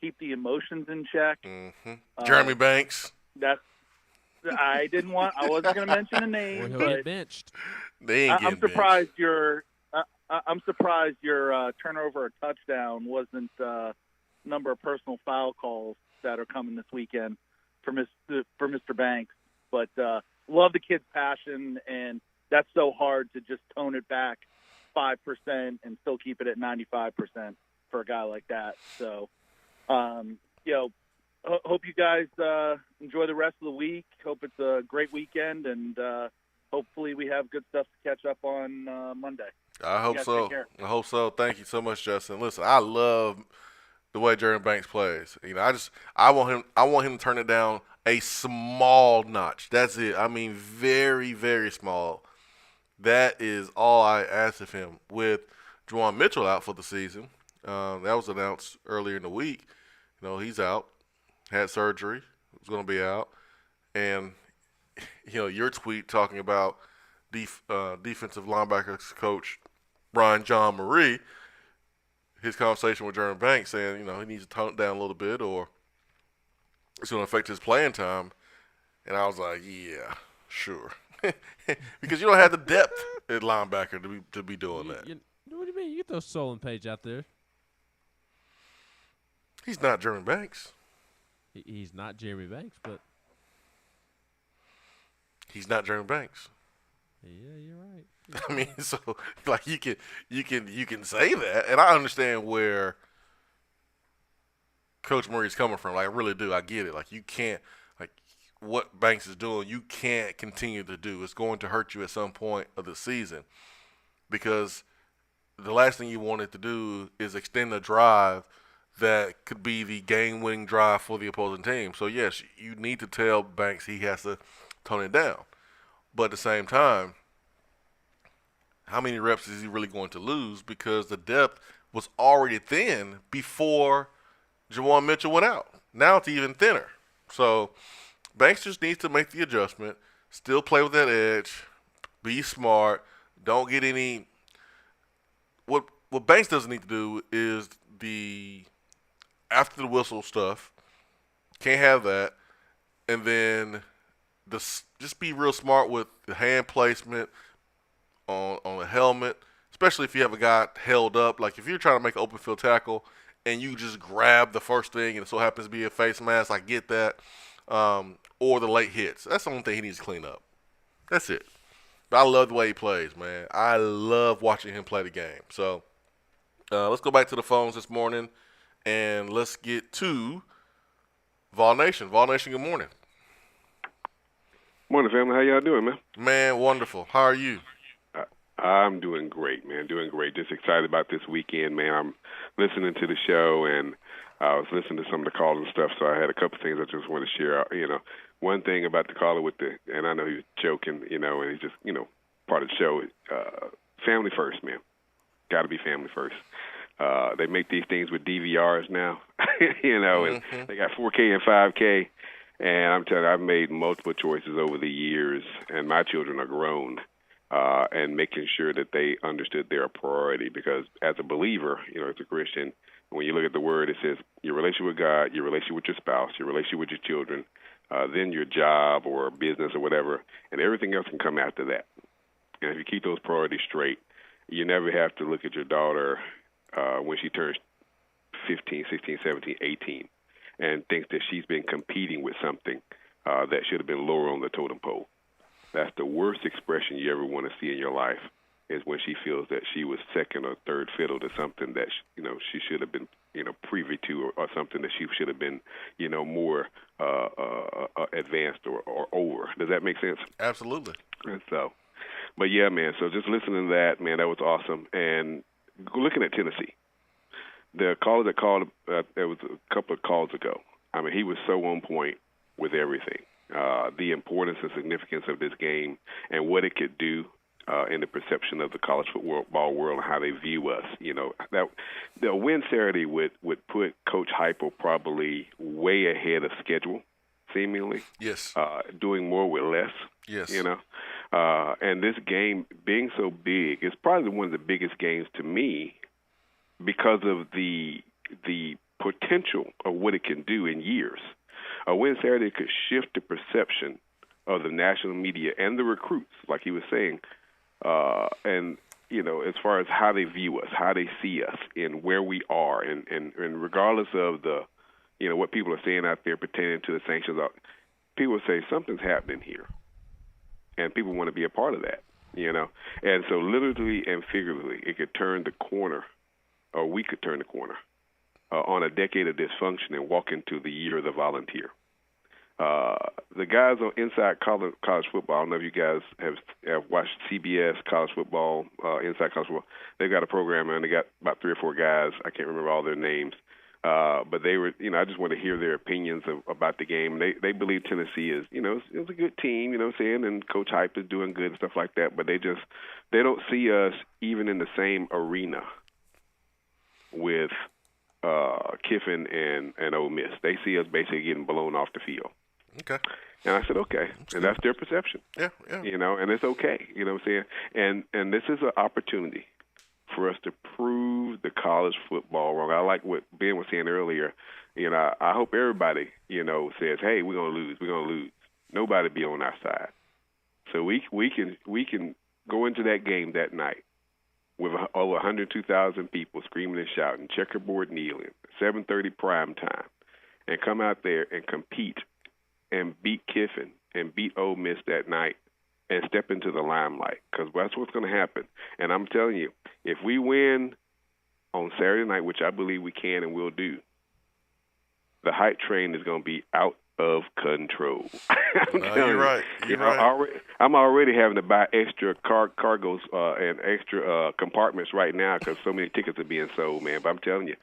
keep the emotions in check. Mm-hmm. Jeremy Banks. I wasn't going to mention a name. He'll but get benched. They ain't I'm surprised I'm surprised your turnover or touchdown wasn't number of personal foul calls that are coming this weekend for Mr. Banks. But love the kid's passion, and that's so hard to just tone it back 5% and still keep it at 95% for a guy like that. So, hope you guys enjoy the rest of the week. Hope it's a great weekend, and hopefully we have good stuff to catch up on Monday. I hope so. I hope so. Thank you so much, Justin. Listen, I love the way Jeremy Banks plays. I want him to turn it down a small notch. That's it. I mean, very, very small. That is all I ask of him. With Juwan Mitchell out for the season, that was announced earlier in the week. He's out, had surgery, was going to be out, and your tweet talking about defensive linebackers coach Brian John Marie, his conversation with Jeremy Banks saying, he needs to tone it down a little bit or it's going to affect his playing time. And I was like, yeah, sure. Because you don't have the depth at linebacker to be doing that. What do you mean? You get those Solon Page out there. He's not Jeremy Banks. He's not Jeremy Banks, but he's not Jeremy Banks. Yeah, you're right. I mean, so like you can say that, and I understand where Coach Murray's coming from. Like, I really do. I get it. Like, you can't, like, what Banks is doing, you can't continue to do. It's going to hurt you at some point of the season because the last thing you wanted to do is extend a drive that could be the game-winning drive for the opposing team. So, yes, you need to tell Banks he has to tone it down. But at the same time, how many reps is he really going to lose because the depth was already thin before Juwan Mitchell went out. Now it's even thinner. So Banks just needs to make the adjustment, still play with that edge, be smart, don't get any – what Banks doesn't need to do is the after the whistle stuff. Can't have that. And then just be real smart with the hand placement on the helmet, especially if you have a guy held up. Like if you're trying to make an open field tackle and you just grab the first thing and it so happens to be a face mask, I get that. or the late hits. That's the only thing he needs to clean up. That's it. But I love the way he plays, man. I love watching him play the game. So let's go back to the phones this morning, and let's get to Vol Nation. Vol Nation, good morning. Morning, family. How y'all doing, man? Man, wonderful. How are you? I'm doing great, man. Doing great. Just excited about this weekend, man. I'm listening to the show, and I was listening to some of the calls and stuff, so I had a couple things I just want to share. One thing about the caller and I know he was joking, and he's just, part of the show, family first, man. Got to be family first. They make these things with DVRs now, and they got 4K and 5K. And I'm telling you, I've made multiple choices over the years, and my children are grown, and making sure that they understood their priority. Because as a believer, as a Christian, when you look at the Word, it says your relationship with God, your relationship with your spouse, your relationship with your children, then your job or business or whatever, and everything else can come after that. And if you keep those priorities straight, you never have to look at your daughter when she turns 15, 16, 17, 18, and think that she's been competing with something that should have been lower on the totem pole. That's the worst expression you ever want to see in your life, is when she feels that she was second or third fiddle to something that she should have been privy to, or something that she should have been more advanced or over. Does that make sense? Absolutely. And so, but yeah, man. So just listening to that, man, that was awesome. And looking at Tennessee, the caller that called, there was a couple of calls ago. I mean, he was so on point with everything. The importance and significance of this game and what it could do in the perception of the college football world and how they view us. That the win Saturday would put Coach Heupel probably way ahead of schedule, seemingly. Yes. Doing more with less. Yes. And this game being so big is probably one of the biggest games to me because of the potential of what it can do in years. A win Saturday could shift the perception of the national media and the recruits, like he was saying, and as far as how they view us, how they see us, and where we are, and regardless of the, what people are saying out there pertaining to the sanctions, people say something's happening here, and people want to be a part of that, and so literally and figuratively, it could turn the corner, or we could turn the corner on a decade of dysfunction and walk into the year of the volunteer. The guys on Inside College Football, I don't know if you guys have watched CBS College Football, Inside College Football. They've got a program, and they got about 3 or 4 guys. I can't remember all their names. But they were, I just want to hear their opinions about the game. They believe Tennessee is, it's a good team, and Coach Hype is doing good and stuff like that. But they don't see us even in the same arena with Kiffin and Ole Miss. They see us basically getting blown off the field. Okay. And I said, okay. And that's their perception. Yeah. And it's okay. You know what I'm saying? And this is an opportunity for us to prove the college football wrong. I like what Ben was saying earlier. I hope everybody, says, hey, we're going to lose. We're going to lose. Nobody be on our side. So we can go into that game that night with over 102,000 people screaming and shouting, checkerboard kneeling, 7:30 prime time, and come out there and compete and beat Kiffin and beat Ole Miss that night and step into the limelight, because that's what's going to happen. And I'm telling you, if we win on Saturday night, which I believe we can and will do, the hype train is going to be out of control. You're right. I'm already having to buy extra cargos and extra compartments right now because so many tickets are being sold, man. But I'm telling you,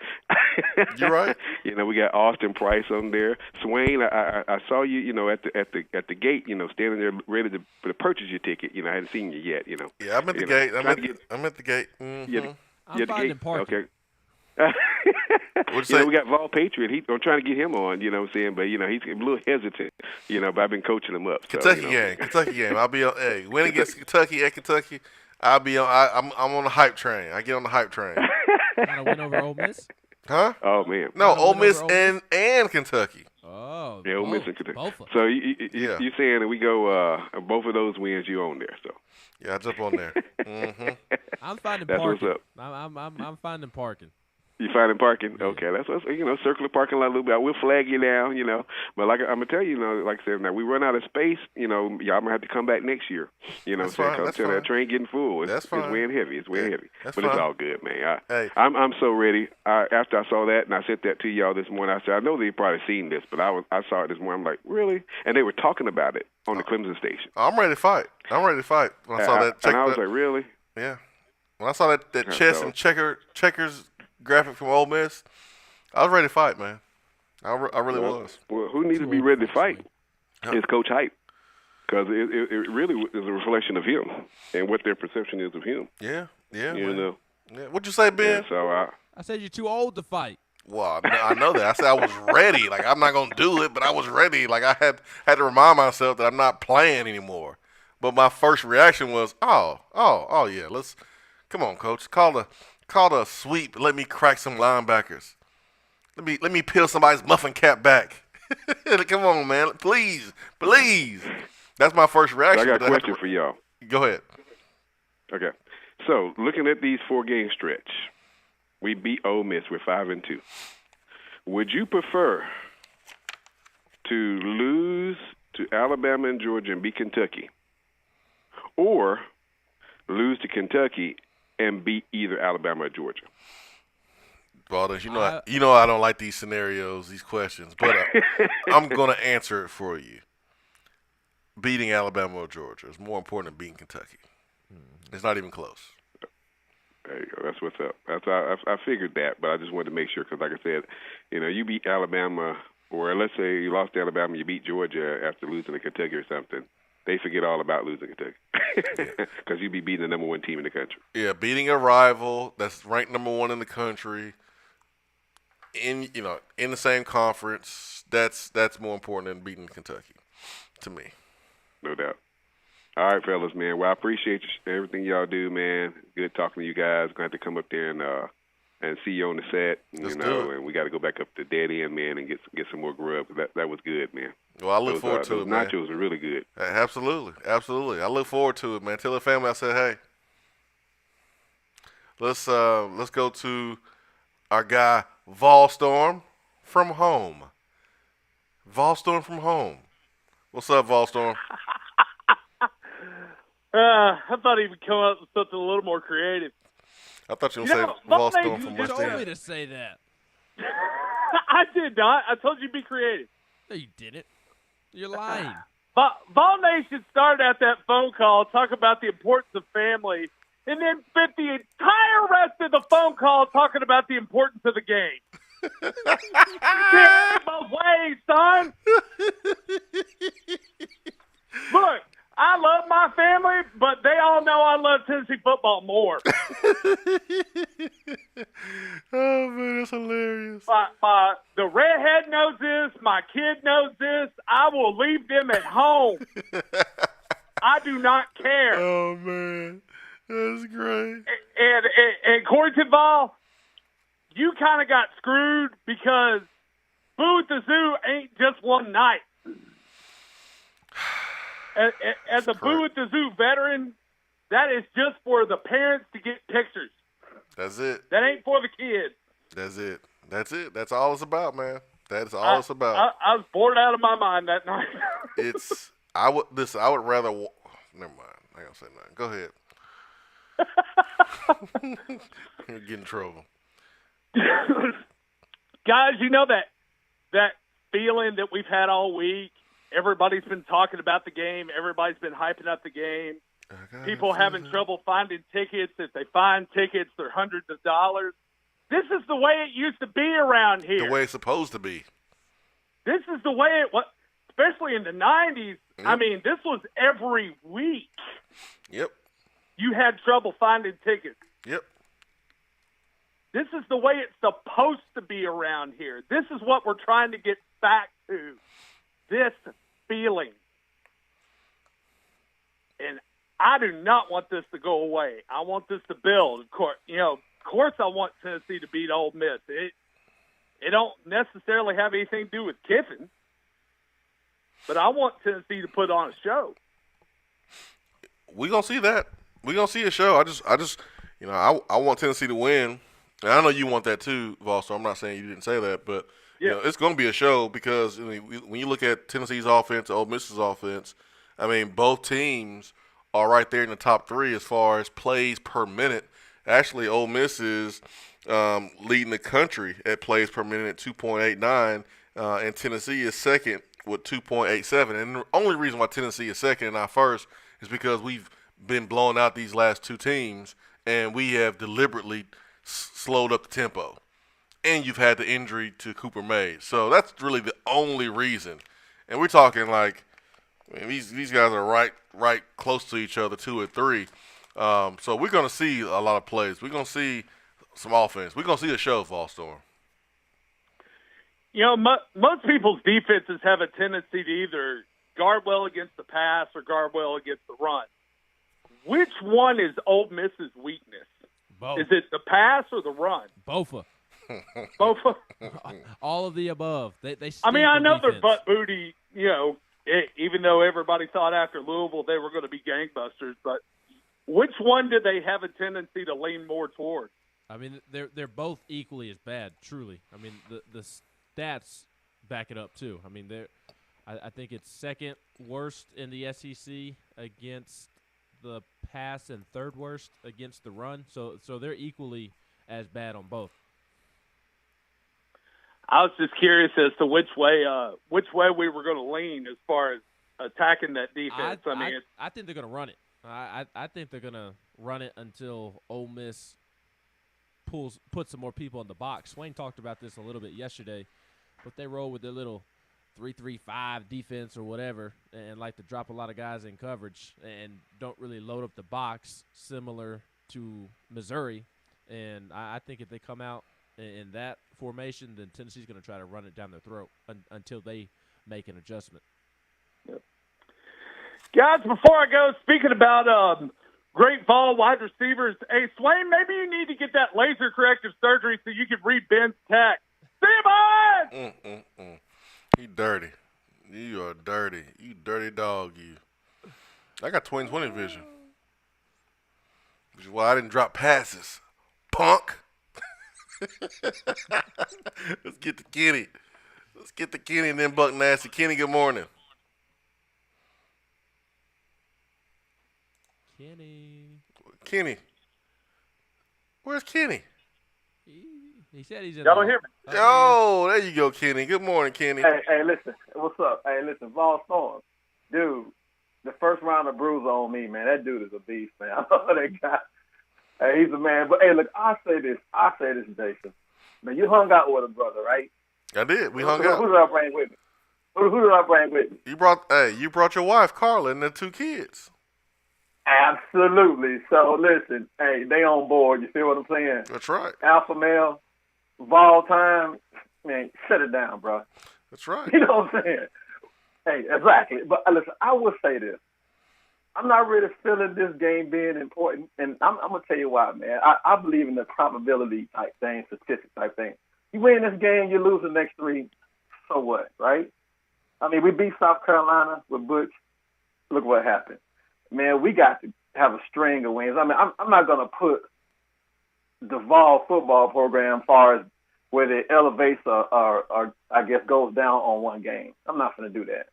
you're right. We got Austin Price on there. Swain, I saw you, at the gate, standing there ready to purchase your ticket. I hadn't seen you yet. Yeah, I'm at the gate. I'm at the gate. Mm-hmm. I'm finding parking. Okay. We got Vol Patriot. I'm trying to get him on, what I'm saying, but he's a little hesitant, but I've been coaching him up. Kentucky game. I'll be on. Win against Kentucky at Kentucky. I'll be on. I'm on the hype train. I get on the hype train. Got to win over Ole Miss? Huh? Oh man. No, Ole Miss and Kentucky. Oh. Yeah, Ole Miss and Kentucky. Both of them. So you saying that we go both of those wins you on there? So. Yeah, I jump on there. Mm-hmm. I'm finding That's parking. What's up. I'm finding parking. You finding parking? Okay, that's circle the parking lot a little bit. I will flag you down, But like I'm gonna tell you, like I said, now we run out of space. Y'all gonna have to come back next year. That's fine. That's fine. That train getting full. That's fine. It's weighing heavy. It's weighing heavy. That's but fine. It's all good, man. Hey. I'm so ready. After I saw that and I said that to y'all this morning, I said I know they've probably seen this, but I saw it this morning. I'm like, really? And they were talking about it on the Clemson station. I'm ready to fight. When I saw that, and I was like, really? Yeah. When I saw that chess and checkers graphic from Ole Miss, I was ready to fight, man. I really was. Well, who needs to be ready to fight is Coach Hype, because it really is a reflection of him and what their perception is of him. Yeah. Yeah. What'd you say, Ben? Yeah, so I said you're too old to fight. Well, I know that. I said I was ready. Like, I'm not gonna do it, but I was ready. Like, I had to remind myself that I'm not playing anymore. But my first reaction was, oh yeah, come on, coach, call the sweep. Let me crack some linebackers. Let me peel somebody's muffin cap back. Come on, man, please. That's my first reaction. I got a question for y'all. Go ahead. Okay, so looking at these 4-game stretch, we beat Ole Miss. We're 5-2. Would you prefer to lose to Alabama and Georgia and beat Kentucky, or lose to Kentucky and beat either Alabama or Georgia? Baldwin, you know I don't like these scenarios, these questions, but I'm going to answer it for you. Beating Alabama or Georgia is more important than beating Kentucky. It's not even close. There you go. That's what's up. I figured that, but I just wanted to make sure because, like I said, you beat Alabama, or let's say you lost to Alabama, you beat Georgia after losing to Kentucky or something. They forget all about losing Kentucky because you be beating the number 1 team in the country. Yeah, beating a rival that's ranked number 1 in the country in the same conference. That's more important than beating Kentucky, to me. No doubt. All right, fellas, man. Well, I appreciate everything y'all do, man. Good talking to you guys. Gonna have to come up there and see you on the set, and we got to go back up to Dead End, man, and get some more grub. That was good, man. Well, I look forward to it, man. Nachos are really good. Absolutely. I look forward to it, man. Tell the family I said, hey, let's go to our guy Volstorm from home. Volstorm from home. What's up, Volstorm? I thought he would come up with something a little more creative. I thought you were going to say Volstorm from West End. You told me to say that. I did not. I told you to be creative. No, you didn't. You're lying. Vol Nation started out that phone call, talk about the importance of family, and then spent the entire rest of the phone call talking about the importance of the game. Both ways, son. Look, I love my family, but they all know I love Tennessee football more. Oh, man, that's hilarious. The redhead knows this. My kid knows this. I will leave them at home. I do not care. Oh, man. That's great. And Corey Tidball, you kind of got screwed because Boo at the Zoo ain't just one night. As a Boo at the Zoo veteran, that is just for the parents to get pictures. That's it. That ain't for the kids. That's it. That's all it's about, man. That's all it's about. I was bored out of my mind that night. I would rather. Never mind. I ain't gonna say nothing. Go ahead. You're getting in trouble. Guys, you know that feeling that we've had all week. Everybody's been talking about the game. Everybody's been hyping up the game. People having trouble finding tickets. If they find tickets, they're hundreds of dollars. This is the way it used to be around here. The way it's supposed to be. This is the way it was, especially in the 90s. Yep. I mean, this was every week. Yep. You had trouble finding tickets. Yep. This is the way it's supposed to be around here. This is what we're trying to get back to. This feeling. And I do not want this to go away. I want this to build. Of course, I want Tennessee to beat Ole Miss. It don't necessarily have anything to do with Kiffin, but I want Tennessee to put on a show. We're gonna see that. We're gonna see a show. I want Tennessee to win. And I know you want that too, Vol, so I'm not saying you didn't say that, but you know, it's going to be a show because when you look at Tennessee's offense, Ole Miss's offense, I mean, both teams are right there in the top 3 as far as plays per minute. Actually, Ole Miss is leading the country at plays per minute at 2.89, and Tennessee is second with 2.87. And the only reason why Tennessee is second and not first is because we've been blowing out these last 2 teams, and we have deliberately slowed up the tempo. And you've had the injury to Cooper Mays. So that's really the only reason. And we're talking like, I mean, these guys are right close to each other, 2 and 3. So we're going to see a lot of plays. We're going to see some offense. We're going to see a show, Fall Storm. You know, most people's defenses have a tendency to either guard well against the pass or guard well against the run. Which one is Ole Miss's weakness? Both. Is it the pass or the run? Both. Both. All of the above. They I mean, I know defense. they're butt booty, you know, even though everybody thought after Louisville they were going to be gangbusters, but which one do they have a tendency to lean more toward? I mean, they're both equally as bad, truly. I mean, the stats back it up, too. I mean, I think it's second worst in the SEC against the pass and third worst against the run. So they're equally as bad on both. I was just curious as to which way we were going to lean as far as attacking that defense. I think they're going to run it. I think they're going to run it until Ole Miss puts some more people in the box. Swain talked about this a little bit yesterday, but they roll with their little 3-3-5 defense or whatever and like to drop a lot of guys in coverage and don't really load up the box similar to Missouri. And I think if they come out in that formation, then Tennessee's going to try to run it down their throat until they make an adjustment. Yep. Guys, before I go, speaking about great fall wide receivers, hey, Swain, maybe you need to get that laser corrective surgery so you can read Ben's text. See you, bud! You dirty. You are dirty. You dirty dog, you. I got 20/20 vision. Which is why I didn't drop passes. Punk. Let's get to Kenny. Let's get to Kenny and then Buck Nasty. Kenny, good morning. Kenny. Where's Kenny? He said he's in Y'all don't hear me? Oh, there you go, Kenny. Good morning, Kenny. Hey, listen. What's up? Hey, listen, Vol Storm. Dude, the first round of Bruiser on me, man. That dude is a beast, man. I love that guy. Hey, he's a man. But, hey, look, I say this, Jason. Man, you hung out with a brother, right? I did. We hung out. Who did I bring with me? Who did I bring with me? You brought your wife, Carla, and the 2 kids. Absolutely. So, listen, hey, they on board. You feel what I'm saying? That's right. Alpha male, Vol time, man, shut it down, bro. That's right. You know what I'm saying? Hey, exactly. But listen, I will say this. I'm not really feeling this game being important, and I'm going to tell you why, man. I believe in the probability type thing, statistic type thing. You win this game, you lose the next 3, so what, right? I mean, we beat South Carolina with Butch. Look what happened. Man, we got to have a string of wins. I mean, I'm not going to put the Vol football program as far as where it elevates or I guess goes down on one game. I'm not going to do that.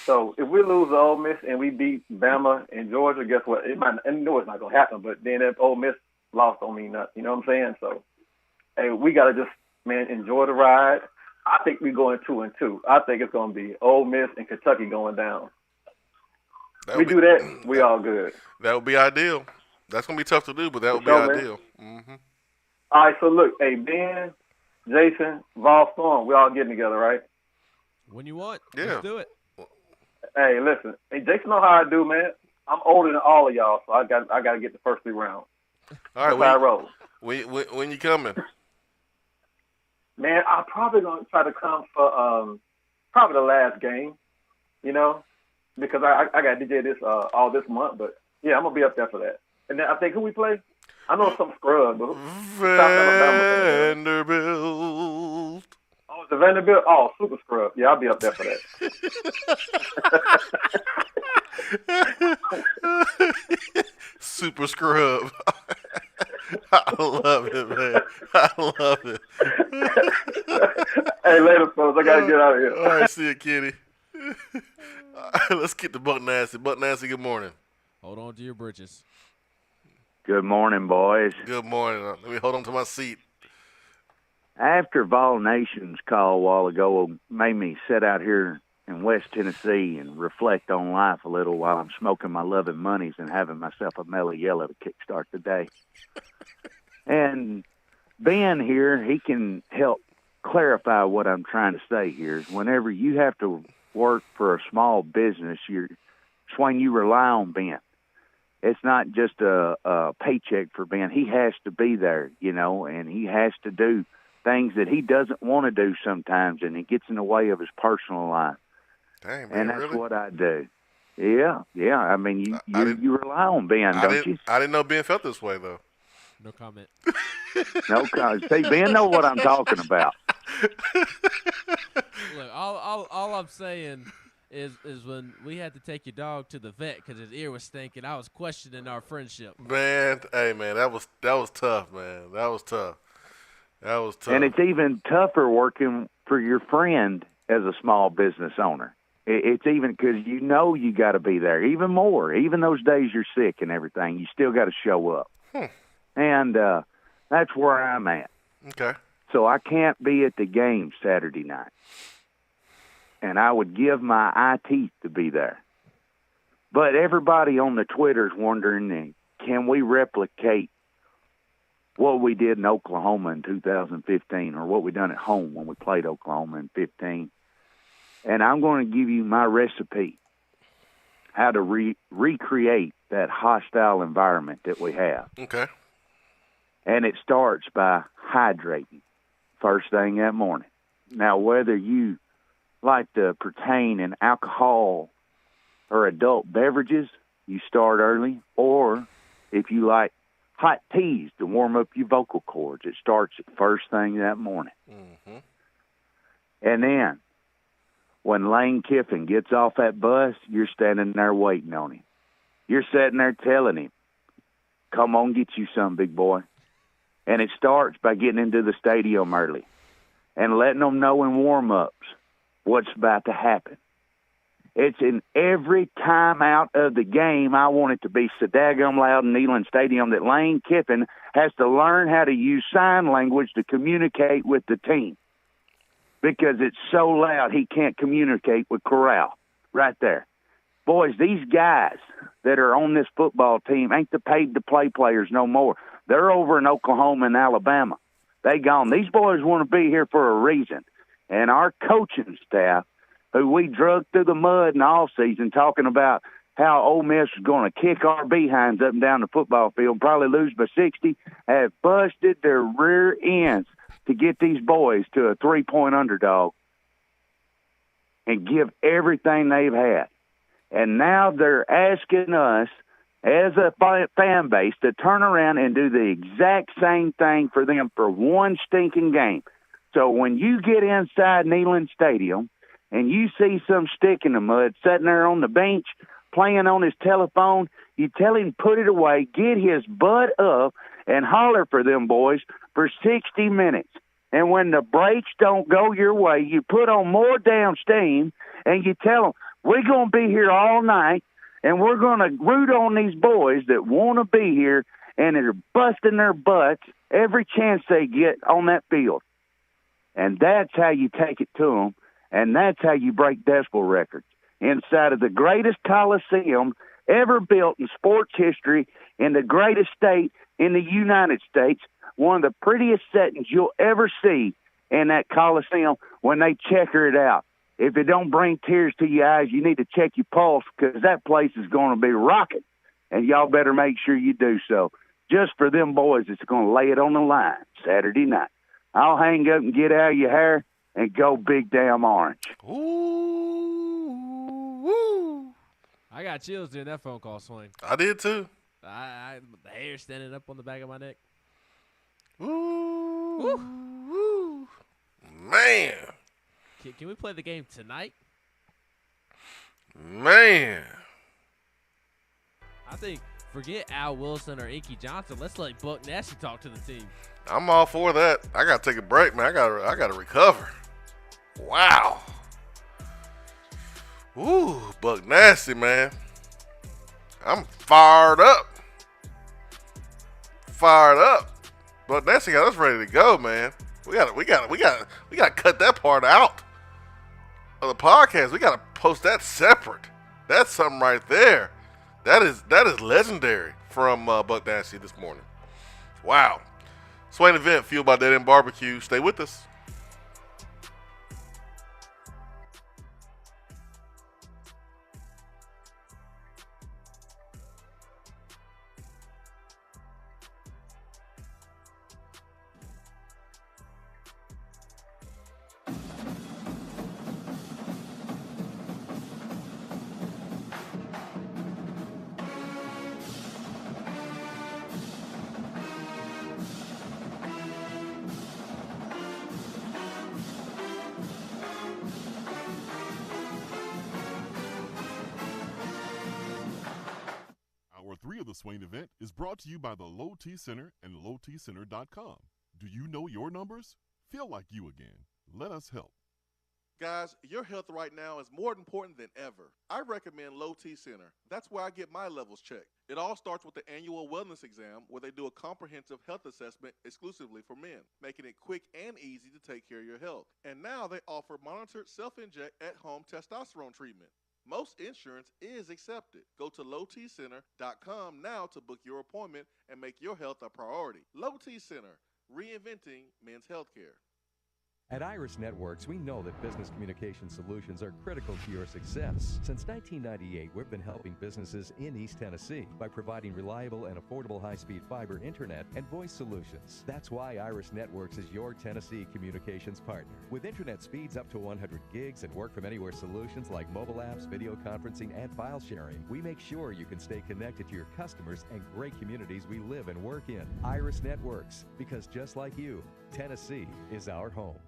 So if we lose to Ole Miss and we beat Bama and Georgia, guess what? It might, and know it's not going to happen, but then if Ole Miss lost don't mean nothing. You know what I'm saying? So, hey, we got to just, man, enjoy the ride. I think we're going 2-2. I think it's going to be Ole Miss and Kentucky going down. We do that, we all good. That would be ideal. That's going to be tough to do, but that would be ideal. Mm-hmm. All right, so look, hey, Ben, Jason, Vol Storm, we all getting together, right? When you want. Yeah. Let's do it. Hey, listen. Hey, Jason know how I do, man. I'm older than all of y'all, so I got to get the first 3 rounds. All right, when you coming? Man, I'm probably going to try to come for probably the last game, you know, because I got to DJ this all this month. But, yeah, I'm going to be up there for that. And then I think who we play? I know some scrub. But Vanderbilt. Oh, the Vanderbilt? Oh, super scrub. Yeah, I'll be up there for that. Super scrub. I love it, man. I love it. Hey, later, folks. I got to get out of here. All right, see you, Kitty. All right, let's get to Buck Nasty. Buck Nasty, good morning. Hold on to your britches. Good morning, boys. Good morning. Let me hold on to my seat. After Vol Nation's call a while ago made me sit out here in West Tennessee and reflect on life a little while I'm smoking my loving monies and having myself a mellow yellow to kickstart the day. And Ben here, he can help clarify what I'm trying to say here. Whenever you have to work for a small business, Swain, you rely on Ben. It's not just a paycheck for Ben. He has to be there, and he has to do things that he doesn't want to do sometimes, and it gets in the way of his personal life. Dang, man, and that's really? what I do. Yeah. I mean, you rely on Ben, don't you? I didn't know Ben felt this way, though. No comment. No comment. See, Ben knows what I'm talking about. Look, all I'm saying is when we had to take your dog to the vet because his ear was stinking, I was questioning our friendship. Man, hey, man, that was tough, man. That was tough. And it's even tougher working for your friend as a small business owner. It's even because you got to be there even more. Even those days you're sick and everything, you still got to show up. And that's where I'm at. Okay. So I can't be at the game Saturday night. And I would give my eye teeth to be there. But everybody on the Twitter's wondering, can we replicate what we did in Oklahoma in 2015 or what we done at home when we played Oklahoma in 15? And I'm going to give you my recipe how to recreate that hostile environment that we have. Okay. And it starts by hydrating first thing that morning. Now, whether you like to pertain in alcohol or adult beverages, you start early, or if you like hot teas to warm up your vocal cords, it starts at first thing that morning. Mm-hmm. And then when Lane Kiffin gets off that bus, you're standing there waiting on him. You're sitting there telling him, come on, get you some, big boy. And it starts by getting into the stadium early and letting them know in warm-ups what's about to happen. It's in every time out of the game, I want it to be so daggum loud in Neyland Stadium that Lane Kiffin has to learn how to use sign language to communicate with the team. Because it's so loud, he can't communicate with Corral right there. Boys, these guys that are on this football team ain't the paid-to-play players no more. They're over in Oklahoma and Alabama. They gone. These boys want to be here for a reason. And our coaching staff, who we drug through the mud in the offseason talking about how Ole Miss was going to kick our behinds up and down the football field, probably lose by 60, have busted their rear ends to get these boys to a 3-point underdog and give everything they've had. And now they're asking us as a fan base to turn around and do the exact same thing for them for one stinking game. So when you get inside Neyland Stadium and you see some stick in the mud sitting there on the bench playing on his telephone, you tell him put it away, get his butt up, and holler for them boys for 60 minutes. And when the breaks don't go your way, you put on more damn steam and you tell them, we're going to be here all night, and we're going to root on these boys that want to be here and are busting their butts every chance they get on that field. And that's how you take it to them, and that's how you break decibel records. Inside of the greatest coliseum ever built in sports history in the greatest state in the United States, one of the prettiest settings you'll ever see in that coliseum when they checker it out. If it don't bring tears to your eyes, you need to check your pulse because that place is going to be rocking, and y'all better make sure you do so. Just for them boys that's going to lay it on the line Saturday night. I'll hang up and get out of your hair and go big damn orange. Ooh. I got chills during that phone call, Swain. I did too. The hair standing up on the back of my neck. Ooh. Man. Can we play the game tonight? Man. I think Forget Al Wilson or Inky Johnson. Let's let Buck Nasty talk to the team. I'm all for that. I gotta take a break, man. I gotta recover. Wow. Ooh, Buck Nasty, man. I'm fired up. Buck Nasty got us ready to go, man. We gotta cut that part out of the podcast. We gotta post that separate. That's something right there. That is legendary from Buck Nasty this morning. Wow. Swain Event, fueled by Dead End Barbecue. Stay with us. Hour 3 of the Swain Event is brought to you by the Low T Center and lowtcenter.com. Do you know your numbers? Feel like you again. Let us help. Guys, your health right now is more important than ever. I recommend Low T Center. That's where I get my levels checked. It all starts with the annual wellness exam, where they do a comprehensive health assessment exclusively for men, making it quick and easy to take care of your health. And now they offer monitored self-inject at-home testosterone treatment. Most insurance is accepted. Go to lowtcenter.com now to book your appointment and make your health a priority. Low T Center, reinventing men's healthcare. At Iris Networks, we know that business communication solutions are critical to your success. Since 1998, we've been helping businesses in East Tennessee by providing reliable and affordable high-speed fiber internet and voice solutions. That's why Iris Networks is your Tennessee communications partner. With internet speeds up to 100 gigs and work-from-anywhere solutions like mobile apps, video conferencing, and file sharing, we make sure you can stay connected to your customers and great communities we live and work in. Iris Networks, because just like you, Tennessee is our home.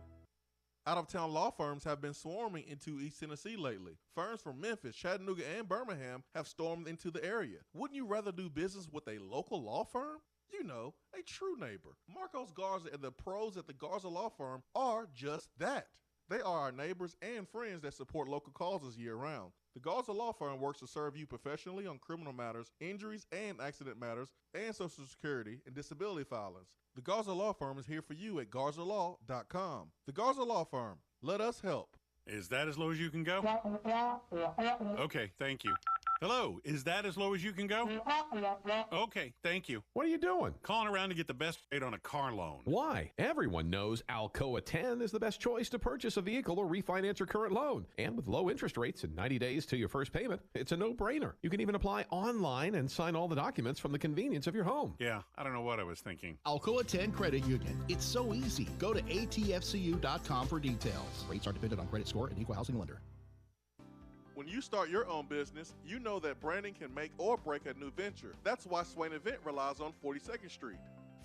Out-of-town law firms have been swarming into East Tennessee lately. Firms from Memphis, Chattanooga, and Birmingham have stormed into the area. Wouldn't you rather do business with a local law firm? You know, a true neighbor. Marcos Garza and the pros at the Garza Law Firm are just that. They are our neighbors and friends that support local causes year-round. The Garza Law Firm works to serve you professionally on criminal matters, injuries and accident matters, and Social Security and disability filings. The Garza Law Firm is here for you at GarzaLaw.com. The Garza Law Firm. Let us help. Is that as low as you can go? Okay, thank you. Hello, is that as low as you can go? Okay, thank you. What are you doing? Calling around to get the best rate on a car loan. Why? Everyone knows Alcoa 10 is the best choice to purchase a vehicle or refinance your current loan. And with low interest rates and 90 days to your first payment, it's a no-brainer. You can even apply online and sign all the documents from the convenience of your home. Yeah, I don't know what I was thinking. Alcoa 10 Credit Union. It's so easy. Go to atfcu.com for details. Rates are dependent on credit score and equal housing lender. When you start your own business, you know that branding can make or break a new venture. That's why Swain Event relies on 42nd Street.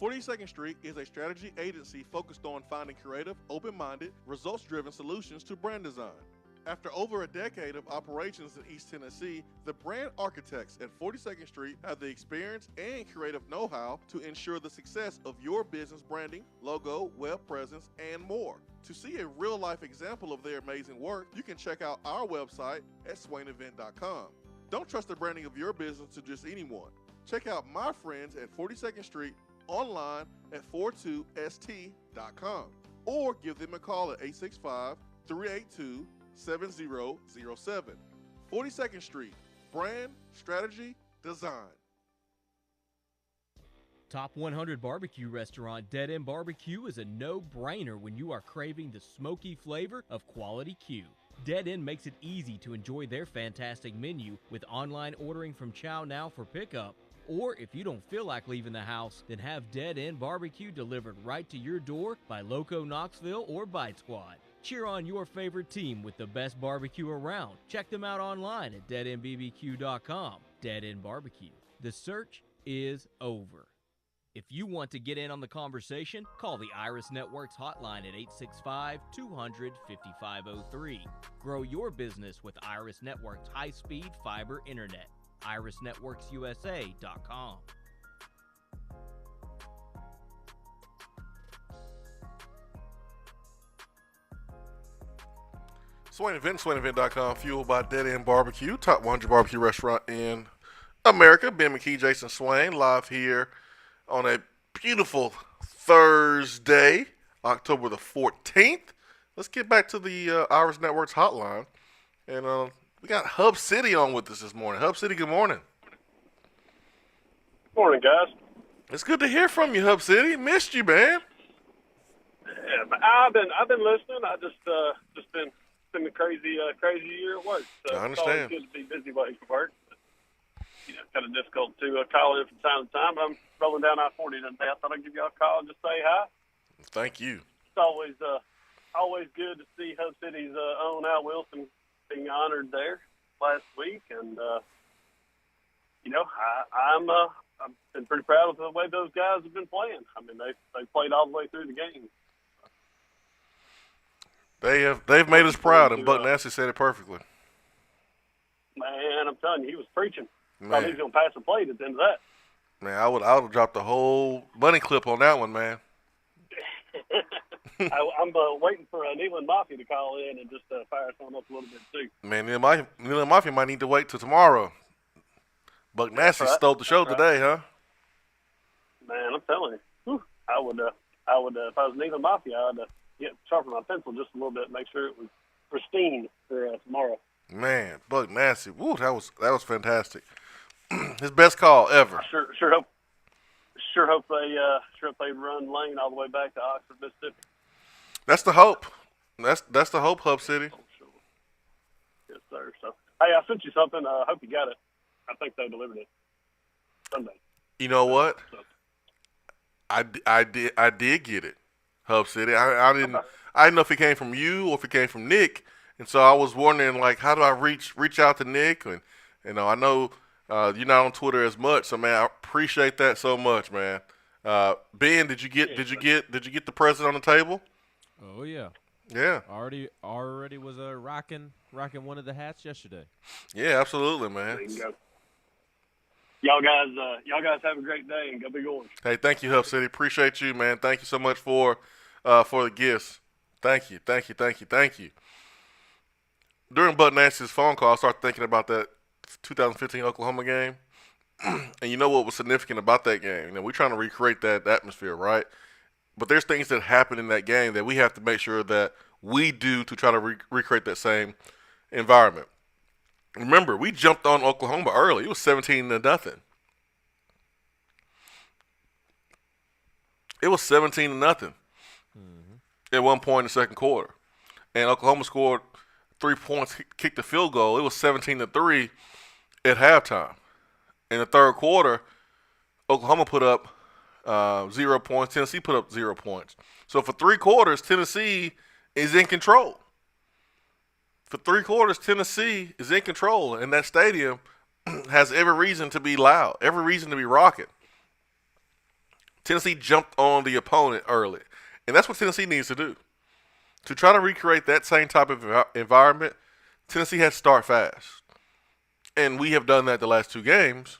42nd Street is a strategy agency focused on finding creative, open-minded, results-driven solutions to brand design. After over a decade of operations in East Tennessee, the brand architects at 42nd Street have the experience and creative know-how to ensure the success of your business branding, logo, web presence, and more. To see a real-life example of their amazing work, you can check out our website at swainevent.com. Don't trust the branding of your business to just anyone. Check out my friends at 42nd Street online at 42st.com or give them a call at 865-382-7007. 42nd Street, brand, strategy, design. Top 100 barbecue restaurant Dead End Barbecue is a no-brainer when you are craving the smoky flavor of quality Q. Dead End makes it easy to enjoy their fantastic menu with online ordering from Chow Now for pickup. Or if you don't feel like leaving the house, then have Dead End Barbecue delivered right to your door by Loco Knoxville or Bite Squad. Cheer on your favorite team with the best barbecue around. Check them out online at deadendbbq.com. Dead End Barbecue. The search is over. If you want to get in on the conversation, call the Iris Networks hotline at 865-200-5503. Grow your business with Iris Networks high-speed fiber internet. irisnetworksusa.com. Swain Event, SwainEvent.com, fueled by Dead End Barbecue, top 100 barbecue restaurant in America. Ben McKee, Jason Swain, live here on a beautiful Thursday, October the 14th. Let's get back to the Iris Networks hotline. And we got Hub City on with us this morning. Hub City, good morning. Morning, guys. It's good to hear from you, Hub City. Missed you, man. Yeah, but I've been listening. I just been a crazy year at work. So I understand. It's always good to be busy while you can work. But, kind of difficult to call in from time to time. But I'm rolling down I-40 today. I thought I'd give y'all a call and just say hi. Thank you. It's always good to see Hub City's own Al Wilson being honored there last week, and I've been pretty proud of the way those guys have been playing. I mean, they played all the way through the game. They've made us proud, and Buck Nasty said it perfectly. Man, I'm telling you, he was preaching. Man. Thought he was going to pass the plate at the end of that. Man, I would have dropped the whole bunny clip on that one, man. I'm waiting for Nealon Mafia to call in and just fire someone up a little bit, too. Man, Nealon Mafia might need to wait till tomorrow. Buck Nasty stole the show today, huh? Man, I'm telling you. Whew, I would if I was Nealon Mafia, I'd sharpen my pencil just a little bit and make sure it was pristine for tomorrow. Man, Buck Nasty. Woo, that was fantastic. His best call ever. I sure hope they run Lane all the way back to Oxford, Mississippi. That's the hope. That's the hope, Hub City. Yes, sir. So, hey, I sent you something. I hope you got it. I think they delivered it Sunday. You know what? I did get it, Hub City. I didn't know if it came from you or if it came from Nick, and so I was wondering, like, how do I reach out to Nick? And I know you're not on Twitter as much, so man, I appreciate that so much, man. Ben, did you get the present on the table? Oh yeah. Yeah. Already was rocking one of the hats yesterday. Yeah, absolutely, man. There you go. Y'all guys have a great day and go Big Orange. Hey, thank you, Hub City. Appreciate you, man. Thank you so much for the gifts. Thank you. During Buck Nasty's phone call, I started thinking about that 2015 Oklahoma game. And you know what was significant about that game? We're trying to recreate that atmosphere, right? But there's things that happen in that game that we have to make sure that we do to try to recreate that same environment. Remember, we jumped on Oklahoma early. It was 17-0. It was 17-0 at one point in the second quarter. And Oklahoma scored 3 points, kicked the field goal. It was 17-3 at halftime. In the third quarter, Oklahoma put up 0 points. Tennessee put up 0 points. So for 3 quarters, Tennessee is in control. For 3 quarters, Tennessee is in control, and that stadium has every reason to be loud, every reason to be rocking. Tennessee jumped on the opponent early, and that's what Tennessee needs to do. To try to recreate that same type of environment, Tennessee has to start fast. And we have done that the last 2 games.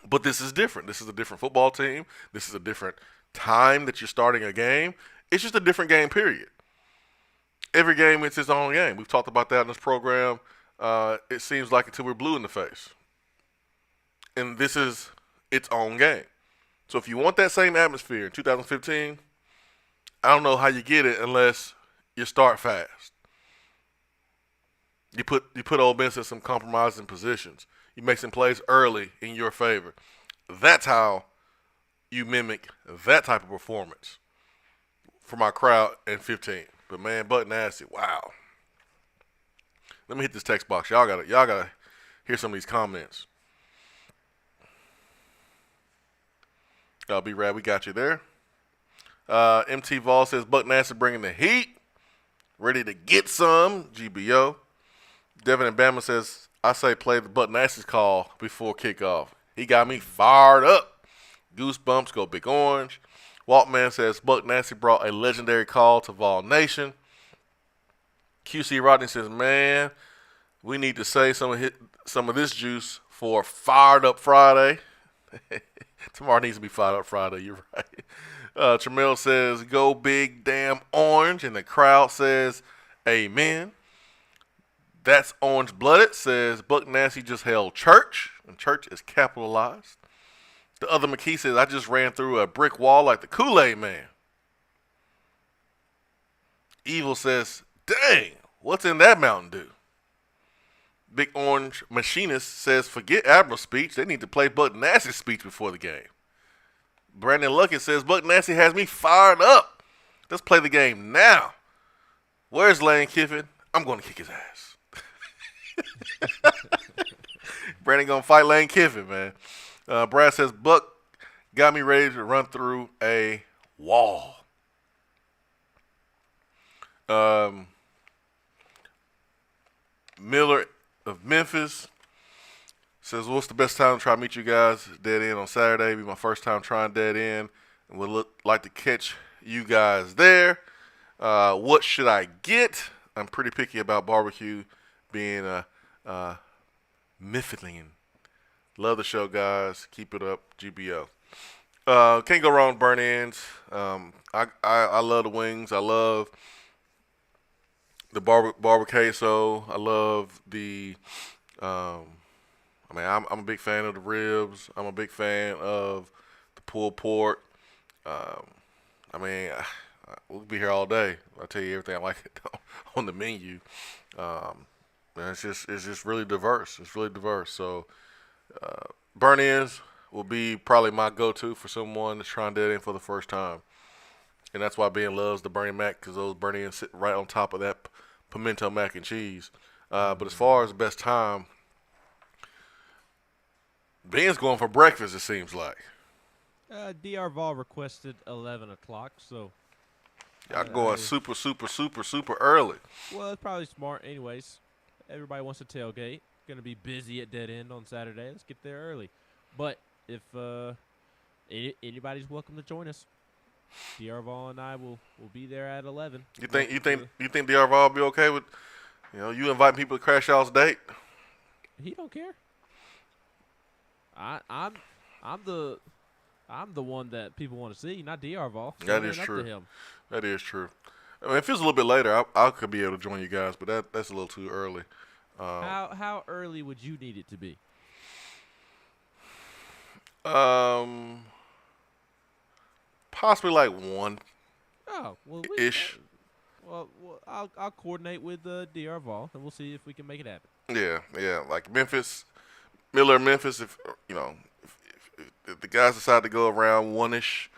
But this is different. This is a different football team. This is a different time that you're starting a game. It's just a different game, period. Every game is its own game. We've talked about that in this program. It seems like until we're blue in the face. And this is its own game. So if you want that same atmosphere in 2015, I don't know how you get it unless you start fast. You put Ole Miss in some compromising positions. You make some plays early in your favor. That's how you mimic that type of performance for my crowd in 15. But man, Buck Nasty, wow. Let me hit this text box. Y'all gotta hear some of these comments. B-Rad, we got you there. MT Vol says Buck Nasty bringing the heat. Ready to get some. GBO. Devin and Bama says, I say play the Buck Nasty's call before kickoff. He got me fired up. Goosebumps, go Big Orange. Waltman says Buck Nasty brought a legendary call to Vol Nation. QC Rodney says, man, we need to say some of some of this juice for Fired Up Friday. Tomorrow needs to be Fired Up Friday. You're right. Tramel says, "Go big damn orange," and the crowd says, "Amen." That's Orange Blooded says, "Buck Nasty just held church," and church is capitalized. The other McKee says, "I just ran through a brick wall like the Kool-Aid Man." Evil says, "Dang, what's in that Mountain Dew?" Big Orange Machinist says, "Forget Admiral's speech. They need to play Buck Nasty's speech before the game." Brandon Luckett says, "Buck Nasty has me fired up. Let's play the game now." Where's Lane Kiffin? I'm going to kick his ass. Brandon going to fight Lane Kiffin, man. Brad says, "Buck got me ready to run through a wall." Miller of Memphis says, "What's the best time to try to meet you guys dead end on Saturday? It'll be my first time trying dead end, and would like to catch you guys there. What should I get? I'm pretty picky about barbecue, being Mifflin. Love the show, guys. Keep it up, GBO." Can't go wrong with burn ends. I love the wings. I love the barber queso. I love the. I'm a big fan of the ribs. I'm a big fan of the pulled pork. We'll be here all day. I'll tell you everything I like on the menu. It's just really diverse. It's really diverse. So burn ends will be probably my go-to for someone that's trying dead end for the first time. And that's why Ben loves the Bernie Mac, because those burn ends sit right on top of that pimento mac and cheese. But as far as the best time, Ben's going for breakfast, it seems like. DR Vol requested 11 o'clock, so. Y'all going super early. Well, it's probably smart anyways. Everybody wants to tailgate. Going to be busy at Dead End on Saturday. Let's get there early. But if anybody's welcome to join us, DR Vol and I will be there at 11. You think DR Vol will be okay with, you inviting people to crash y'all's date? He don't care. I'm the one that people want to see, not DR Vol. That is true. That is true. I mean, if it's a little bit later, I could be able to join you guys, but that's a little too early. How early would you need it to be? Possibly like 1. Oh, well, ish. Well, I'll coordinate with DR Vol, and we'll see if we can make it happen. Yeah, like Miller, Memphis. If the guys decide to go around 1-ish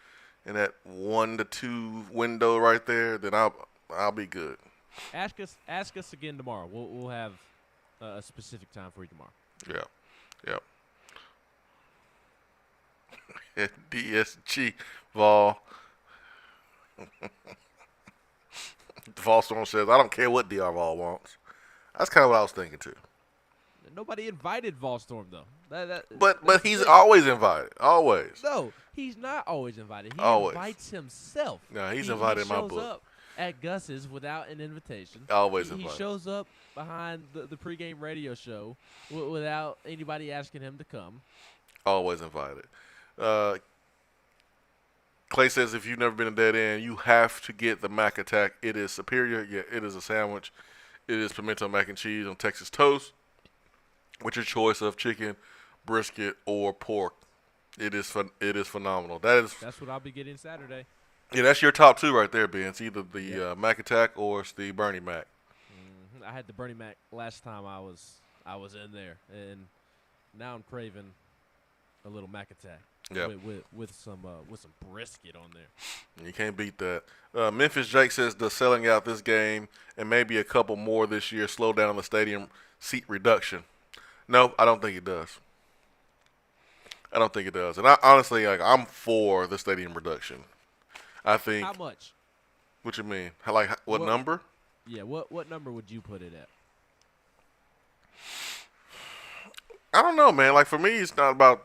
in that 1 to 2 window right there, then I'll be good. Ask us again tomorrow. We'll have a specific time for you tomorrow. Yeah. DSG Vol. Vol Storm says, "I don't care what DR Vol wants." That's kind of what I was thinking too. Nobody invited Volstorm though. But he's always invited. Always. No, he's not always invited. He always invites himself. No, he's invited in my book. He shows up at Gus's without an invitation. Always invited. He shows up behind the pregame radio show without anybody asking him to come. Always invited. Clay says, "If you've never been to Dead End, you have to get the Mac Attack. It is superior. Yeah, it is a sandwich. It is pimento mac and cheese on Texas toast with your choice of chicken, brisket, or pork. It is phenomenal. That's what I'll be getting Saturday. Yeah, that's your top 2 right there, Ben. It's either the Mac Attack or it's the Bernie Mac. Mm-hmm. I had the Bernie Mac last time I was in there, and now I'm craving a little Mac Attack. Yeah, with some brisket on there. You can't beat that. Memphis Jake says, "Does selling out this game and maybe a couple more this year slow down the stadium seat reduction?" No, I don't think it does. I don't think it does. And I honestly, I'm for the stadium reduction. I think. How much? What you mean? What number? Yeah, what number would you put it at? I don't know, man. Like, for me, it's not about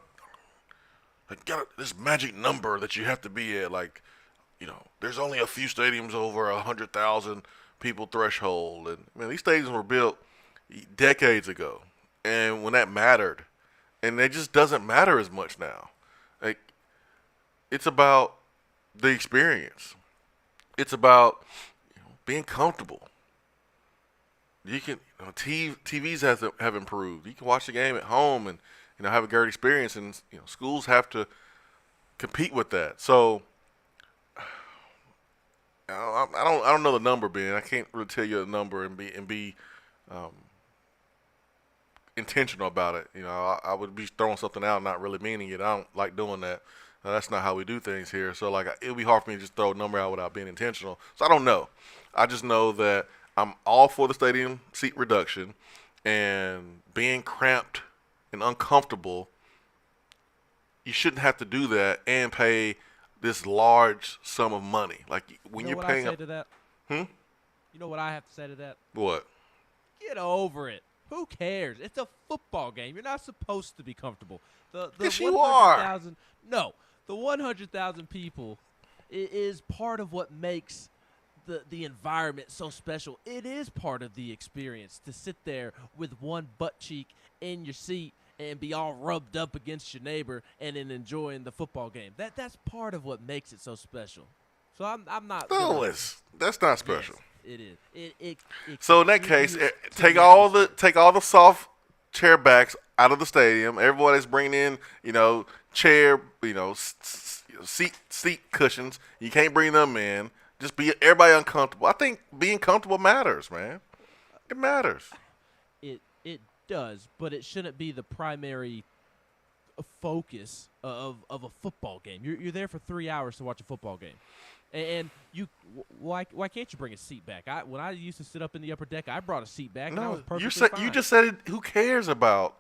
this magic number that you have to be at. Like, there's only a few stadiums over 100,000 people threshold. And, man, these stadiums were built decades ago. and when that mattered, and it just doesn't matter as much now. Like, it's about the experience. It's about being comfortable. You can TVs have improved. You can watch the game at home and have a great experience, and schools have to compete with that. So I don't know the number, Ben. I can't really tell you a number and be intentional about it. I would be throwing something out, not really meaning it. I don't like doing that. That's not how we do things here. So it would be hard for me to just throw a number out without being intentional. So I don't know. I just know that I'm all for the stadium seat reduction, and being cramped and uncomfortable. You shouldn't have to do that and pay this large sum of money. Like when you're paying. I say to that? You know what I have to say to that? What? Get over it. Who cares? It's a football game. You're not supposed to be comfortable. The yes, you are. No, the 100,000 people is part of what makes the environment so special. It is part of the experience to sit there with one butt cheek in your seat and be all rubbed up against your neighbor and then enjoying the football game. That's part of what makes it so special. So I'm not. No, that's not special. Yes, it is. So in that case, take all the soft chair backs out of the stadium. Everybody's bringing in, chair, seat cushions. You can't bring them in. Just be everybody uncomfortable. I think being comfortable matters, man. It matters. It does, but it shouldn't be the primary focus of a football game. You're there for 3 hours to watch a football game, and why can't you bring a seat back? When I used to sit up in the upper deck, I brought a seat back. And I was perfectly fine. You just said it. Who cares about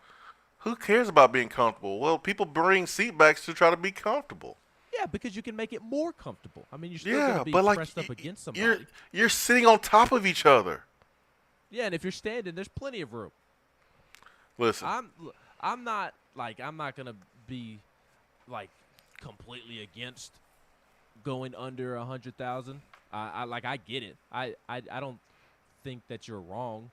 being comfortable? Well, people bring seat backs to try to be comfortable. Yeah, because you can make it more comfortable. I mean, you're still going to be pressed up against somebody. You're sitting on top of each other. Yeah, and if you're standing, there's plenty of room. Listen, I'm not going to be completely against going under 100,000. I get it. I don't think that you're wrong.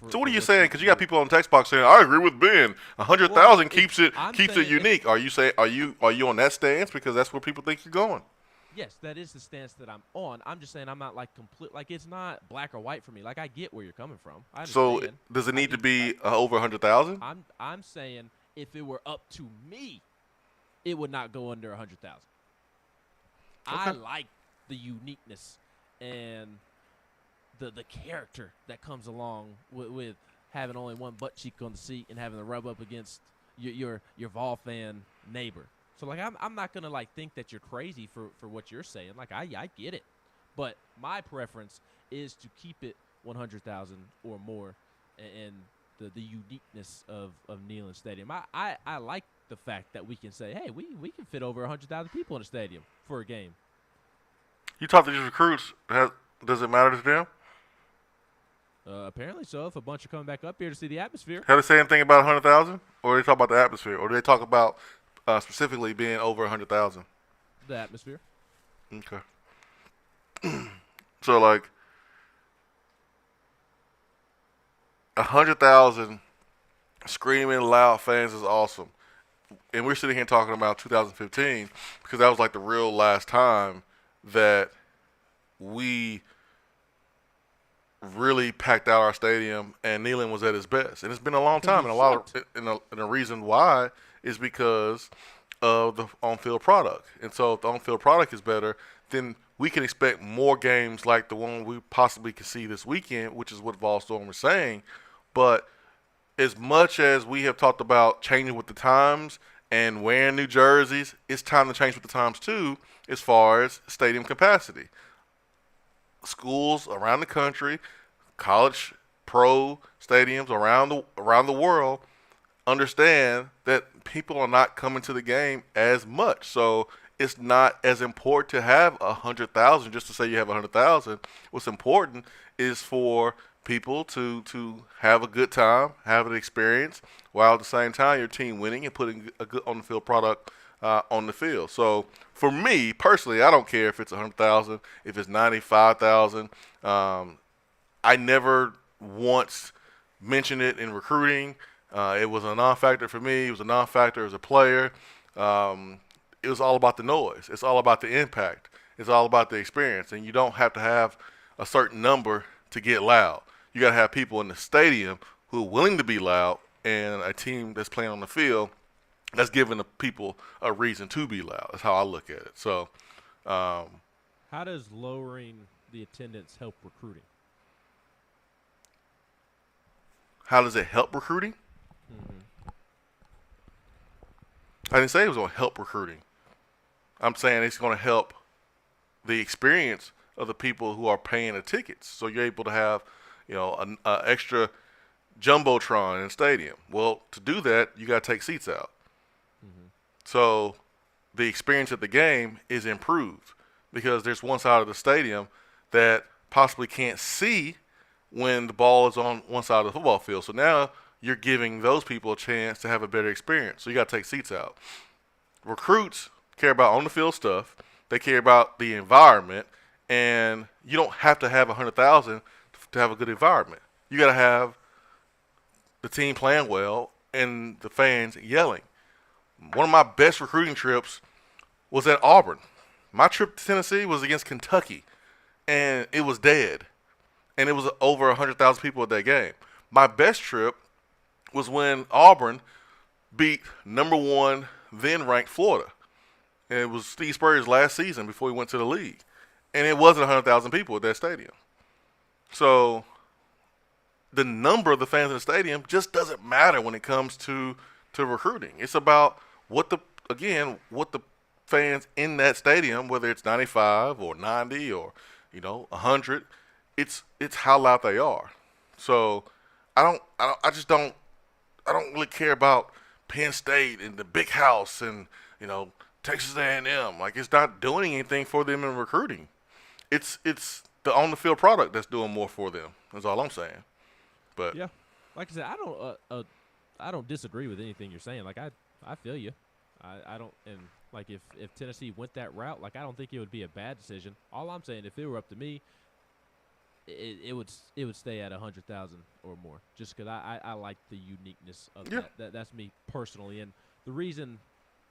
So what are you saying? Because you got people on the text box saying, "I agree with Ben. 100,000 keeps it unique." Are you on that stance because that's where people think you're going? Yes, that is the stance that I'm on. I'm just saying I'm not complete. It's not black or white for me. I get where you're coming from. I understand. So does it need to be over 100,000? I'm saying if it were up to me, it would not go under 100,000. Okay. I like the uniqueness and the character that comes along with having only one butt cheek on the seat and having to rub up against your Vol fan neighbor. So I'm not gonna think that you're crazy for what you're saying. I get it, but my preference is to keep it 100,000 or more, and the uniqueness of Neyland Stadium. I like the fact that we can say, hey, we can fit over 100,000 people in a stadium for a game. You talk to these recruits. Does it matter to them? Apparently so. If a bunch are coming back up here to see the atmosphere. Have they say anything about 100,000, or do they talk about the atmosphere, or do they talk about specifically being over 100,000? The atmosphere. Okay. So 100,000 screaming loud fans is awesome, and we're sitting here talking about 2015 because that was the real last time that we really packed out our stadium and Neyland was at his best, and it's been a long time, and a reason why is because of the on-field product. And so if the on-field product is better, then we can expect more games like the one we possibly can see this weekend, which is what Vol Storm was saying. But as much as we have talked about changing with the times and wearing new jerseys, it's time to change with the times too as far as stadium capacity. Schools around the country, college pro stadiums around the world understand that people are not coming to the game as much. So it's not as important to have 100,000 just to say you have 100,000. What's important is for people to have a good time, have an experience, while at the same time your team winning and putting a good on-the-field product on the field. So for me personally, I don't care if it's 100,000, if it's 95,000. I never once mentioned it in recruiting. It was a non-factor for me. It was a non-factor as a player. It was all about the noise. It's all about the impact. It's all about the experience. And you don't have to have a certain number to get loud. You got to have people in the stadium who are willing to be loud, and a team that's playing on the field that's giving the people a reason to be loud. That's how I look at it. So, how does lowering the attendance help recruiting? How does it help recruiting? Mm-hmm. I didn't say it was going to help recruiting. I'm saying it's going to help the experience of the people who are paying the tickets. So you're able to have, an extra jumbotron in the stadium. Well, to do that, you got to take seats out. Mm-hmm. So the experience at the game is improved because there's one side of the stadium that possibly can't see when the ball is on one side of the football field. So now you're giving those people a chance to have a better experience. So you got to take seats out. Recruits care about on-the-field stuff. They care about the environment, and you don't have to have 100,000 to have a good environment. You got to have the team playing well and the fans yelling. One of my best recruiting trips was at Auburn. My trip to Tennessee was against Kentucky, and it was dead. And it was over 100,000 people at that game. My best trip was when Auburn beat number 1 then-ranked Florida. And it was Steve Spurrier's last season before he went to the league. And it wasn't 100,000 people at that stadium. So the number of the fans in the stadium just doesn't matter when it comes to recruiting. It's about what the fans in that stadium, whether it's 95 or 90 or 100, it's how loud they are. So I don't really care about Penn State and the big house and Texas A&M. Like, it's not doing anything for them in recruiting. It's the on the field product that's doing more for them. That's all I'm saying. But yeah, like I said, I don't disagree with anything you're saying. Like, I feel you. I don't, and like if Tennessee went that route, like, I don't think it would be a bad decision. All I'm saying, if it were up to me, it would stay at 100,000 or more, just because I like the uniqueness of that. That's me personally, and the reason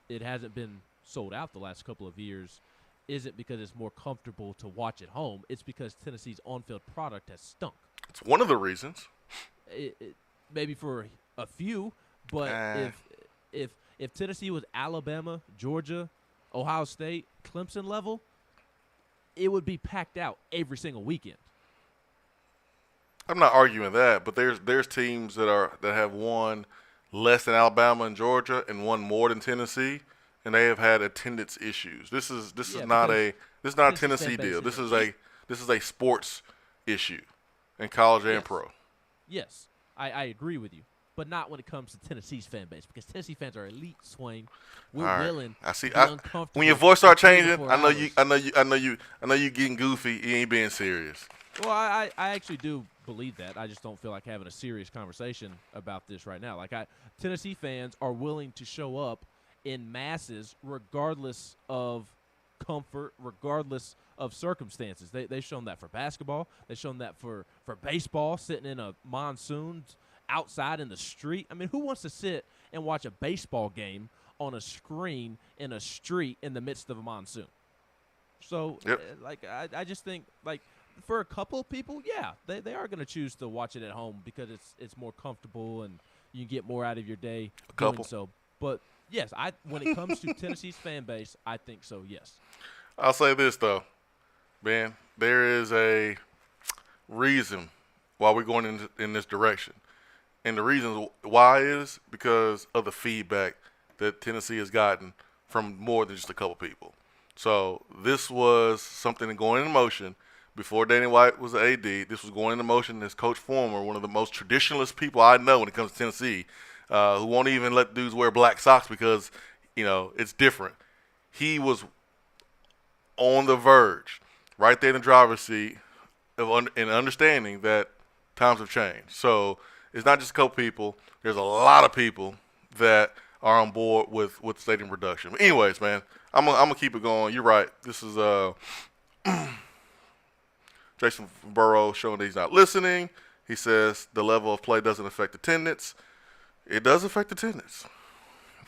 it hasn't been sold out the last couple of years isn't because it's more comfortable to watch at home. It's because Tennessee's on-field product has stunk. It's one of the reasons. Maybe for a few, but if Tennessee was Alabama, Georgia, Ohio State, Clemson level, it would be packed out every single weekend. I'm not arguing that, but there's teams that have won less than Alabama and Georgia and won more than Tennessee, and they have had attendance issues. This is not a Tennessee deal. This is a sports issue in college and pro. Yes, I agree with you, but not when it comes to Tennessee's fan base, because Tennessee fans are elite, Swain. We're willing. I see. To be uncomfortable when your voice start changing, I know you getting goofy. You ain't being serious. Well, I actually do believe that. I just don't feel like having a serious conversation about this right now. Like, Tennessee fans are willing to show up in masses regardless of comfort, regardless of circumstances. They've shown that for basketball. They've shown that for baseball, sitting in a monsoon outside in the street. I mean, who wants to sit and watch a baseball game on a screen in a street in the midst of a monsoon? So, I just think, like, for a couple of people, yeah, they are going to choose to watch it at home because it's more comfortable and you can get more out of your day doing so. But yes, when it comes to Tennessee's fan base, I think so. Yes. I'll say this though, Ben. There is a reason why we're going in this direction, and the reason why is because of the feedback that Tennessee has gotten from more than just a couple people. So this was something going in motion. Before Danny White was the AD, this was going into motion as Coach Former, one of the most traditionalist people I know when it comes to Tennessee, who won't even let dudes wear black socks because, it's different. He was on the verge, right there in the driver's seat, in understanding that times have changed. So it's not just a couple people. There's a lot of people that are on board with stadium reduction. But anyways, man, I'm gonna keep it going. You're right. This is Jason Burrow showing that he's not listening. He says the level of play doesn't affect attendance. It does affect attendance.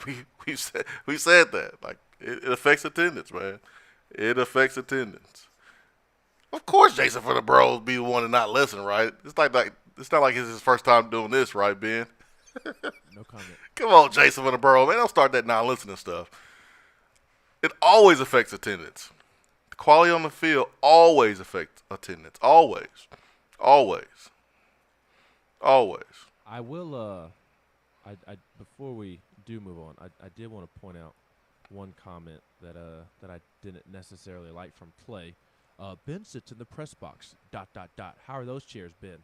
We said that. Like it affects attendance, man. It affects attendance. Of course, Jason for the Bros be the one to not listen, right? It's it's not like it's his first time doing this, right, Ben? No comment. Come on, Jason for the Bros, man. Don't start that non-listening stuff. It always affects attendance. The quality on the field always affects attendance. Always. I will. I before we do move on, I did want to point out one comment that I didn't necessarily like from Clay. Ben sits in the press box. ... How are those chairs, Ben?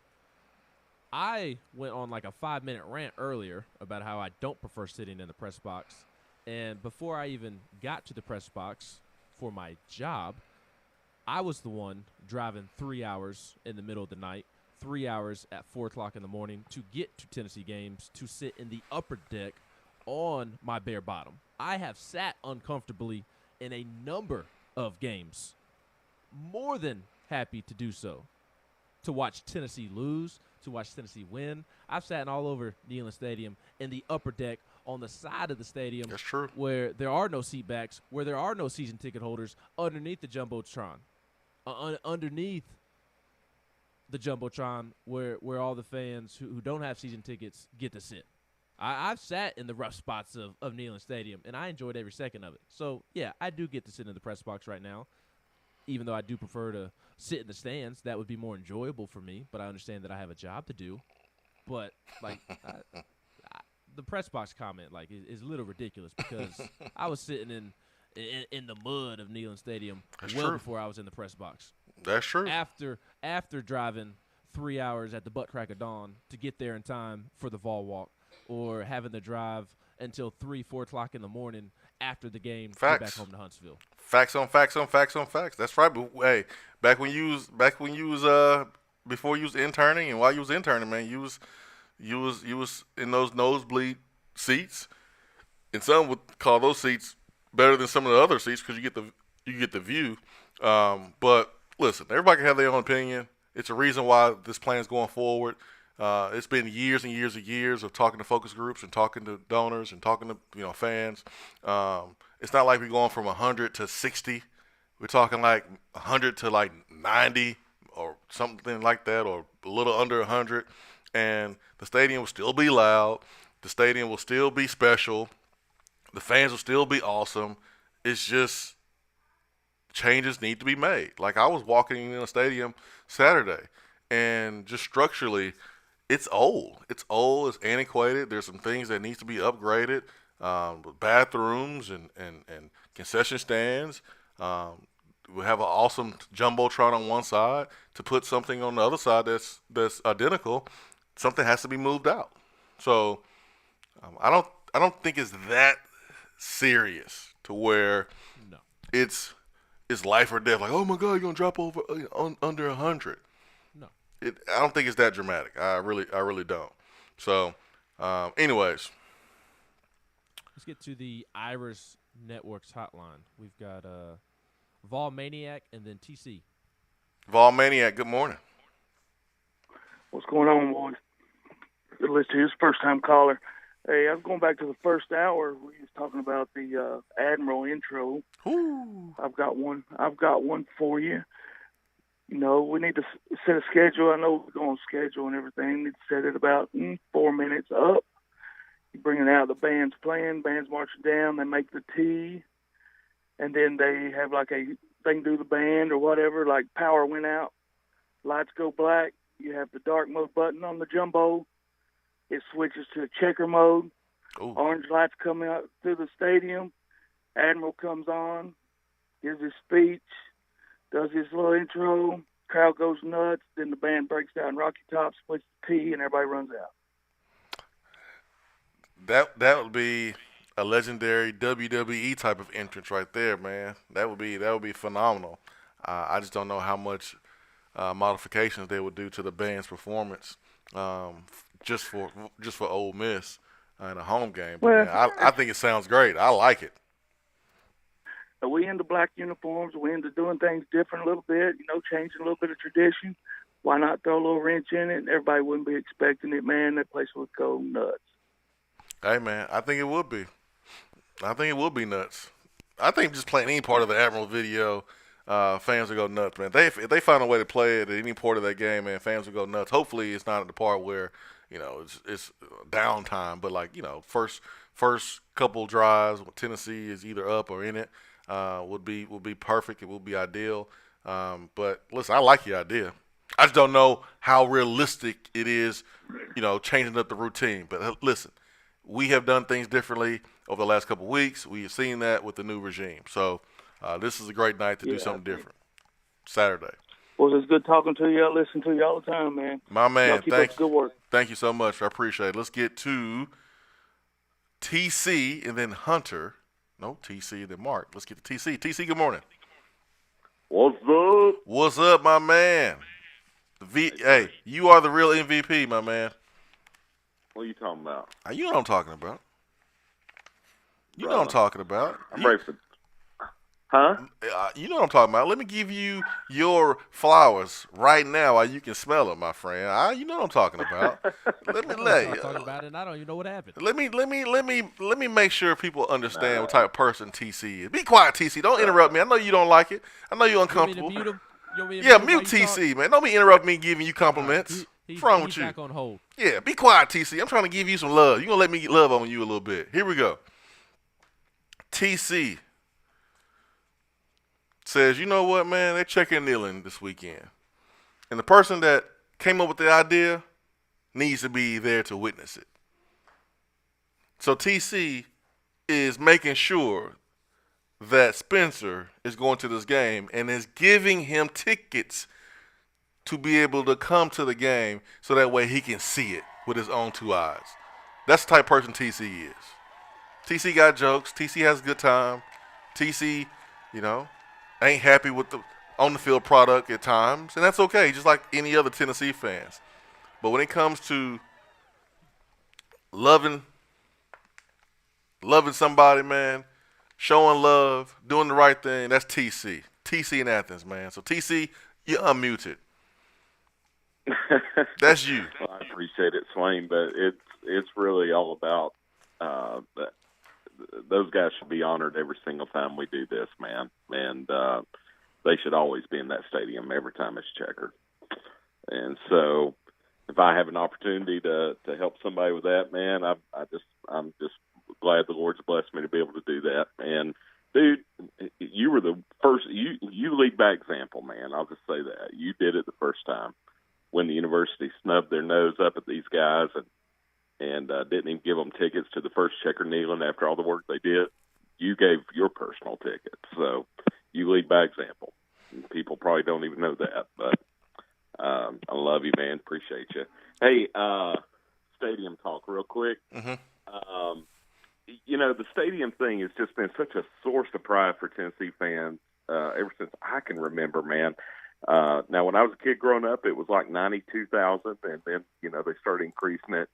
I went on like a 5-minute rant earlier about how I don't prefer sitting in the press box, and before I even got to the press box for my job, I was the one driving 3 hours in the middle of the night, 3 hours at 4 o'clock in the morning to get to Tennessee games to sit in the upper deck on my bare bottom. I have sat uncomfortably in a number of games. More than happy to do so. To watch Tennessee lose, to watch Tennessee win. I've sat all over Neyland Stadium in the upper deck on the side of the stadium. That's true. Where there are no seat backs, where there are no season ticket holders, underneath the Jumbotron. Underneath the Jumbotron where all the fans who don't have season tickets get to sit. I've sat in the rough spots of Neyland Stadium, and I enjoyed every second of it. So, yeah, I do get to sit in the press box right now, even though I do prefer to sit in the stands. That would be more enjoyable for me, but I understand that I have a job to do. But, like, the press box comment, like, is a little ridiculous because I was sitting in the mud of Neyland Stadium before I was in the press box. That's true. After driving 3 hours at the butt crack of dawn to get there in time for the Vol Walk, or having to drive until 3-4 o'clock in the morning after the game to get back home to Huntsville. Facts on facts on facts on facts. That's right. But hey, before you was interning and while you was interning, man, you was in those nosebleed seats, and some would call those seats better than some of the other seats because you get the view. But listen, everybody can have their own opinion. It's a reason why this plan is going forward. It's been years and years and years of talking to focus groups and talking to donors and talking to fans. It's not like we're going from 100 to 60. We're talking like 100 to like 90 or something like that, or a little under 100. And the stadium will still be loud. The stadium will still be special. The fans will still be awesome. It's just changes need to be made. Like I was walking in a stadium Saturday, and just structurally, it's old. It's old. It's antiquated. There's some things that needs to be upgraded. Bathrooms and concession stands. We have an awesome jumbotron on one side. To put something on the other side that's identical, something has to be moved out. So I don't think it's that serious to where it's life or death. Like, oh my God, you're gonna drop over under 100. No, I don't think it's that dramatic. I really don't. So, anyways, let's get to the Iris Networks hotline. We've got Vol Maniac and then TC. Vol Maniac, good morning. What's going on, boys? Good listen to his first-time caller. Hey, I was going back to the first hour. We was talking about the Admiral intro. Ooh. I've got one for you. You know, we need to set a schedule. I know we're going to schedule and everything. We need to set it about 4 minutes up. You bring it out, the band's playing, band's marching down, they make the tee, and then they have like they can do the band or whatever, like power went out, lights go black, you have the dark mode button on the jumbo, it switches to checker mode, Ooh. Orange lights come out through the stadium, Admiral comes on, gives his speech, does his little intro, crowd goes nuts, then the band breaks down Rocky Top, splits the tee, and everybody runs out. That would be a legendary WWE type of entrance right there, man. That would be phenomenal. I just don't know how much modifications they would do to the band's performance just for Ole Miss in a home game. But Well, man, I think it sounds great. I like it. We into black uniforms. We into doing things different a little bit, changing a little bit of tradition. Why not throw a little wrench in it? And everybody wouldn't be expecting it, man. That place would go nuts. Hey, man, I think it would be. I think it would be nuts. I think just playing any part of the Admiral video, fans will go nuts, man. If they find a way to play it at any part of that game, man, fans will go nuts. Hopefully, it's not at the part where it's downtime, but like first couple drives, Tennessee is either up or in it, would be perfect. It would be ideal. But listen, I like your idea. I just don't know how realistic it is, changing up the routine. But listen, we have done things differently over the last couple of weeks. We have seen that with the new regime. So this is a great night to do something different. Saturday. Well, it's good talking to you. I listen to you all the time, man. My man, Y'all keep up the good work. Thank you so much. I appreciate it. Let's get to TC and then Hunter. No, TC and then Mark. Let's get to TC. TC, good morning. What's up? What's up, my man? Hey, you are the real MVP, my man. What are you talking about? You know what I'm talking about. You know what I'm talking about. I'm ready for. Huh? You know what I'm talking about. Let me give you your flowers right now while you can smell them, my friend. You know what I'm talking about. Let me talking about it, and I don't even know what happened. Let me make sure people understand what type of person TC is. Be quiet, TC. Don't interrupt me. I know you don't like it. I know you're uncomfortable. Yeah, mute TC, man. Don't be interrupting me giving you compliments. What's wrong with you? Back on hold. Yeah, be quiet, TC. I'm trying to give you some love. You're going to let me love on you a little bit. Here we go. TC says, you know what, man? They're checking kneeling this weekend. And the person that came up with the idea needs to be there to witness it. So TC is making sure that Spencer is going to this game and is giving him tickets to be able to come to the game so that way he can see it with his own two eyes. That's the type of person TC is. TC got jokes. TC has a good time. TC, ain't happy with the on-the-field product at times, and that's okay, just like any other Tennessee fans. But when it comes to loving somebody, man, showing love, doing the right thing, that's TC. TC in Athens, man. So, TC, you're unmuted. That's you. Well, I appreciate it, Swain, but it's really all about those guys should be honored every single time we do this, man. And they should always be in that stadium every time it's checkered. And so if I have an opportunity to help somebody with that, man, I'm just glad the Lord's blessed me to be able to do that. And dude, you were the first. You lead by example, man. I'll just say that you did it the first time when the university snubbed their nose up at these guys and didn't even give them tickets to the first checker kneeling after all the work they did. You gave your personal ticket, so you lead by example. People probably don't even know that, but I love you, man. Appreciate you. Hey, stadium talk real quick. Mm-hmm. The stadium thing has just been such a source of pride for Tennessee fans ever since I can remember, man. Now, when I was a kid growing up, it was like 92,000, and then, they started increasing it.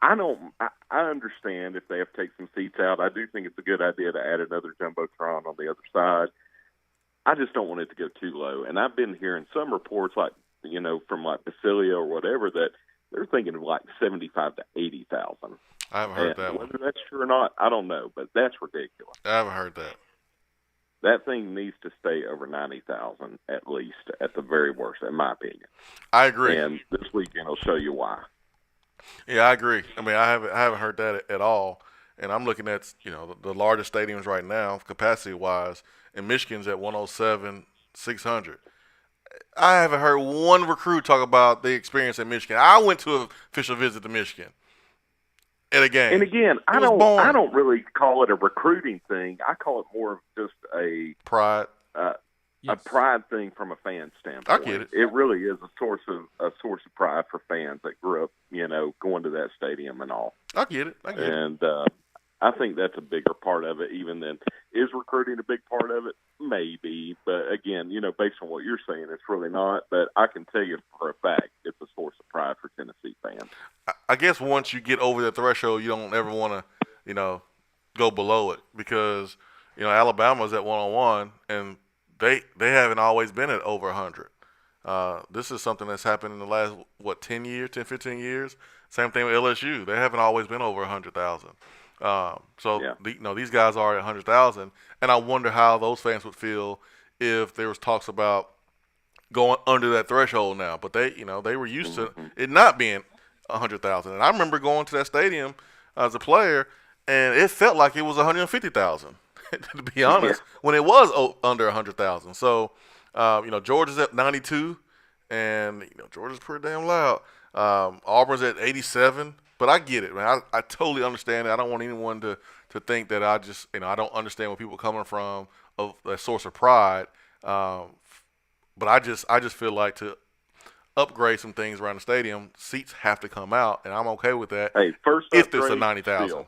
I understand if they have to take some seats out. I do think it's a good idea to add another Jumbotron on the other side. I just don't want it to go too low. And I've been hearing some reports from like Basilia or whatever that they're thinking of like 75 to 80,000. I haven't heard that one. Whether that's true or not, I don't know, but that's ridiculous. I haven't heard that. That thing needs to stay over 90,000 at least, at the very worst, in my opinion. I agree. And this weekend will show you why. Yeah, I agree. I mean, I haven't heard that at all. And I'm looking at, the largest stadiums right now, capacity-wise, and Michigan's at 107,600. I haven't heard one recruit talk about the experience at Michigan. I went to an official visit to Michigan at a game. And again, I don't really call it a recruiting thing. I call it more of just a pride. A pride thing from a fan standpoint. I get it. It really is a source of pride for fans that grew up, going to that stadium and all. I get it. And I think that's a bigger part of it even than is recruiting a big part of it? Maybe. But again, based on what you're saying, it's really not. But I can tell you for a fact it's a source of pride for Tennessee fans. I guess once you get over the threshold, you don't ever want to, go below it because, Alabama's at 101 and they haven't always been at over 100. This is something that's happened in the last, 10 years, 10, 15 years Same thing with LSU. They haven't always been over 100,000. These guys are at 100,000, and I wonder how those fans would feel if there was talks about going under that threshold now. But they were used to it not being 100,000. And I remember going to that stadium as a player, and it felt like it was 150,000. To be honest, when it was under 100,000. So, Georgia's at 92, and Georgia's pretty damn loud. Auburn's at 87, but I get it, man. I totally understand it. I don't want anyone to think that I just, I don't understand where people are coming from of that source of pride. But I just feel like to upgrade some things around the stadium, seats have to come out, and I'm okay with that. Hey, first if it's a 90,000.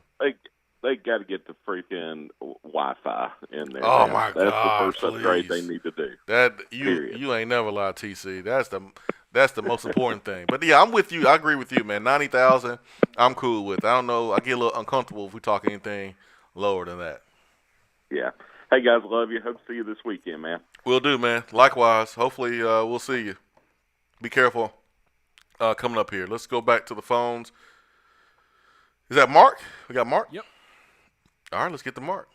They got to get the freaking Wi-Fi in there. Oh man. my That's God! the first upgrade they need to do. That you ain't never lied, TC. That's the most important thing. But yeah, I'm with you. I agree with you, man. 90,000, I'm cool with. I don't know. I get a little uncomfortable if we talk anything lower than that. Yeah. Hey guys, love you. Hope to see you this weekend, man. Will do, man. Likewise. Hopefully, we'll see you. Be careful coming up here. Let's go back to the phones. Is that Mark? We got Mark? Yep. All right, let's get to Mark.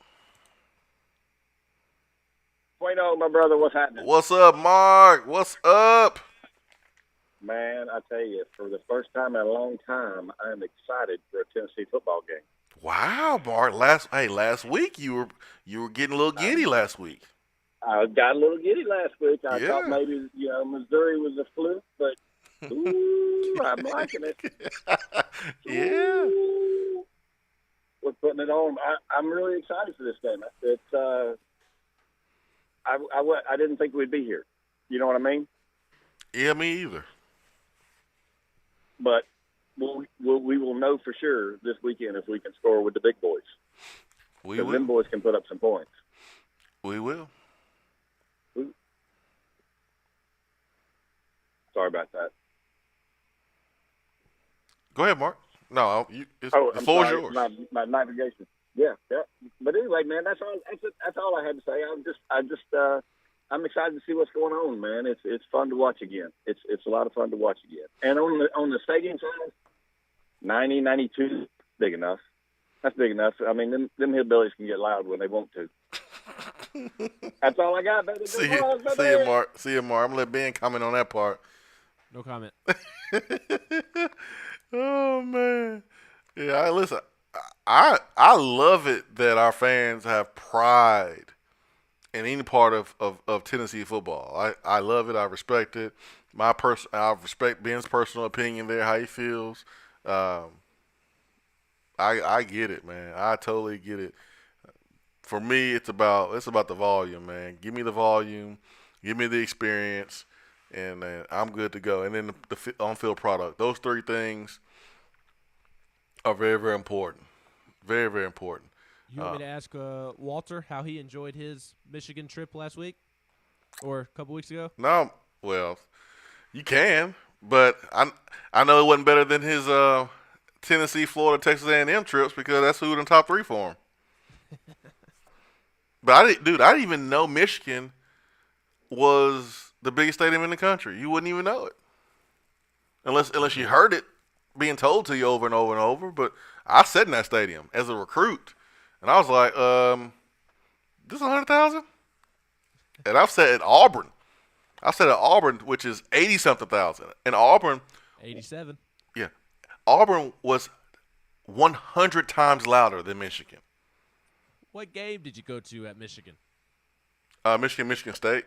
Bueno, my brother, what's happening? What's up, Mark? What's up? Man, I tell you, for the first time in a long time, I'm excited for a Tennessee football game. Wow, Mark. Last week you were getting a little giddy last week. I got a little giddy last week. I thought maybe, Missouri was a fluke, but ooh, I'm liking it. Yeah. Ooh, we're putting it on. I'm really excited for this game. It's I didn't think we'd be here. You know what I mean? Yeah, me either. But we will know for sure this weekend if we can score with the big boys. We will. Them boys can put up some points. We will. Sorry about that. Go ahead, Mark. No, the I'm floor is sorry. yours. My navigation. Yeah. But anyway, man, that's all I had to say. I'm excited to see what's going on, man. It's fun to watch again. It's a lot of fun to watch again. And on the stadium side, 90, 92, big enough. That's big enough. I mean, them hillbillies can get loud when they want to. That's all I got, baby. See you, Mark. I'm gonna let Ben comment on that part. No comment. Oh man, yeah. Listen, I love it that our fans have pride in any part of Tennessee football. I love it. I respect it. I respect Ben's personal opinion there, how he feels. I get it, man. I totally get it. For me, it's about the volume, man. Give me the volume, give me the experience, and I'm good to go. And then the on-field product. Those three things are very, very important. Very, very important. You want me to ask Walter how he enjoyed his Michigan trip last week or a couple weeks ago? No, well, you can, but I know it wasn't better than his Tennessee, Florida, Texas A&M trips because that's who in the top three for him. But I didn't even know Michigan was the biggest stadium in the country. You wouldn't even know it unless you heard it being told to you over and over and over. But I sat in that stadium as a recruit, and I was like, "This is 100,000." And I've sat at Auburn. I sat at Auburn, which is 80-something thousand. And Auburn, 87. Yeah, Auburn was 100 times louder than Michigan. What game did you go to at Michigan? Michigan State.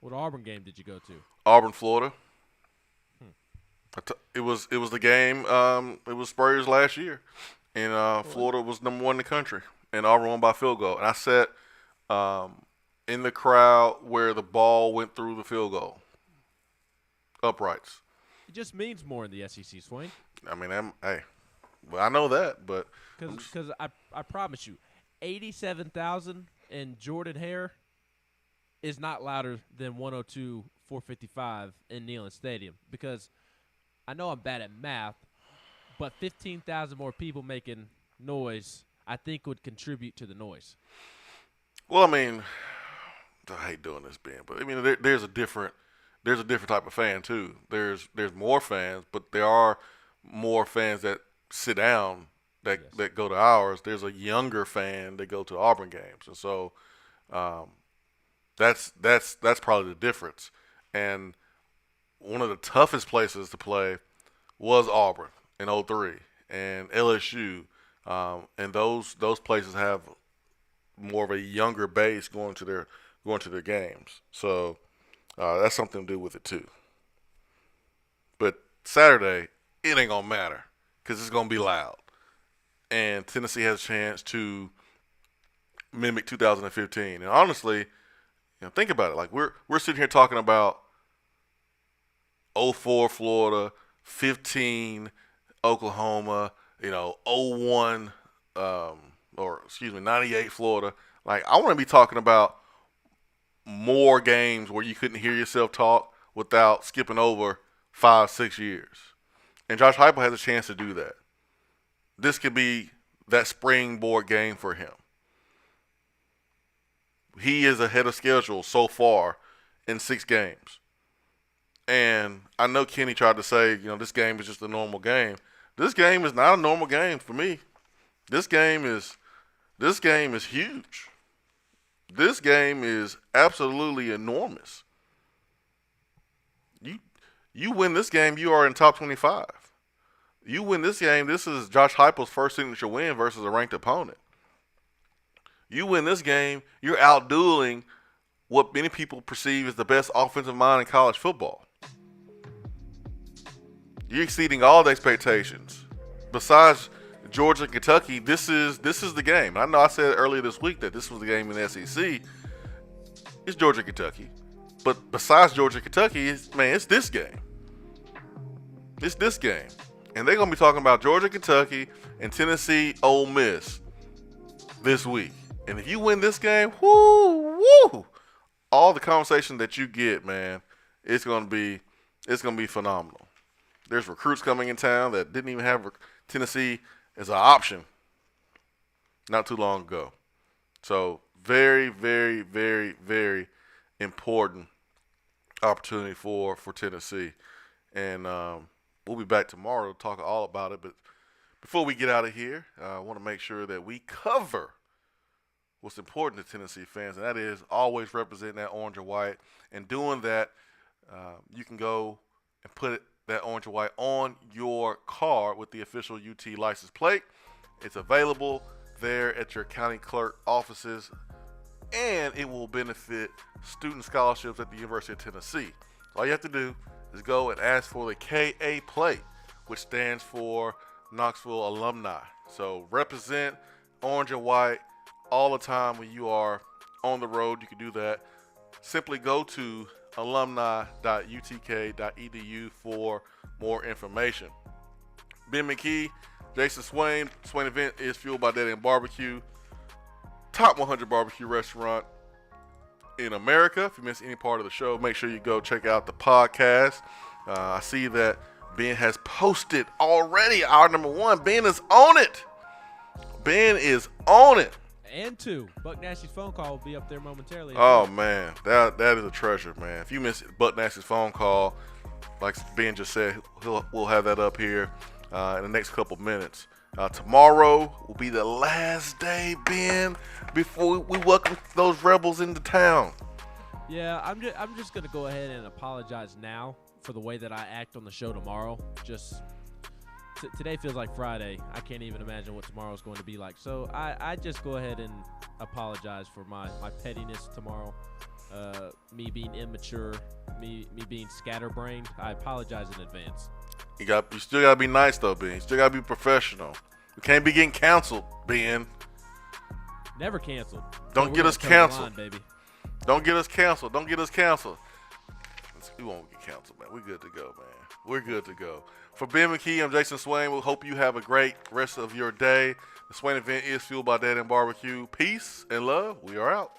What Auburn game did you go to? Auburn, Florida. It was the game. It was Spurrier's last year, and Florida was number 1 in the country, and Auburn won by field goal. And I sat in the crowd where the ball went through the field goal, uprights. It just means more in the SEC, Swain. I mean, I know that, but because I promise you, 87,000 in Jordan Hare is not louder than 102,455 in Neyland Stadium. Because I know I'm bad at math, but 15,000 more people making noise, I think, would contribute to the noise. Well, I mean, I hate doing this, Ben, but I mean, there's a different type of fan too. There's more fans, but there are more fans that sit down that go to ours. There's a younger fan that go to Auburn games, and so that's probably the difference. And one of the toughest places to play was Auburn in 03 and LSU, and those places have more of a younger base going to their games. So that's something to do with it too. But Saturday, it ain't gonna matter because it's gonna be loud, and Tennessee has a chance to mimic 2015. And honestly, think about it. Like we're sitting here talking about 04 Florida, 15 Oklahoma, 01 98 Florida. Like I want to be talking about more games where you couldn't hear yourself talk without skipping over 5-6 years. And Josh Heupel has a chance to do that. This could be that springboard game for him. He is ahead of schedule so far in 6 games. And I know Kenny tried to say, this game is just a normal game. This game is not a normal game for me. This game is huge. This game is absolutely enormous. You win this game, you are in top 25. You win this game, this is Josh Heupel's first signature win versus a ranked opponent. You win this game, you're outdueling what many people perceive as the best offensive mind in college football. You're exceeding all the expectations. Besides Georgia and Kentucky, this is the game. I know I said earlier this week that this was the game in the SEC. It's Georgia, Kentucky. But besides Georgia, Kentucky, it's this game. It's this game. And they're going to be talking about Georgia, Kentucky, and Tennessee, Ole Miss this week. And if you win this game, woo, all the conversation that you get, man, it's going to be phenomenal. There's recruits coming in town that didn't even have Tennessee as an option not too long ago. So very, very, very, very important opportunity for Tennessee. And we'll be back tomorrow to talk all about it. But before we get out of here, I want to make sure that we cover what's important to Tennessee fans, and that is always representing that orange and white. And doing that, you can go and put that orange and white on your car with the official UT license plate. It's available there at your county clerk offices, and it will benefit student scholarships at the University of Tennessee. All you have to do is go and ask for the KA plate, which stands for Knoxville Alumni. So represent orange and white all the time when you are on the road. You can do that. Simply go to alumni.utk.edu for more information. Ben McKee, Jason Swain. Swain Event is fueled by Daddy and Barbecue. Top 100 barbecue restaurant in America. If you miss any part of the show, make sure you go check out the podcast. I see that Ben has posted already our number 1. Ben is on it. Ben is on it. And 2. Buck Nasty's phone call will be up there momentarily. Oh, man. That is a treasure, man. If you miss Buck Nasty's phone call, like Ben just said, we'll have that up here in the next couple minutes. Tomorrow will be the last day, Ben, before we welcome those rebels into town. Yeah, I'm just going to go ahead and apologize now for the way that I act on the show tomorrow. Just today feels like Friday. I can't even imagine what tomorrow is going to be like. So I just go ahead and apologize for my pettiness tomorrow. Me being immature, me being scatterbrained. I apologize in advance. You still gotta be nice though, Ben. You still gotta be professional. We can't be getting canceled, Ben. Never canceled. Don't get us canceled, baby. Don't get us canceled. Don't get us canceled. We won't get canceled, man. We're good to go, man. We're good to go. For Ben McKee, I'm Jason Swain. We hope you have a great rest of your day. The Swain Event is fueled by Dad and Barbecue. Peace and love. We are out.